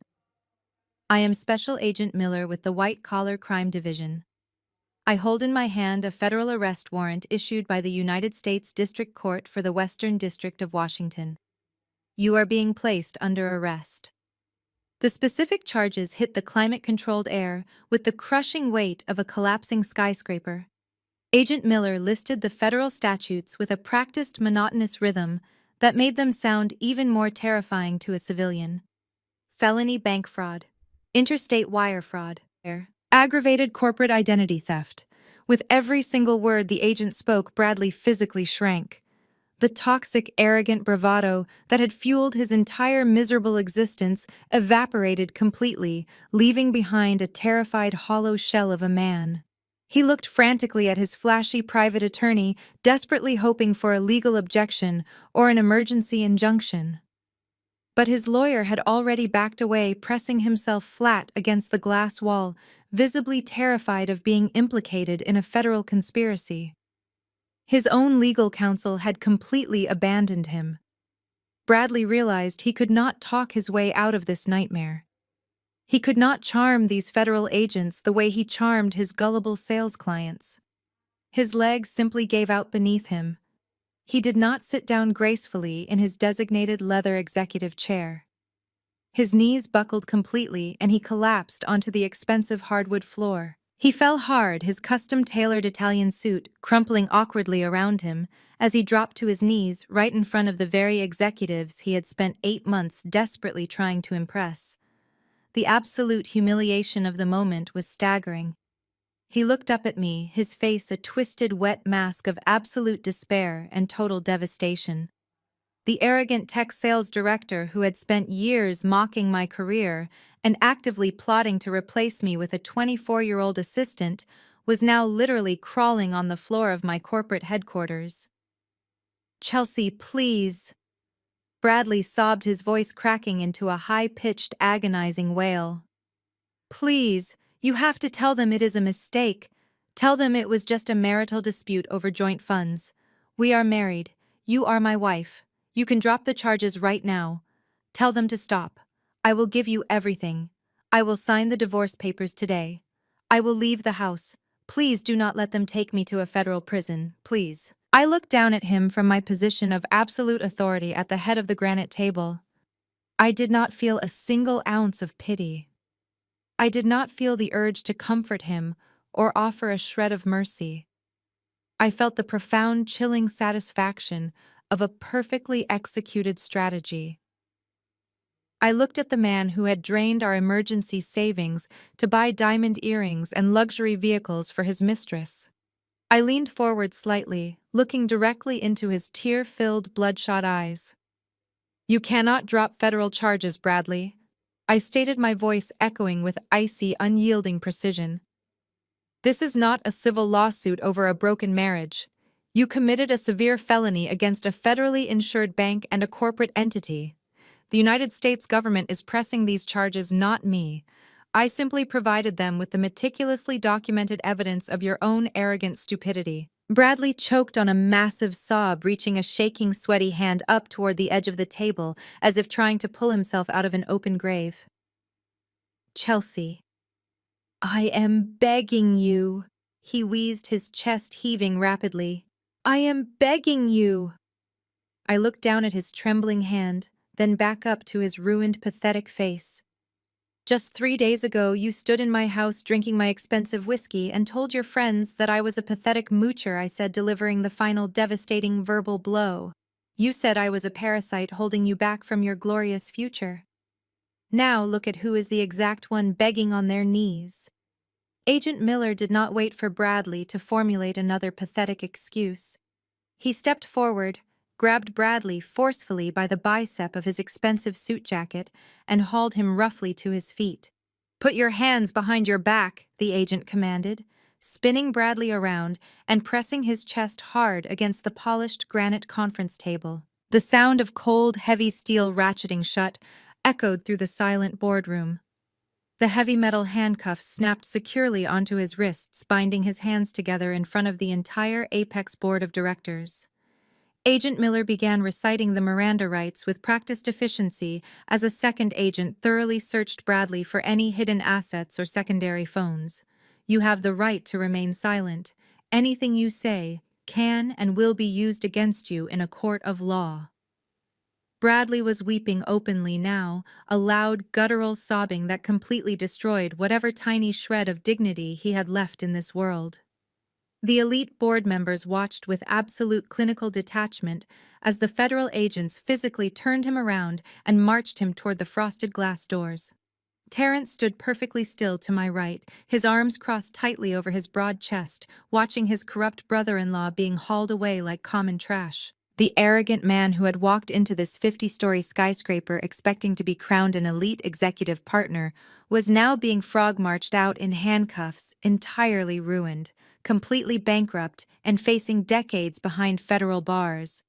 "I am Special Agent Miller with the White Collar Crime Division. I hold in my hand a federal arrest warrant issued by the United States District Court for the Western District of Washington. You are being placed under arrest." The specific charges hit the climate-controlled air with the crushing weight of a collapsing skyscraper. Agent Miller listed the federal statutes with a practiced, monotonous rhythm that made them sound even more terrifying to a civilian. Felony bank fraud, interstate wire fraud, aggravated corporate identity theft. With every single word the agent spoke, Bradley physically shrank. The toxic, arrogant bravado that had fueled his entire miserable existence evaporated completely, leaving behind a terrified, hollow shell of a man. He looked frantically at his flashy private attorney, desperately hoping for a legal objection or an emergency injunction. But his lawyer had already backed away, pressing himself flat against the glass wall, visibly terrified of being implicated in a federal conspiracy. His own legal counsel had completely abandoned him. Bradley realized he could not talk his way out of this nightmare. He could not charm these federal agents the way he charmed his gullible sales clients. His legs simply gave out beneath him. He did not sit down gracefully in his designated leather executive chair. His knees buckled completely and he collapsed onto the expensive hardwood floor. He fell hard, his custom-tailored Italian suit crumpling awkwardly around him as he dropped to his knees right in front of the very executives he had spent 8 months desperately trying to impress. The absolute humiliation of the moment was staggering. He looked up at me, his face a twisted, wet mask of absolute despair and total devastation. The arrogant tech sales director who had spent years mocking my career and actively plotting to replace me with a 24-year-old assistant was now literally crawling on the floor of my corporate headquarters. "Chelsea, please." Bradley sobbed, his voice cracking into a high-pitched, agonizing wail. "Please, you have to tell them it is a mistake. Tell them it was just a marital dispute over joint funds. We are married. You are my wife. You can drop the charges right now. Tell them to stop. I will give you everything. I will sign the divorce papers today. I will leave the house. Please do not let them take me to a federal prison, please." I looked down at him from my position of absolute authority at the head of the granite table. I did not feel a single ounce of pity. I did not feel the urge to comfort him or offer a shred of mercy. I felt the profound, chilling satisfaction of a perfectly executed strategy. I looked at the man who had drained our emergency savings to buy diamond earrings and luxury vehicles for his mistress. I leaned forward slightly, looking directly into his tear-filled, bloodshot eyes. "You cannot drop federal charges, Bradley," I stated, my voice echoing with icy, unyielding precision. "This is not a civil lawsuit over a broken marriage. You committed a severe felony against a federally insured bank and a corporate entity. The United States government is pressing these charges, not me. I simply provided them with the meticulously documented evidence of your own arrogant stupidity." Bradley choked on a massive sob, reaching a shaking, sweaty hand up toward the edge of the table as if trying to pull himself out of an open grave. "Chelsea, I am begging you," he wheezed, his chest heaving rapidly. "I am begging you." I looked down at his trembling hand, then back up to his ruined, pathetic face. "Just 3 days ago, you stood in my house drinking my expensive whiskey and told your friends that I was a pathetic moocher," I said, delivering the final devastating verbal blow. "You said I was a parasite holding you back from your glorious future. Now look at who is the exact one begging on their knees." Agent Miller did not wait for Bradley to formulate another pathetic excuse. He stepped forward, grabbed Bradley forcefully by the bicep of his expensive suit jacket, and hauled him roughly to his feet. "Put your hands behind your back," the agent commanded, spinning Bradley around and pressing his chest hard against the polished granite conference table. The sound of cold, heavy steel ratcheting shut echoed through the silent boardroom. The heavy metal handcuffs snapped securely onto his wrists, binding his hands together in front of the entire Apex Board of Directors. Agent Miller began reciting the Miranda rights with practiced efficiency as a second agent thoroughly searched Bradley for any hidden assets or secondary phones. "You have the right to remain silent. Anything you say can and will be used against you in a court of law." Bradley was weeping openly now, a loud, guttural sobbing that completely destroyed whatever tiny shred of dignity he had left in this world. The elite board members watched with absolute clinical detachment as the federal agents physically turned him around and marched him toward the frosted glass doors. Terrence stood perfectly still to my right, his arms crossed tightly over his broad chest, watching his corrupt brother-in-law being hauled away like common trash. The arrogant man who had walked into this 50-story skyscraper expecting to be crowned an elite executive partner was now being frog-marched out in handcuffs, entirely ruined, completely bankrupt, and facing decades behind federal bars.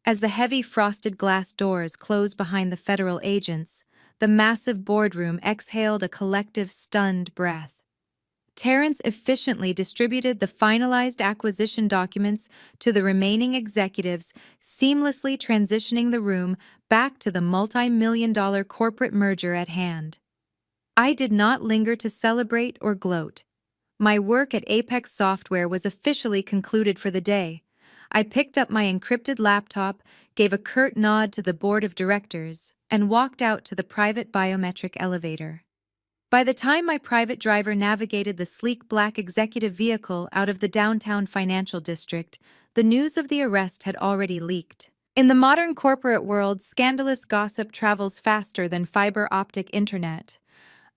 As the heavy frosted glass doors closed behind the federal agents, the massive boardroom exhaled a collective stunned breath. Terrence efficiently distributed the finalized acquisition documents to the remaining executives, seamlessly transitioning the room back to the multi-million-dollar corporate merger at hand. I did not linger to celebrate or gloat. My work at Apex Software was officially concluded for the day. I picked up my encrypted laptop, gave a curt nod to the board of directors, and walked out to the private biometric elevator. By the time my private driver navigated the sleek black executive vehicle out of the downtown financial district, the news of the arrest had already leaked. In the modern corporate world, scandalous gossip travels faster than fiber optic internet.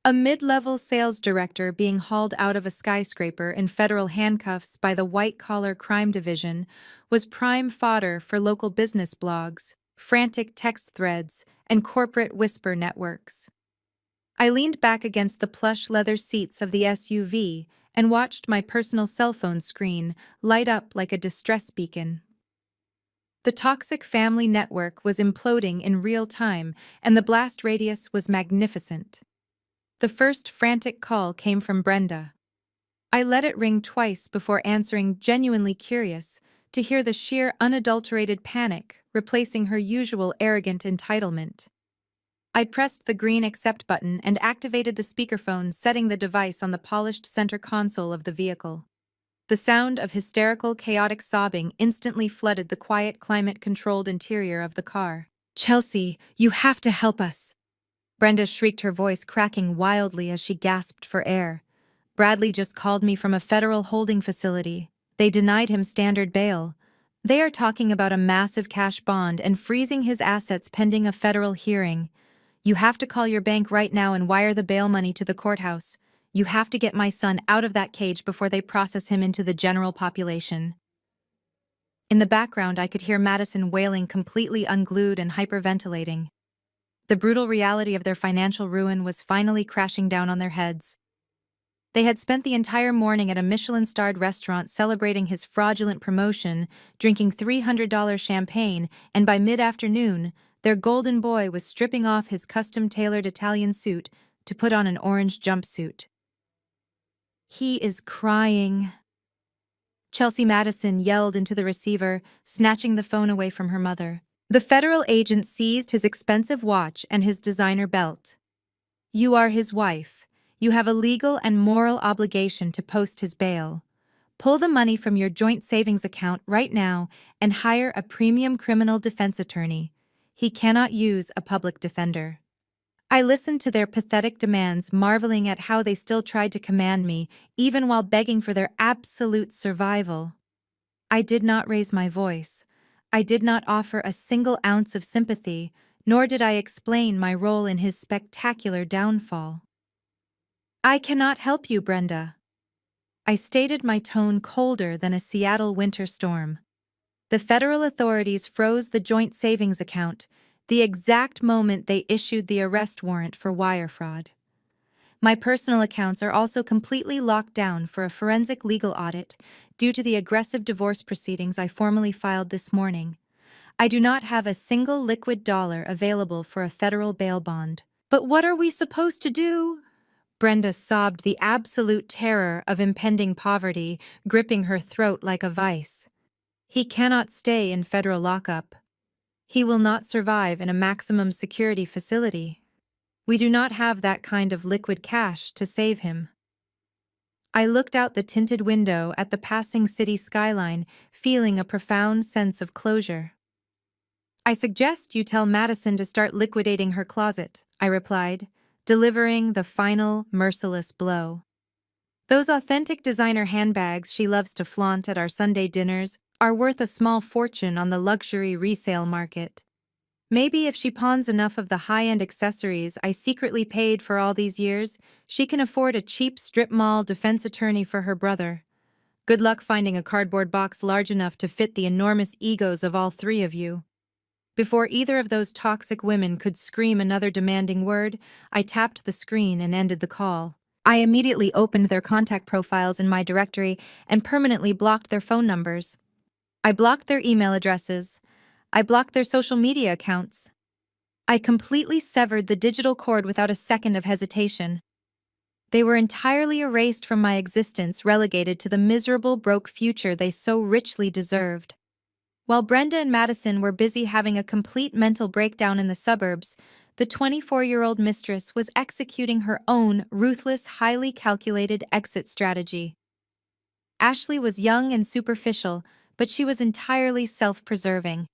A mid-level sales director being hauled out of a skyscraper in federal handcuffs by the white-collar crime division was prime fodder for local business blogs, frantic text threads, and corporate whisper networks. I leaned back against the plush leather seats of the SUV and watched my personal cell phone screen light up like a distress beacon. The toxic family network was imploding in real time, and the blast radius was magnificent. The first frantic call came from Brenda. I let it ring twice before answering, genuinely curious to hear the sheer unadulterated panic replacing her usual arrogant entitlement. I pressed the green accept button and activated the speakerphone, setting the device on the polished center console of the vehicle. The sound of hysterical, chaotic sobbing instantly flooded the quiet, climate-controlled interior of the car. "Chelsea, you have to help us!" Brenda shrieked, her voice cracking wildly as she gasped for air. "Bradley just called me from a federal holding facility. They denied him standard bail. They are talking about a massive cash bond and freezing his assets pending a federal hearing. You have to call your bank right now and wire the bail money to the courthouse. You have to get my son out of that cage before they process him into the general population." In the background, I could hear Madison wailing, completely unglued and hyperventilating. The brutal reality of their financial ruin was finally crashing down on their heads. They had spent the entire morning at a Michelin-starred restaurant celebrating his fraudulent promotion, drinking $300 champagne, and by mid-afternoon, their golden boy was stripping off his custom-tailored Italian suit to put on an orange jumpsuit. "He is crying," Chelsea Madison yelled into the receiver, snatching the phone away from her mother. The federal agent seized his expensive watch and his designer belt. "You are his wife. You have a legal and moral obligation to post his bail. Pull the money from your joint savings account right now and hire a premium criminal defense attorney. He cannot use a public defender." I listened to their pathetic demands, marveling at how they still tried to command me, even while begging for their absolute survival. I did not raise my voice. I did not offer a single ounce of sympathy, nor did I explain my role in his spectacular downfall. "I cannot help you, Brenda." I stated, my tone colder than a Seattle winter storm. The federal authorities froze the joint savings account the exact moment they issued the arrest warrant for wire fraud. My personal accounts are also completely locked down for a forensic legal audit due to the aggressive divorce proceedings I formally filed this morning. I do not have a single liquid dollar available for a federal bail bond. "But what are we supposed to do?" Brenda sobbed, the absolute terror of impending poverty gripping her throat like a vice. "He cannot stay in federal lockup. He will not survive in a maximum security facility. We do not have that kind of liquid cash to save him." I looked out the tinted window at the passing city skyline, feeling a profound sense of closure. "I suggest you tell Madison to start liquidating her closet," I replied, delivering the final, merciless blow. "Those authentic designer handbags she loves to flaunt at our Sunday dinners are worth a small fortune on the luxury resale market. Maybe if she pawns enough of the high-end accessories I secretly paid for all these years, she can afford a cheap strip mall defense attorney for her brother. Good luck finding a cardboard box large enough to fit the enormous egos of all three of you." Before either of those toxic women could scream another demanding word, I tapped the screen and ended the call. I immediately opened their contact profiles in my directory and permanently blocked their phone numbers. I blocked their email addresses. I blocked their social media accounts. I completely severed the digital cord without a second of hesitation. They were entirely erased from my existence, relegated to the miserable, broke future they so richly deserved. While Brenda and Madison were busy having a complete mental breakdown in the suburbs, the 24-year-old mistress was executing her own ruthless, highly calculated exit strategy. Ashley was young and superficial, but she was entirely self-preserving.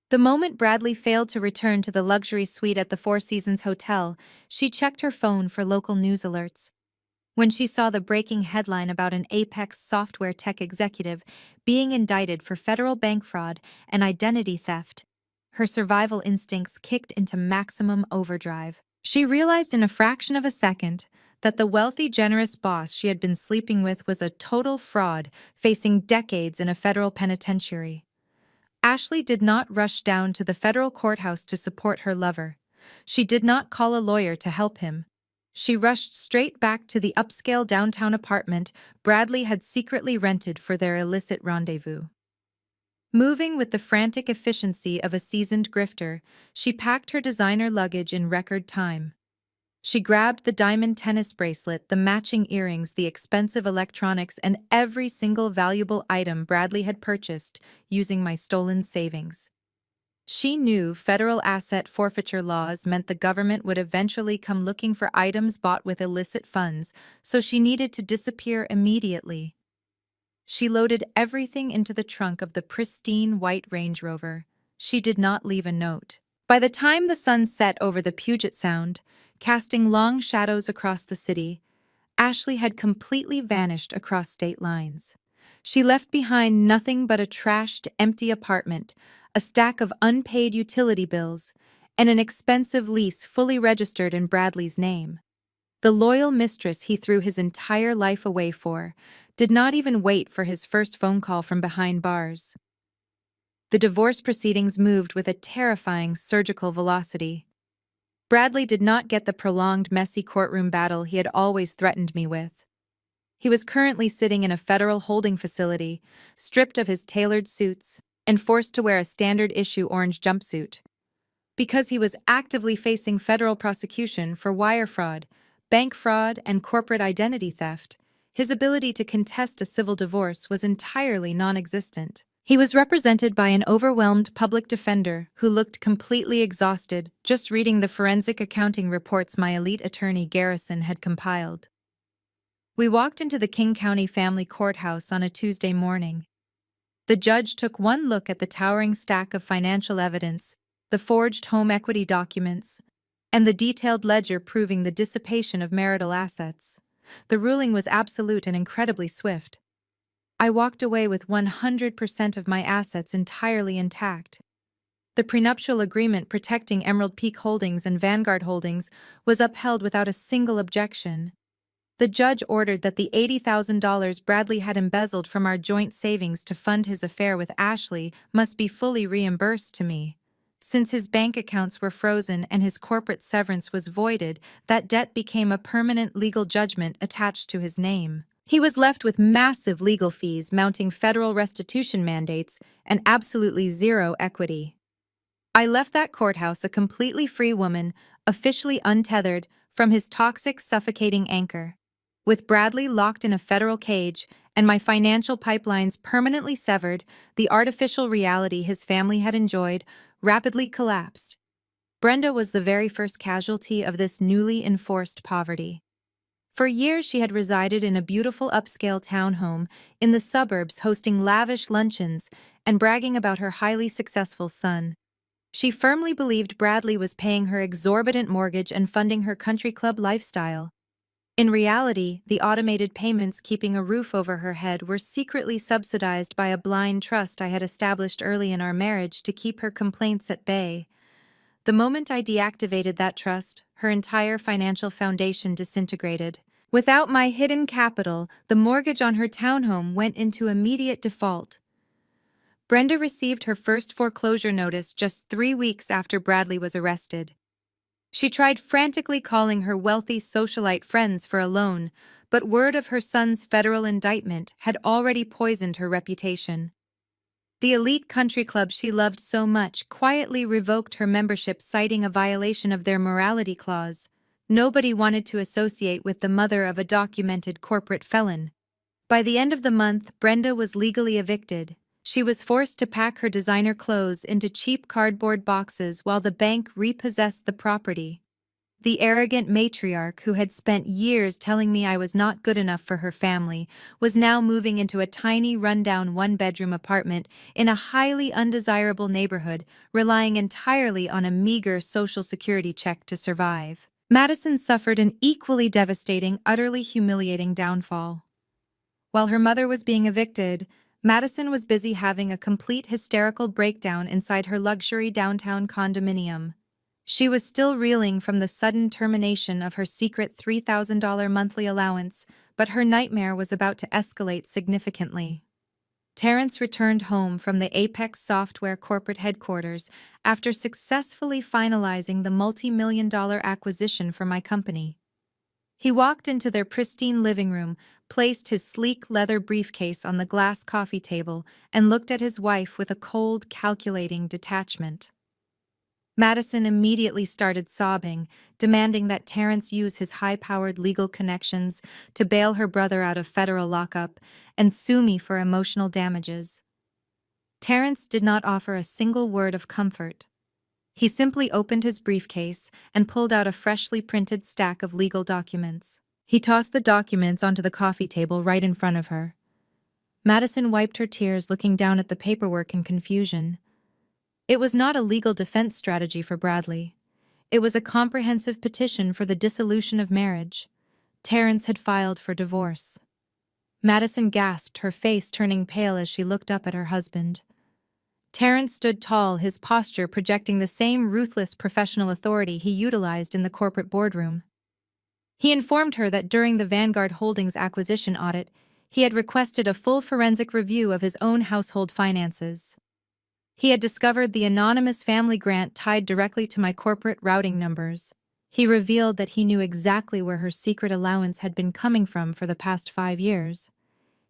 The moment Bradley failed to return to the luxury suite at the Four Seasons Hotel, she checked her phone for local news alerts. When she saw the breaking headline about an Apex software tech executive being indicted for federal bank fraud and identity theft, her survival instincts kicked into maximum overdrive. She realized in a fraction of a second that the wealthy, generous boss she had been sleeping with was a total fraud, facing decades in a federal penitentiary. Ashley did not rush down to the federal courthouse to support her lover. She did not call a lawyer to help him. She rushed straight back to the upscale downtown apartment Bradley had secretly rented for their illicit rendezvous. Moving with the frantic efficiency of a seasoned grifter, she packed her designer luggage in record time. She grabbed the diamond tennis bracelet, the matching earrings, the expensive electronics, and every single valuable item Bradley had purchased using my stolen savings. She knew federal asset forfeiture laws meant the government would eventually come looking for items bought with illicit funds, so she needed to disappear immediately. She loaded everything into the trunk of the pristine white Range Rover. She did not leave a note. By the time the sun set over the Puget Sound, casting long shadows across the city, Ashley had completely vanished across state lines. She left behind nothing but a trashed, empty apartment, a stack of unpaid utility bills, and an expensive lease fully registered in Bradley's name. The loyal mistress he threw his entire life away for did not even wait for his first phone call from behind bars. The divorce proceedings moved with a terrifying surgical velocity. Bradley did not get the prolonged, messy courtroom battle he had always threatened me with. He was currently sitting in a federal holding facility, stripped of his tailored suits, and forced to wear a standard-issue orange jumpsuit. Because he was actively facing federal prosecution for wire fraud, bank fraud, and corporate identity theft, his ability to contest a civil divorce was entirely non-existent. He was represented by an overwhelmed public defender who looked completely exhausted just reading the forensic accounting reports my elite attorney Garrison had compiled. We walked into the King County Family Courthouse on a Tuesday morning. The judge took one look at the towering stack of financial evidence, the forged home equity documents, and the detailed ledger proving the dissipation of marital assets. The ruling was absolute and incredibly swift. I walked away with 100% of my assets entirely intact. The prenuptial agreement protecting Emerald Peak Holdings and Vanguard Holdings was upheld without a single objection. The judge ordered that the $80,000 Bradley had embezzled from our joint savings to fund his affair with Ashley must be fully reimbursed to me. Since his bank accounts were frozen and his corporate severance was voided, that debt became a permanent legal judgment attached to his name. He was left with massive legal fees mounting federal restitution mandates and absolutely zero equity. I left that courthouse a completely free woman, officially untethered from his toxic, suffocating anchor. With Bradley locked in a federal cage and my financial pipelines permanently severed, the artificial reality his family had enjoyed rapidly collapsed. Brenda was the very first casualty of this newly enforced poverty. For years she had resided in a beautiful upscale townhome in the suburbs, hosting lavish luncheons and bragging about her highly successful son. She firmly believed Bradley was paying her exorbitant mortgage and funding her country club lifestyle. In reality, the automated payments keeping a roof over her head were secretly subsidized by a blind trust I had established early in our marriage to keep her complaints at bay. The moment I deactivated that trust, her entire financial foundation disintegrated. Without my hidden capital, the mortgage on her townhome went into immediate default. Brenda received her first foreclosure notice just 3 weeks after Bradley was arrested. She tried frantically calling her wealthy socialite friends for a loan, but word of her son's federal indictment had already poisoned her reputation. The elite country club she loved so much quietly revoked her membership, citing a violation of their morality clause. Nobody wanted to associate with the mother of a documented corporate felon. By the end of the month, Brenda was legally evicted. She was forced to pack her designer clothes into cheap cardboard boxes while the bank repossessed the property. The arrogant matriarch who had spent years telling me I was not good enough for her family was now moving into a tiny, rundown one-bedroom apartment in a highly undesirable neighborhood, relying entirely on a meager Social Security check to survive. Madison suffered an equally devastating, utterly humiliating downfall. While her mother was being evicted, Madison was busy having a complete hysterical breakdown inside her luxury downtown condominium. She was still reeling from the sudden termination of her secret $3,000 monthly allowance, but her nightmare was about to escalate significantly. Terrence returned home from the Apex Software corporate headquarters after successfully finalizing the multi-million-dollar acquisition for my company. He walked into their pristine living room, placed his sleek leather briefcase on the glass coffee table, and looked at his wife with a cold, calculating detachment. Madison immediately started sobbing, demanding that Terrence use his high-powered legal connections to bail her brother out of federal lockup and sue me for emotional damages. Terrence did not offer a single word of comfort. He simply opened his briefcase and pulled out a freshly printed stack of legal documents. He tossed the documents onto the coffee table right in front of her. Madison wiped her tears, looking down at the paperwork in confusion. It was not a legal defense strategy for Bradley. It was a comprehensive petition for the dissolution of marriage. Terrence had filed for divorce. Madison gasped, her face turning pale as she looked up at her husband. Terrence stood tall, his posture projecting the same ruthless professional authority he utilized in the corporate boardroom. He informed her that during the Vanguard Holdings acquisition audit, he had requested a full forensic review of his own household finances. He had discovered the anonymous family grant tied directly to my corporate routing numbers. He revealed that he knew exactly where her secret allowance had been coming from for the past 5 years.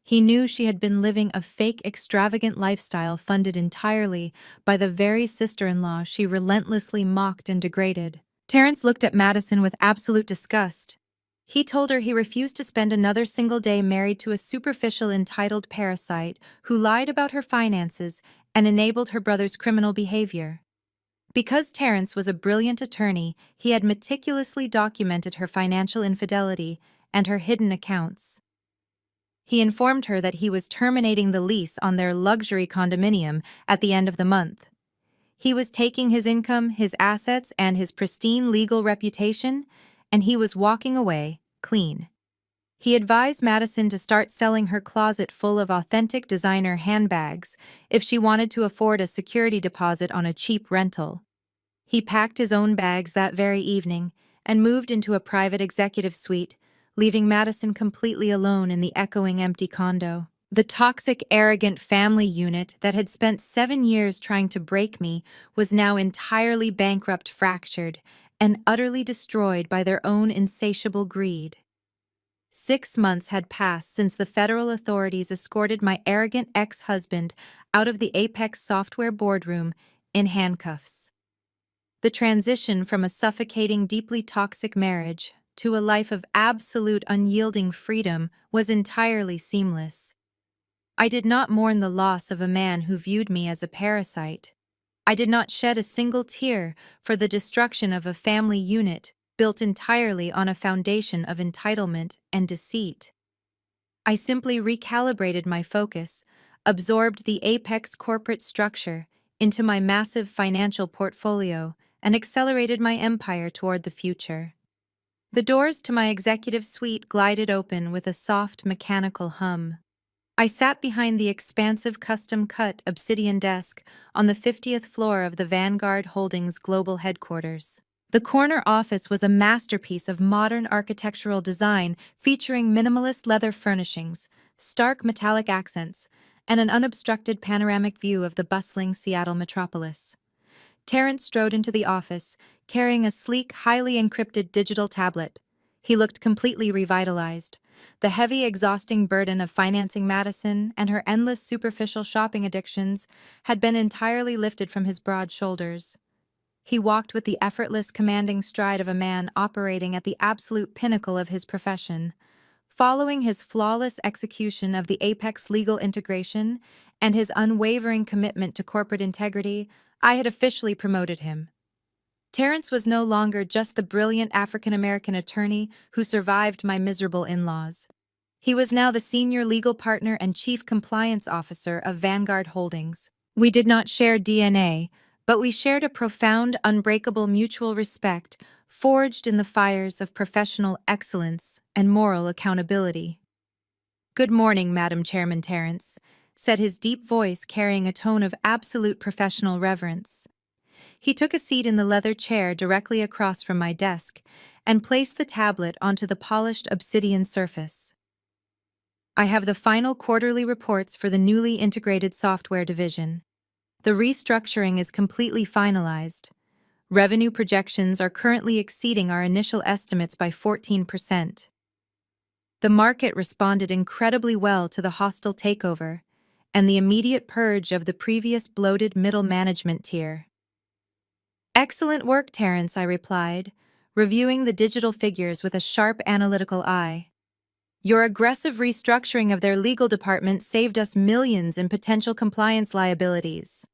He knew she had been living a fake, extravagant lifestyle funded entirely by the very sister-in-law she relentlessly mocked and degraded. Terrence looked at Madison with absolute disgust. He told her he refused to spend another single day married to a superficial, entitled parasite who lied about her finances and enabled her brother's criminal behavior. Because Terrence was a brilliant attorney, he had meticulously documented her financial infidelity and her hidden accounts. He informed her that he was terminating the lease on their luxury condominium at the end of the month. He was taking his income, his assets, and his pristine legal reputation, and he was walking away, clean. He advised Madison to start selling her closet full of authentic designer handbags if she wanted to afford a security deposit on a cheap rental. He packed his own bags that very evening and moved into a private executive suite, leaving Madison completely alone in the echoing empty condo. The toxic, arrogant family unit that had spent 7 years trying to break me was now entirely bankrupt, fractured, and utterly destroyed by their own insatiable greed. 6 months had passed since the federal authorities escorted my arrogant ex-husband out of the Apex Software boardroom in handcuffs. The transition from a suffocating, deeply toxic marriage to a life of absolute, unyielding freedom was entirely seamless. I did not mourn the loss of a man who viewed me as a parasite. I did not shed a single tear for the destruction of a family unit built entirely on a foundation of entitlement and deceit. I simply recalibrated my focus, absorbed the Apex corporate structure into my massive financial portfolio, and accelerated my empire toward the future. The doors to my executive suite glided open with a soft, mechanical hum. I sat behind the expansive custom-cut obsidian desk on the 50th floor of the Vanguard Holdings global headquarters. The corner office was a masterpiece of modern architectural design featuring minimalist leather furnishings, stark metallic accents, and an unobstructed panoramic view of the bustling Seattle metropolis. Terrence strode into the office, carrying a sleek, highly encrypted digital tablet. He looked completely revitalized. The heavy, exhausting burden of financing Madison and her endless superficial shopping addictions had been entirely lifted from his broad shoulders. He walked with the effortless, commanding stride of a man operating at the absolute pinnacle of his profession. Following his flawless execution of the apex legal integration and his unwavering commitment to corporate integrity, I had officially promoted him. Terrence was no longer just the brilliant African-American attorney who survived my miserable in-laws. He was now the senior legal partner and chief compliance officer of Vanguard Holdings. We did not share DNA, but we shared a profound, unbreakable mutual respect forged in the fires of professional excellence and moral accountability. "Good morning, Madam Chairman Terrence," said his deep voice carrying a tone of absolute professional reverence. He took a seat in the leather chair directly across from my desk and placed the tablet onto the polished obsidian surface. "I have the final quarterly reports for the newly integrated software division. The restructuring is completely finalized. Revenue projections are currently exceeding our initial estimates by 14%. The market responded incredibly well to the hostile takeover and the immediate purge of the previous bloated middle management tier." "Excellent work, Terrence," I replied, reviewing the digital figures with a sharp analytical eye. "Your aggressive restructuring of their legal department saved us millions in potential compliance liabilities."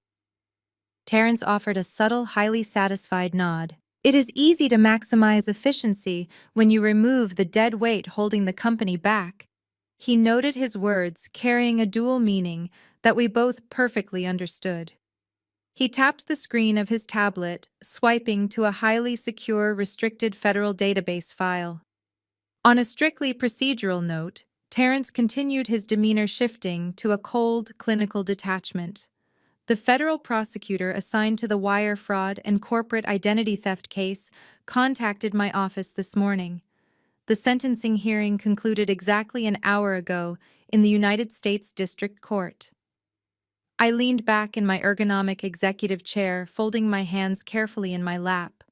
Terrence offered a subtle, highly satisfied nod. "It is easy to maximize efficiency when you remove the dead weight holding the company back." He noted his words carrying a dual meaning that we both perfectly understood. He tapped the screen of his tablet, swiping to a highly secure, restricted federal database file. On a strictly procedural note, Terrence continued his demeanor shifting to a cold, clinical detachment. "The federal prosecutor assigned to the wire fraud and corporate identity theft case contacted my office this morning. The sentencing hearing concluded exactly an hour ago in the United States District Court." I leaned back in my ergonomic executive chair, folding my hands carefully in my lap.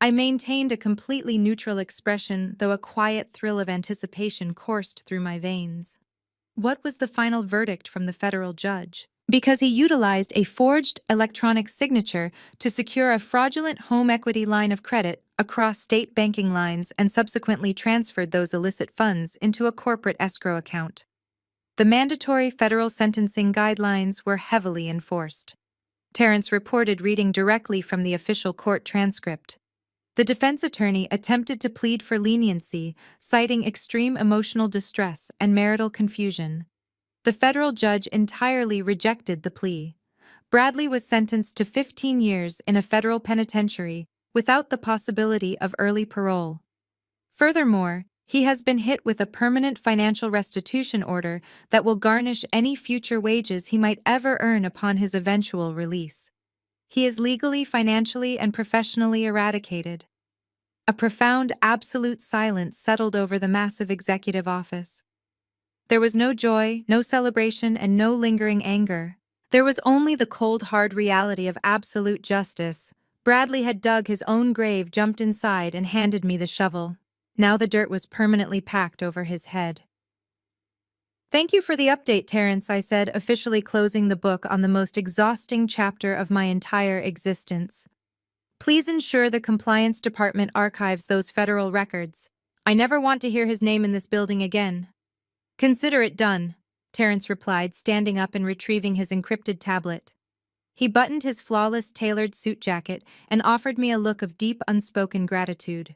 I maintained a completely neutral expression, though a quiet thrill of anticipation coursed through my veins. What was the final verdict from the federal judge? Because he utilized a forged electronic signature to secure a fraudulent home equity line of credit across state banking lines and subsequently transferred those illicit funds into a corporate escrow account. The mandatory federal sentencing guidelines were heavily enforced. Terrence reported, reading directly from the official court transcript. The defense attorney attempted to plead for leniency, citing extreme emotional distress and marital confusion. The federal judge entirely rejected the plea. Bradley was sentenced to 15 years in a federal penitentiary without the possibility of early parole. Furthermore, he has been hit with a permanent financial restitution order that will garnish any future wages he might ever earn upon his eventual release. He is legally, financially, and professionally eradicated. A profound, absolute silence settled over the massive executive office. There was no joy, no celebration, and no lingering anger. There was only the cold, hard reality of absolute justice. Bradley had dug his own grave, jumped inside, and handed me the shovel. Now the dirt was permanently packed over his head. "Thank you for the update, Terrence," I said, officially closing the book on the most exhausting chapter of my entire existence. "Please ensure the compliance department archives those federal records. I never want to hear his name in this building again." "Consider it done," Terrence replied, standing up and retrieving his encrypted tablet. He buttoned his flawless tailored suit jacket and offered me a look of deep, unspoken gratitude.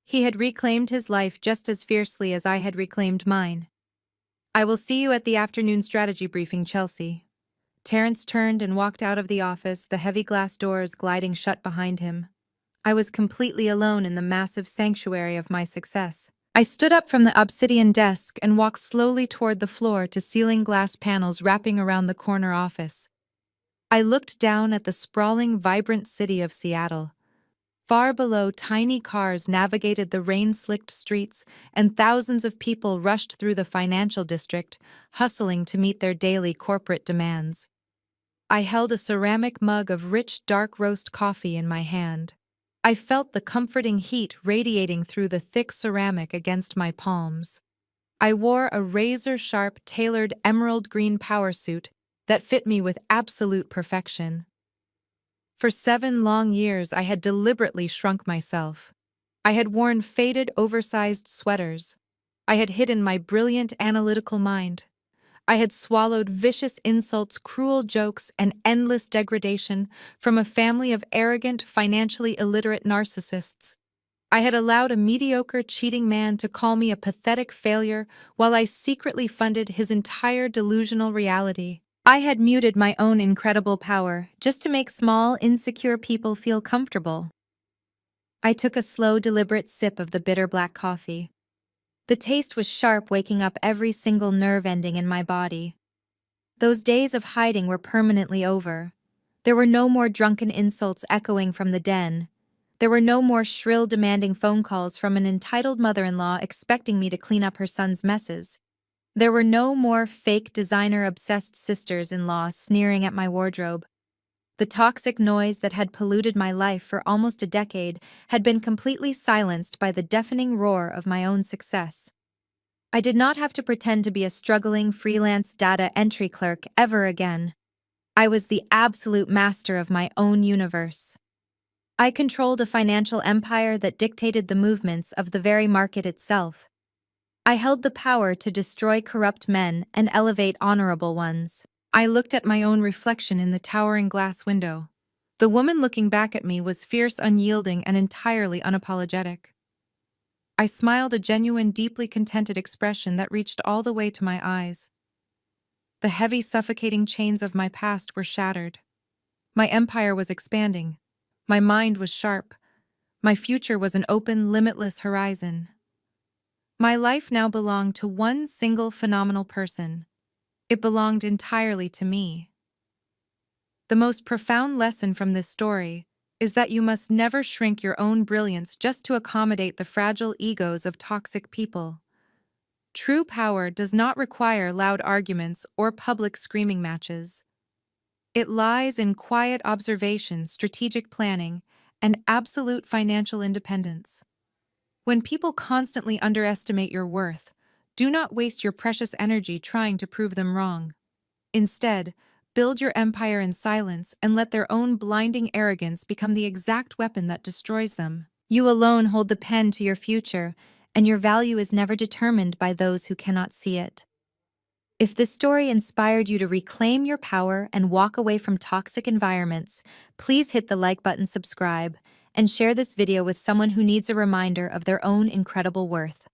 He had reclaimed his life just as fiercely as I had reclaimed mine. "I will see you at the afternoon strategy briefing, Chelsea." Terrence turned and walked out of the office, the heavy glass doors gliding shut behind him. I was completely alone in the massive sanctuary of my success. I stood up from the obsidian desk and walked slowly toward the floor to ceiling glass panels wrapping around the corner office. I looked down at the sprawling, vibrant city of Seattle. Far below, tiny cars navigated the rain-slicked streets, and thousands of people rushed through the financial district, hustling to meet their daily corporate demands. I held a ceramic mug of rich, dark roast coffee in my hand. I felt the comforting heat radiating through the thick ceramic against my palms. I wore a razor-sharp, tailored emerald green power suit that fit me with absolute perfection. For 7 long years, I had deliberately shrunk myself. I had worn faded, oversized sweaters. I had hidden my brilliant analytical mind. I had swallowed vicious insults, cruel jokes, and endless degradation from a family of arrogant, financially illiterate narcissists. I had allowed a mediocre, cheating man to call me a pathetic failure while I secretly funded his entire delusional reality. I had muted my own incredible power just to make small, insecure people feel comfortable. I took a slow, deliberate sip of the bitter black coffee. The taste was sharp, waking up every single nerve ending in my body. Those days of hiding were permanently over. There were no more drunken insults echoing from the den. There were no more shrill, demanding phone calls from an entitled mother-in-law expecting me to clean up her son's messes. There were no more fake, designer-obsessed sisters-in-law sneering at my wardrobe. The toxic noise that had polluted my life for almost a decade had been completely silenced by the deafening roar of my own success. I did not have to pretend to be a struggling freelance data entry clerk ever again. I was the absolute master of my own universe. I controlled a financial empire that dictated the movements of the very market itself. I held the power to destroy corrupt men and elevate honorable ones. I looked at my own reflection in the towering glass window. The woman looking back at me was fierce, unyielding, and entirely unapologetic. I smiled, a genuine, deeply contented expression that reached all the way to my eyes. The heavy, suffocating chains of my past were shattered. My empire was expanding. My mind was sharp. My future was an open, limitless horizon. My life now belonged to one single phenomenal person. It belonged entirely to me. The most profound lesson from this story is that you must never shrink your own brilliance just to accommodate the fragile egos of toxic people. True power does not require loud arguments or public screaming matches. It lies in quiet observation, strategic planning, and absolute financial independence. When people constantly underestimate your worth, do not waste your precious energy trying to prove them wrong. Instead, build your empire in silence and let their own blinding arrogance become the exact weapon that destroys them. You alone hold the pen to your future, and your value is never determined by those who cannot see it. If this story inspired you to reclaim your power and walk away from toxic environments, please hit the like button, subscribe, and share this video with someone who needs a reminder of their own incredible worth.